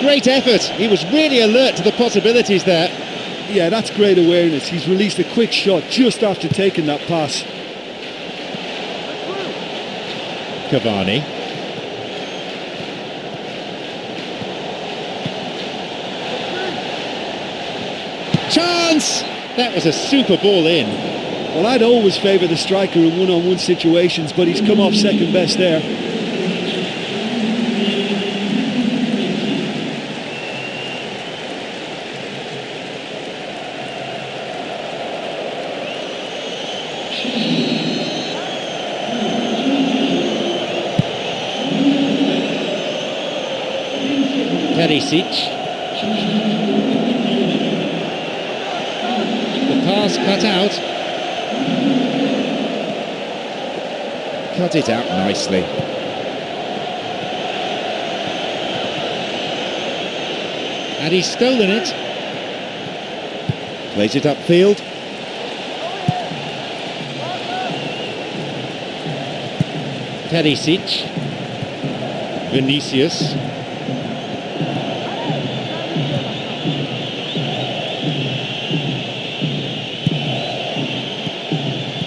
Speaker 3: Great effort. He was really alert to the possibilities there.
Speaker 2: Yeah, that's great awareness. He's released a quick shot just after taking that pass.
Speaker 3: Cavani. Chance! That was a super ball in.
Speaker 2: Well, I'd always favour the striker in one-on-one situations, but he's come off second best there.
Speaker 3: Perisic. The pass cut out. Cut it out nicely. And he's stolen it. Plays it upfield. Perisic. Vinicius.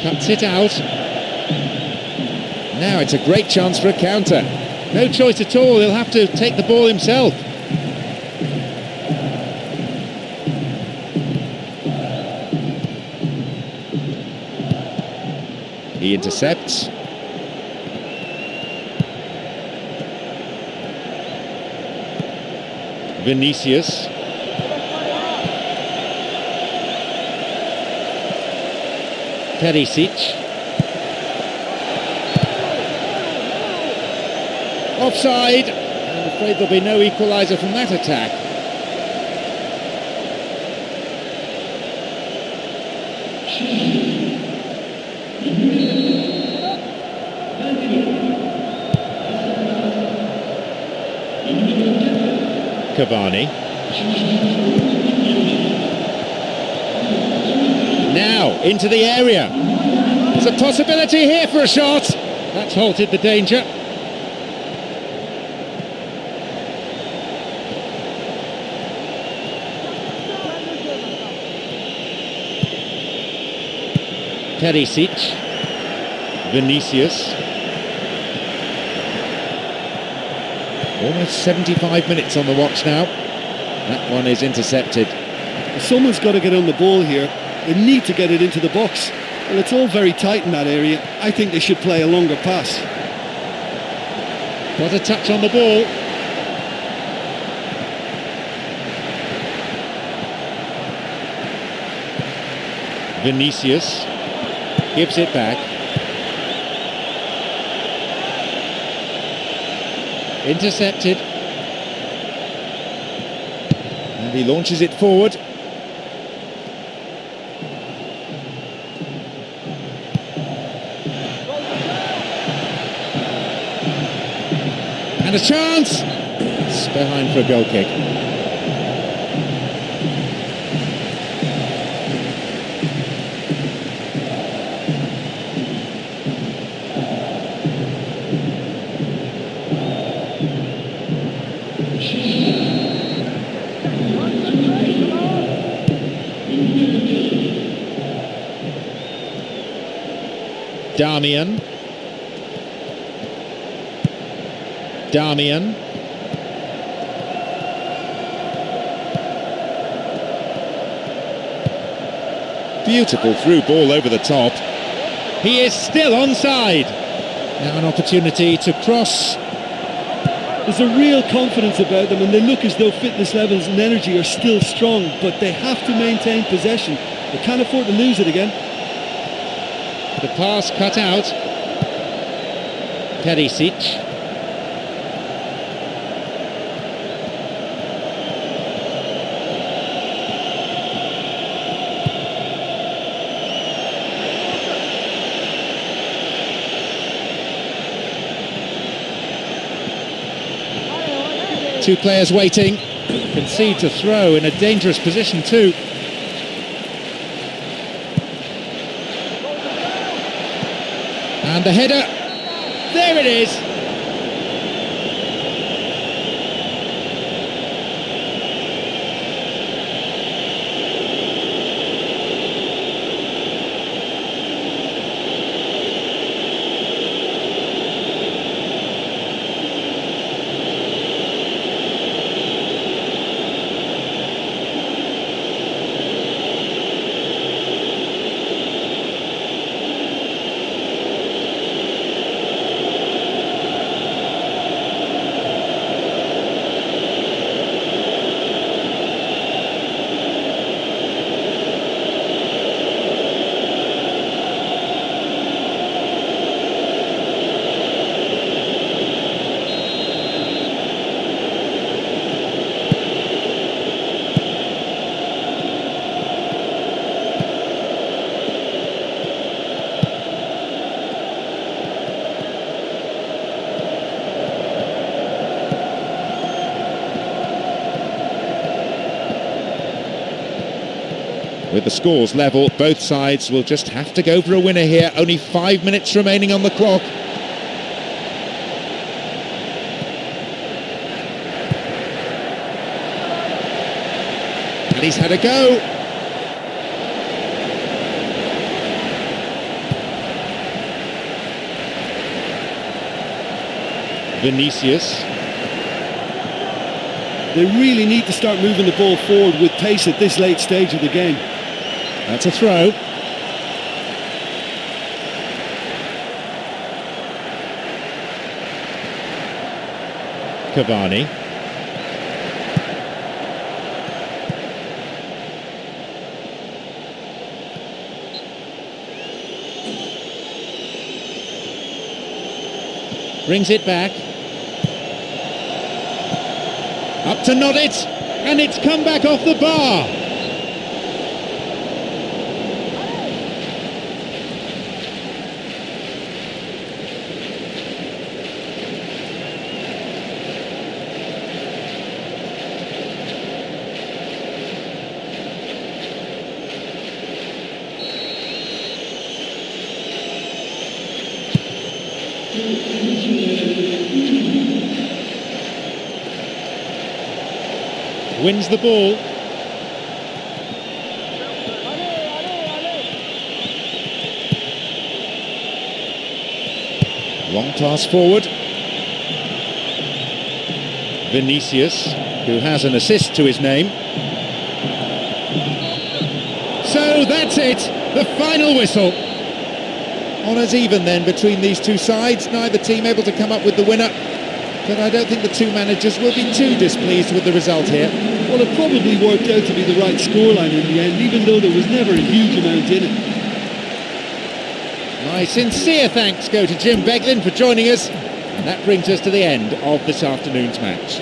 Speaker 3: Cuts it out. Now it's a great chance for a counter. No choice at all, he'll have to take the ball himself. He intercepts. Vinicius. Perisic. Offside. I'm afraid there'll be no equaliser from that attack. Cavani. Now into the area. There's a possibility here for a shot. That's halted the danger. Perisic. Vinicius. Almost 75 minutes on the watch now. That one is intercepted.
Speaker 2: Someone's got to get on the ball here. They need to get it into the box. Well, it's all very tight in that area. I think they should play a longer pass.
Speaker 3: Got a touch on the ball. Vinicius gives it back. Intercepted. And he launches it forward. And a chance! It's behind for a goal kick. Damian. Beautiful through ball over the top. He is still onside. Now an opportunity to cross.
Speaker 2: There's a real confidence about them and they look as though fitness levels and energy are still strong, but they have to maintain possession. They can't afford to lose it again.
Speaker 3: The pass cut out. Perisic. Two players waiting. Concede to throw in a dangerous position too. And the header. There it is. With the scores level, both sides will just have to go for a winner here. Only 5 minutes remaining on the clock. And he's had a go. Vinicius.
Speaker 2: They really need to start moving the ball forward with pace at this late stage of the game.
Speaker 3: That's a throw. Cavani. Brings it back. Up to nod it, and it's come back off the bar. Wins the ball. Long pass forward. Vinicius, who has an assist to his name. So that's it, the final whistle. Honours even then between these two sides, neither team able to come up with the winner. But I don't think the two managers will be too displeased with the result here.
Speaker 2: Well, it probably worked out to be the right scoreline in the end, even though there was never a huge amount in it.
Speaker 3: My sincere thanks go to Jim Beglin for joining us, and that brings us to the end of this afternoon's match.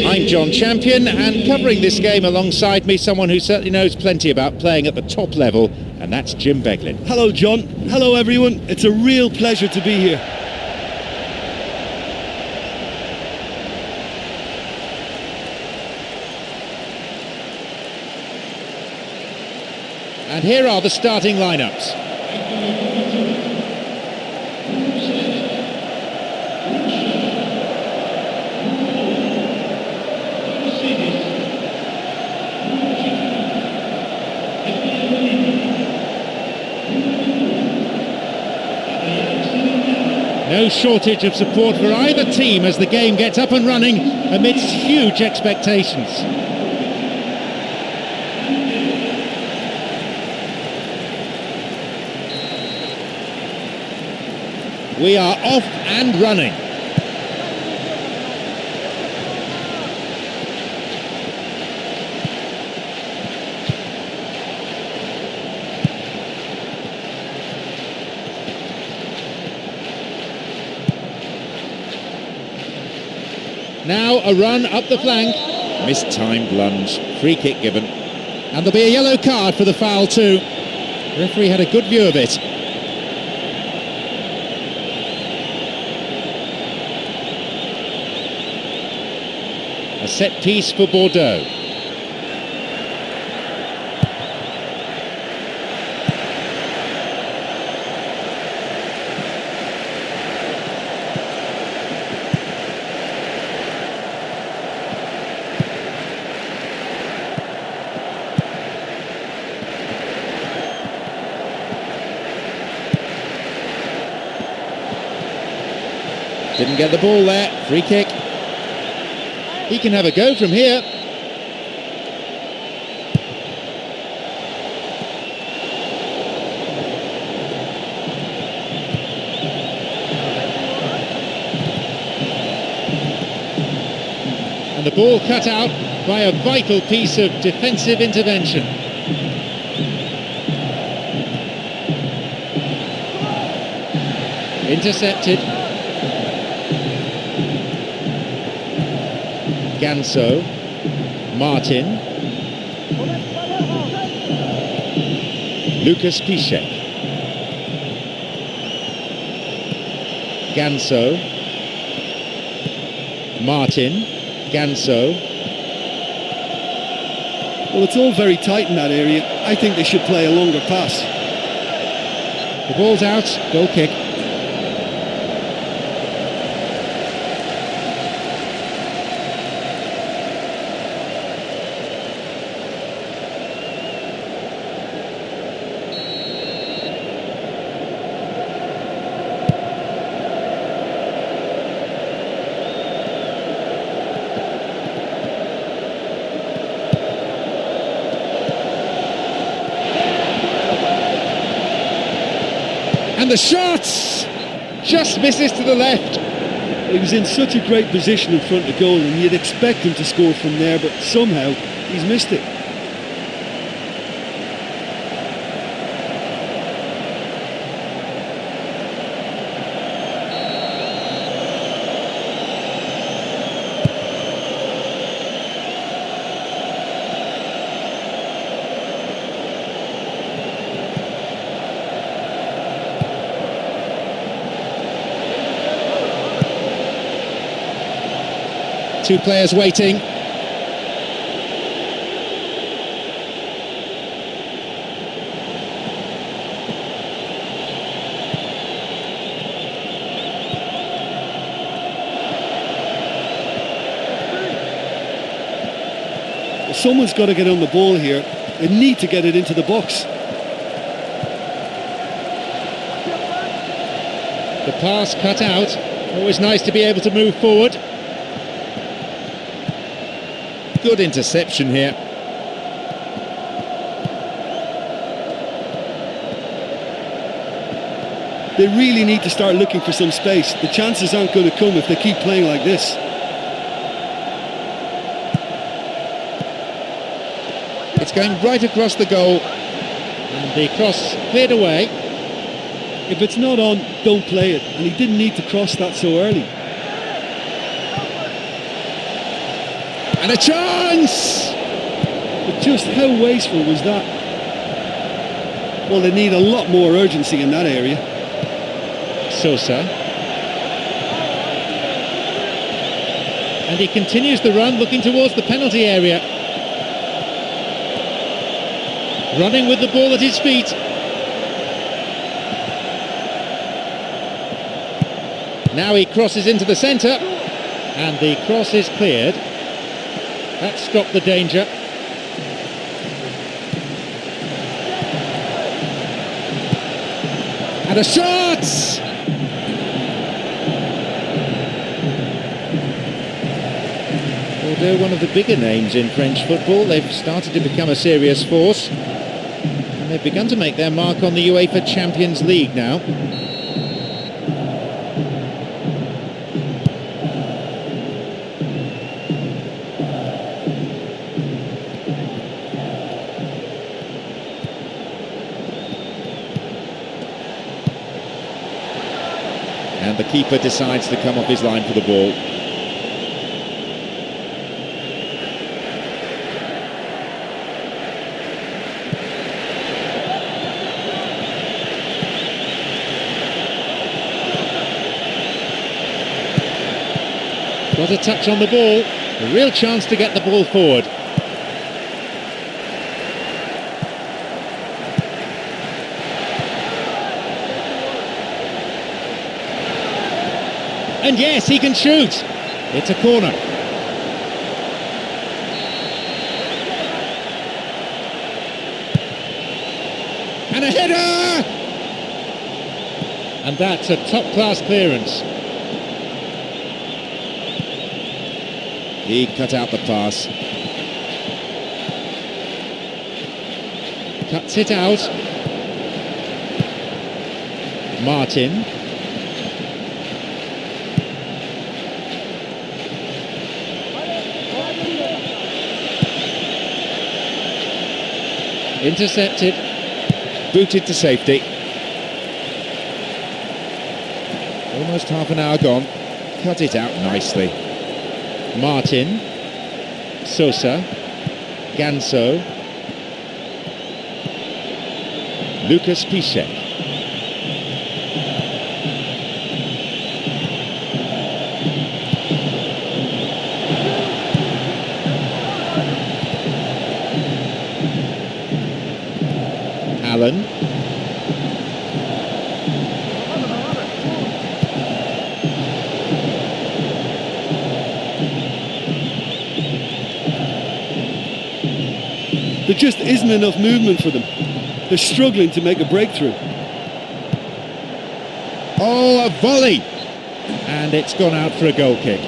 Speaker 3: I'm John Champion, and covering this game alongside me, someone who certainly knows plenty about playing at the top level, and that's Jim Beglin.
Speaker 2: Hello, John. Hello, everyone. It's a real pleasure to be here.
Speaker 3: And here are the starting lineups. No shortage of support for either team as the game gets up and running amidst huge expectations. We are off and running. Now a run up the flank. Mistimed lunge. Free kick given. And there'll be a yellow card for the foul too. The referee had a good view of it. A set piece for Bordeaux.
Speaker 1: Didn't get the ball there. Free kick. He can have a go from here. And the ball cut out by a vital piece of defensive intervention. Intercepted. Ganso, Martin, Lucas Piszek, Ganso, Martin, Ganso.
Speaker 2: Well, it's all very tight in that area. I think they should play a longer pass.
Speaker 1: The ball's out, goal kick. And the shot just misses to the left.
Speaker 2: He was in such a great position in front of goal, and you'd expect him to score from there, but somehow he's missed it.
Speaker 1: Two players waiting.
Speaker 2: Someone's got to get on the ball here. They need to get it into the box.
Speaker 1: The pass cut out. Always nice to be able to move forward. Good interception here.
Speaker 2: They really need to start looking for some space. The chances aren't going to come if they keep playing like this.
Speaker 1: It's going right across the goal. And the cross cleared away.
Speaker 2: If it's not on, don't play it. And he didn't need to cross that so early.
Speaker 1: And a chance!
Speaker 2: But just how wasteful was that? Well, they need a lot more urgency in that area.
Speaker 1: Sosa. And he continues the run, looking towards the penalty area. Running with the ball at his feet. Now he crosses into the centre. And the cross is cleared. That stopped the danger. And a shot! Although one of the bigger names in French football, they've started to become a serious force. And they've begun to make their mark on the UEFA Champions League now. And the keeper decides to come off his line for the ball. Got a touch on the ball, a real chance to get the ball forward. And yes, he can shoot. It's a corner. And a header! And that's a top-class clearance. He cut out the pass. Cuts it out. Martin. Intercepted. Booted to safety. Almost half an hour gone. Cut it out nicely. Martin. Sosa. Ganso. Lucas Piszek. Allen.
Speaker 2: There just isn't enough movement for them. They're struggling to make a breakthrough.
Speaker 1: Oh, a volley! And it's gone out for a goal kick.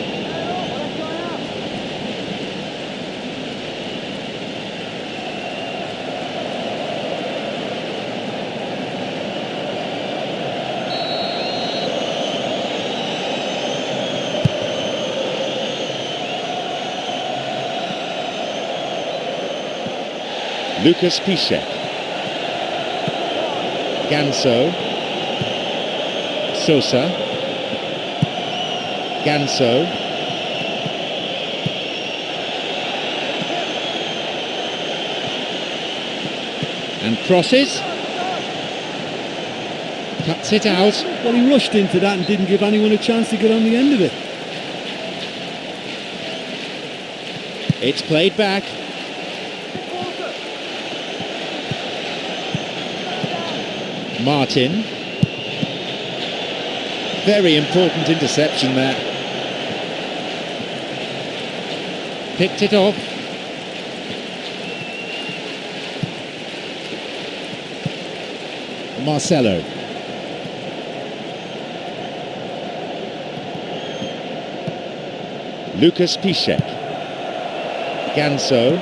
Speaker 1: Lucas Piszek. Ganso. Sosa. Ganso. And crosses. Cuts it out.
Speaker 2: Well, he rushed into that and didn't give anyone a chance to get on the end of it.
Speaker 1: It's played back. Martin. Very important interception there. Picked it off. Marcelo. Lucas Piszek. Ganso.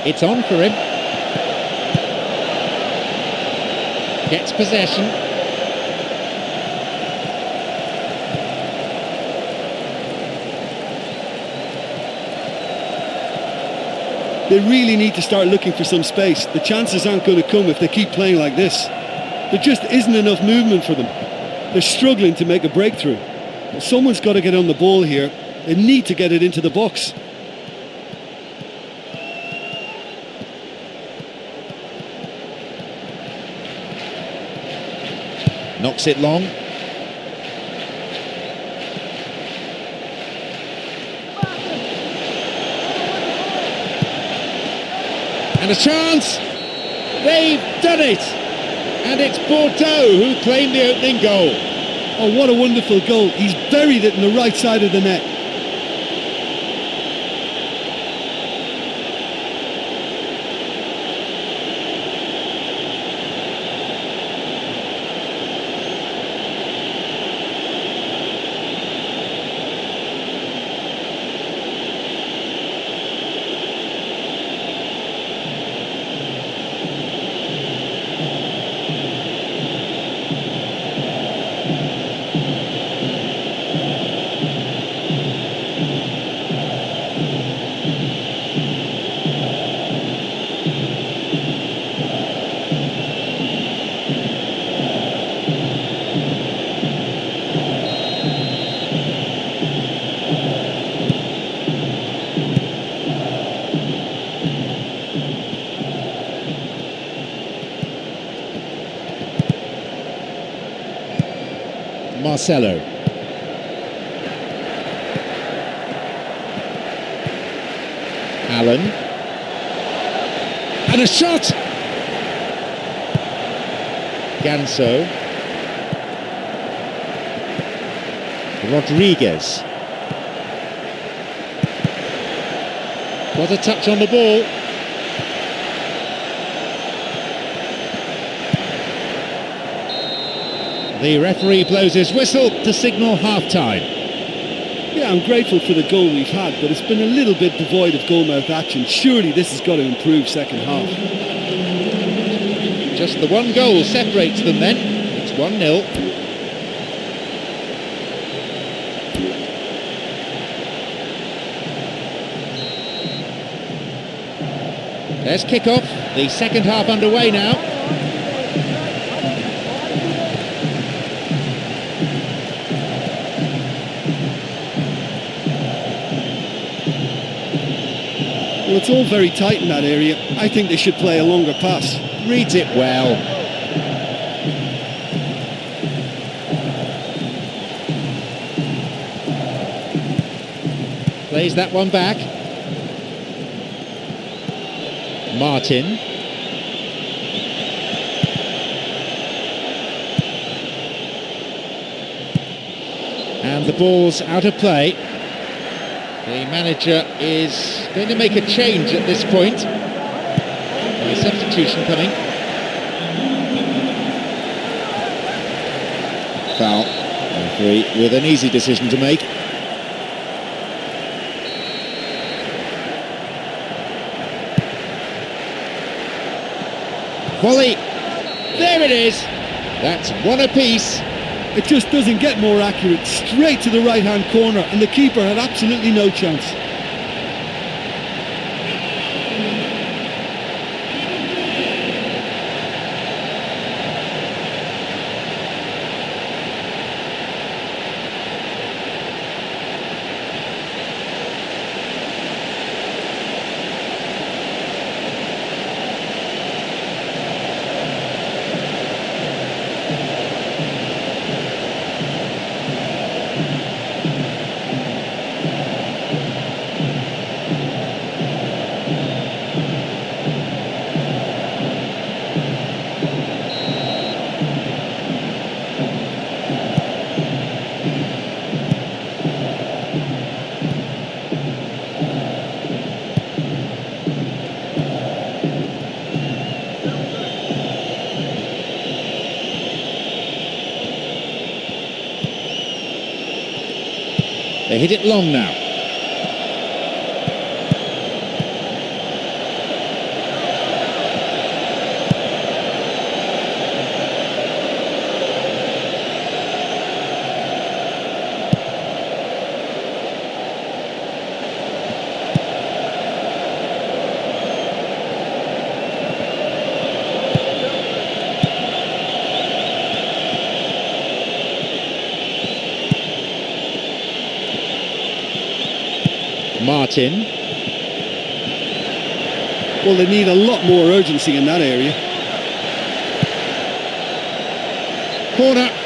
Speaker 1: It's on for him. Gets possession.
Speaker 2: They really need to start looking for some space. The chances aren't going to come if they keep playing like this. There just isn't enough movement for them. They're struggling to make a breakthrough. Someone's got to get on the ball here. They need to get it into the box.
Speaker 1: Knocks it long. And a chance! They've done it! And it's Bordeaux who claimed the opening goal.
Speaker 2: Oh, what a wonderful goal. He's buried it in the right side of the net.
Speaker 1: Marcelo. Allen. And a shot! Ganso. Rodriguez. What a touch on the ball. The referee blows his whistle to signal half-time.
Speaker 2: Yeah, I'm grateful for the goal we've had, but it's been a little bit devoid of goal-mouth action. Surely this has got to improve second half.
Speaker 3: Just the one goal separates them then. It's 1-0. There's kick-off. The second half underway now.
Speaker 2: Well, it's all very tight in that area. I think they should play a longer pass.
Speaker 3: Reads it well. Plays that one back. Martin. And the ball's out of play. The manager is going to make a change at this point. A substitution coming. Foul. Referee with an easy decision to make. Volley. There it is. That's one apiece.
Speaker 2: It just doesn't get more accurate. Straight to the right-hand corner, and the keeper had absolutely no chance.
Speaker 3: They hit it long now. Martin.
Speaker 2: Well, they need a lot more urgency in that area.
Speaker 3: Corner.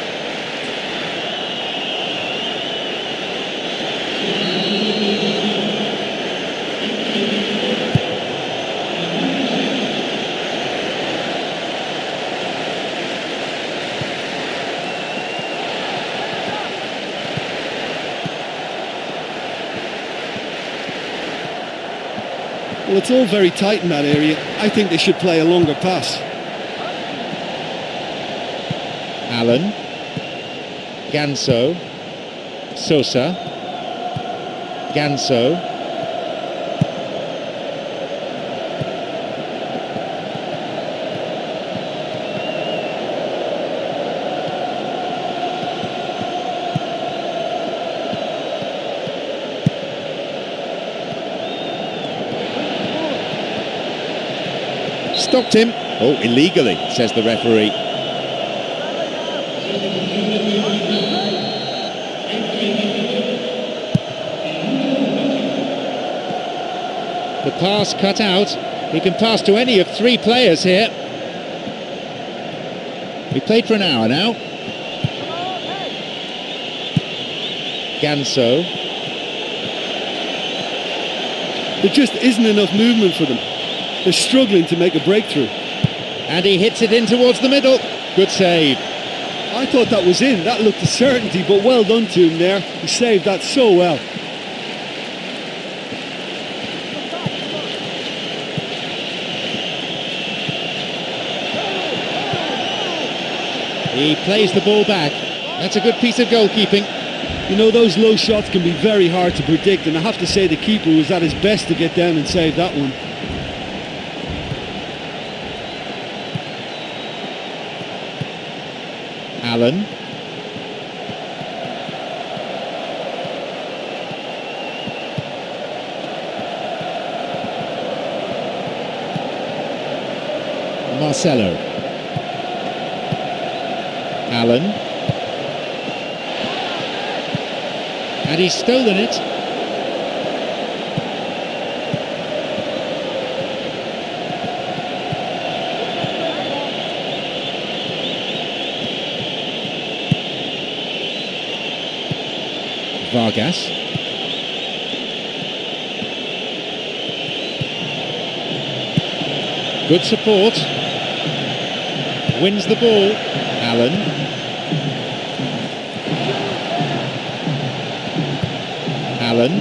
Speaker 2: Well, it's all very tight in that area. I think they should play a longer pass.
Speaker 3: Allen. Ganso. Sosa. Ganso. Stopped him. Oh, illegally, says the referee. The pass cut out. He can pass to any of three players here. We played for an hour now. Ganso.
Speaker 2: There just isn't enough movement for them. They're struggling to make a breakthrough.
Speaker 3: And he hits it in towards the middle. Good save.
Speaker 2: I thought that was in. That looked a certainty, but well done to him there. He saved that so well.
Speaker 3: He plays the ball back. That's a good piece of goalkeeping.
Speaker 2: You know, those low shots can be very hard to predict, and I have to say the keeper was at his best to get down and save that one.
Speaker 3: Allen. Marcelo. Allen. And he's stolen it. Vargas. Good support. Wins the ball. Allen. Allen.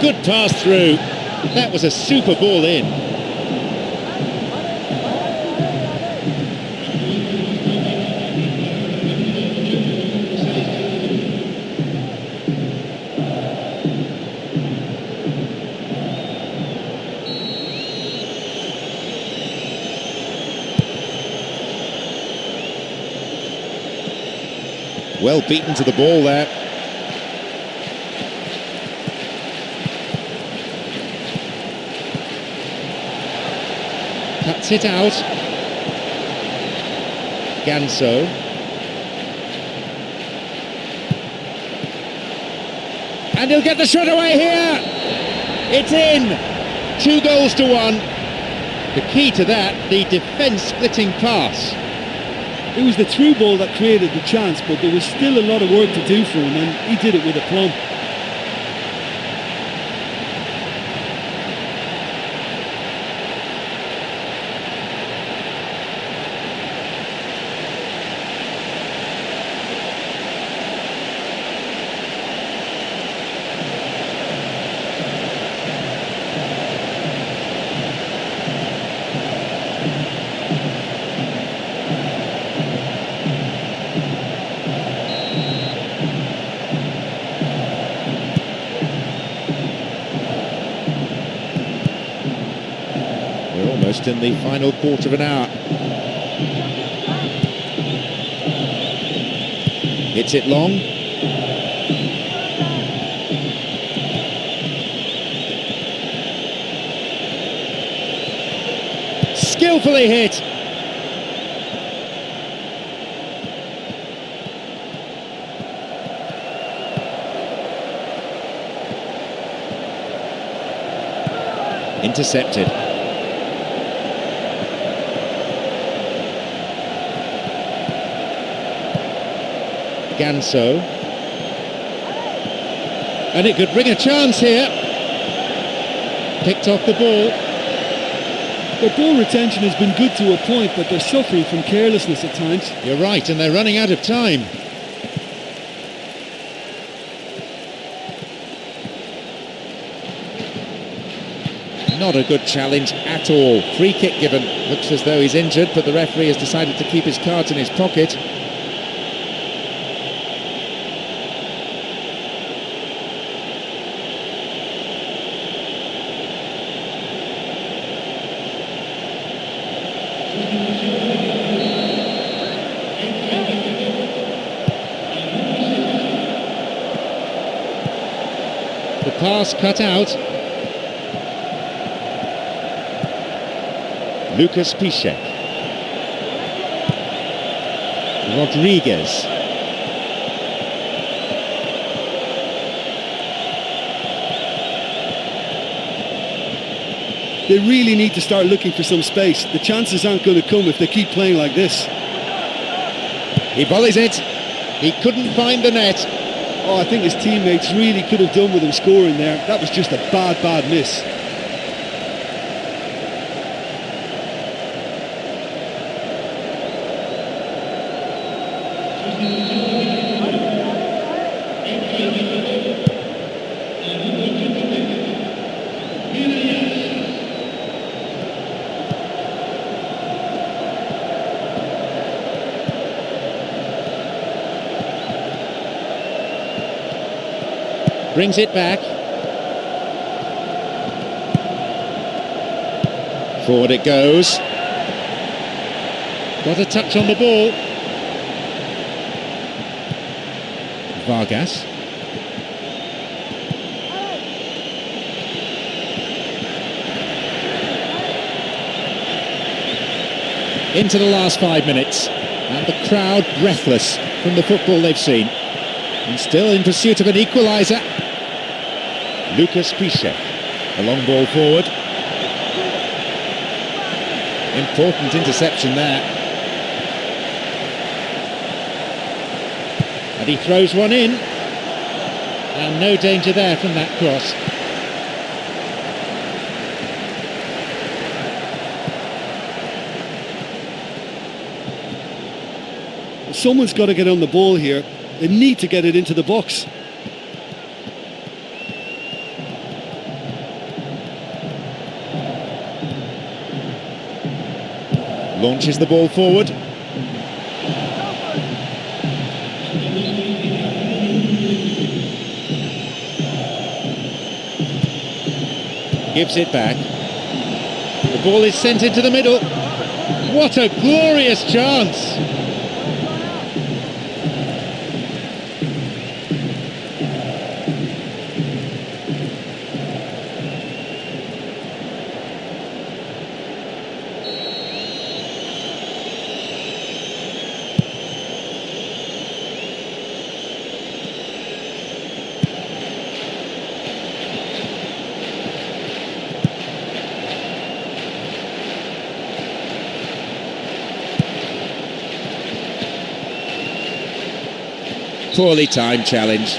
Speaker 3: Good pass through. That was a super ball in. Well beaten to the ball there. Cuts it out. Ganso. And he'll get the shot away here. It's in. 2-1. The key to that, the defence-splitting pass.
Speaker 2: It was the through ball that created the chance, but there was still a lot of work to do for him, and he did it with aplomb.
Speaker 3: In the final quarter of an hour. Hits it long. Skillfully hit. Intercepted. Ganso, and it could bring a chance here. Picked off the ball.
Speaker 2: Their ball retention has been good to a point, but they're suffering from carelessness at times.
Speaker 3: You're right, and they're running out of time. Not a good challenge at all. Free kick given. Looks as though he's injured, but the referee has decided to keep his cards in his pocket. Pass cut out. Lucas Piszczek. Rodriguez.
Speaker 2: They really need to start looking for some space. The chances aren't going to come if they keep playing like this.
Speaker 3: He volleys it. He couldn't find the net.
Speaker 2: Oh, I think his teammates really could have done with him scoring there. That was just a bad miss.
Speaker 3: Brings it back. Forward it goes. Got a touch on the ball. Vargas. Into the last 5 minutes, and the crowd breathless from the football they've seen. And still in pursuit of an equaliser. Lucas Piszczek, a long ball forward. Important interception there. And he throws one in. And no danger there from that cross.
Speaker 2: Someone's got to get on the ball here. They need to get it into the box.
Speaker 3: Launches the ball forward. Gives it back. The ball is sent into the middle. What a glorious chance! Poorly timed challenge.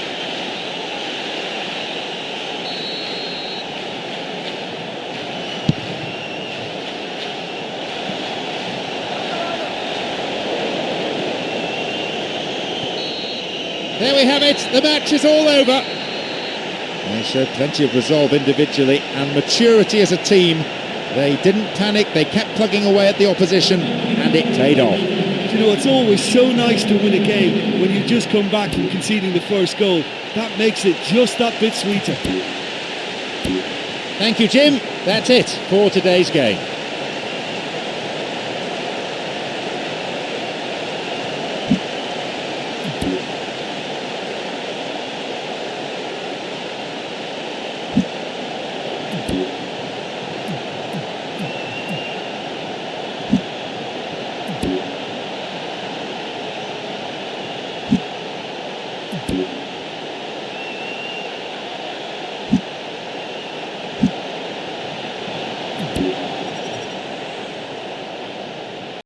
Speaker 3: There we have it, the match is all over. They showed plenty of resolve individually and maturity as a team. They didn't panic, they kept plugging away at the opposition, and it paid off.
Speaker 2: You know, it's always so nice to win a game when you just come back from conceding the first goal. That makes it just that bit sweeter.
Speaker 3: Thank you, Jim. That's it for today's game.
Speaker 2: Thank you.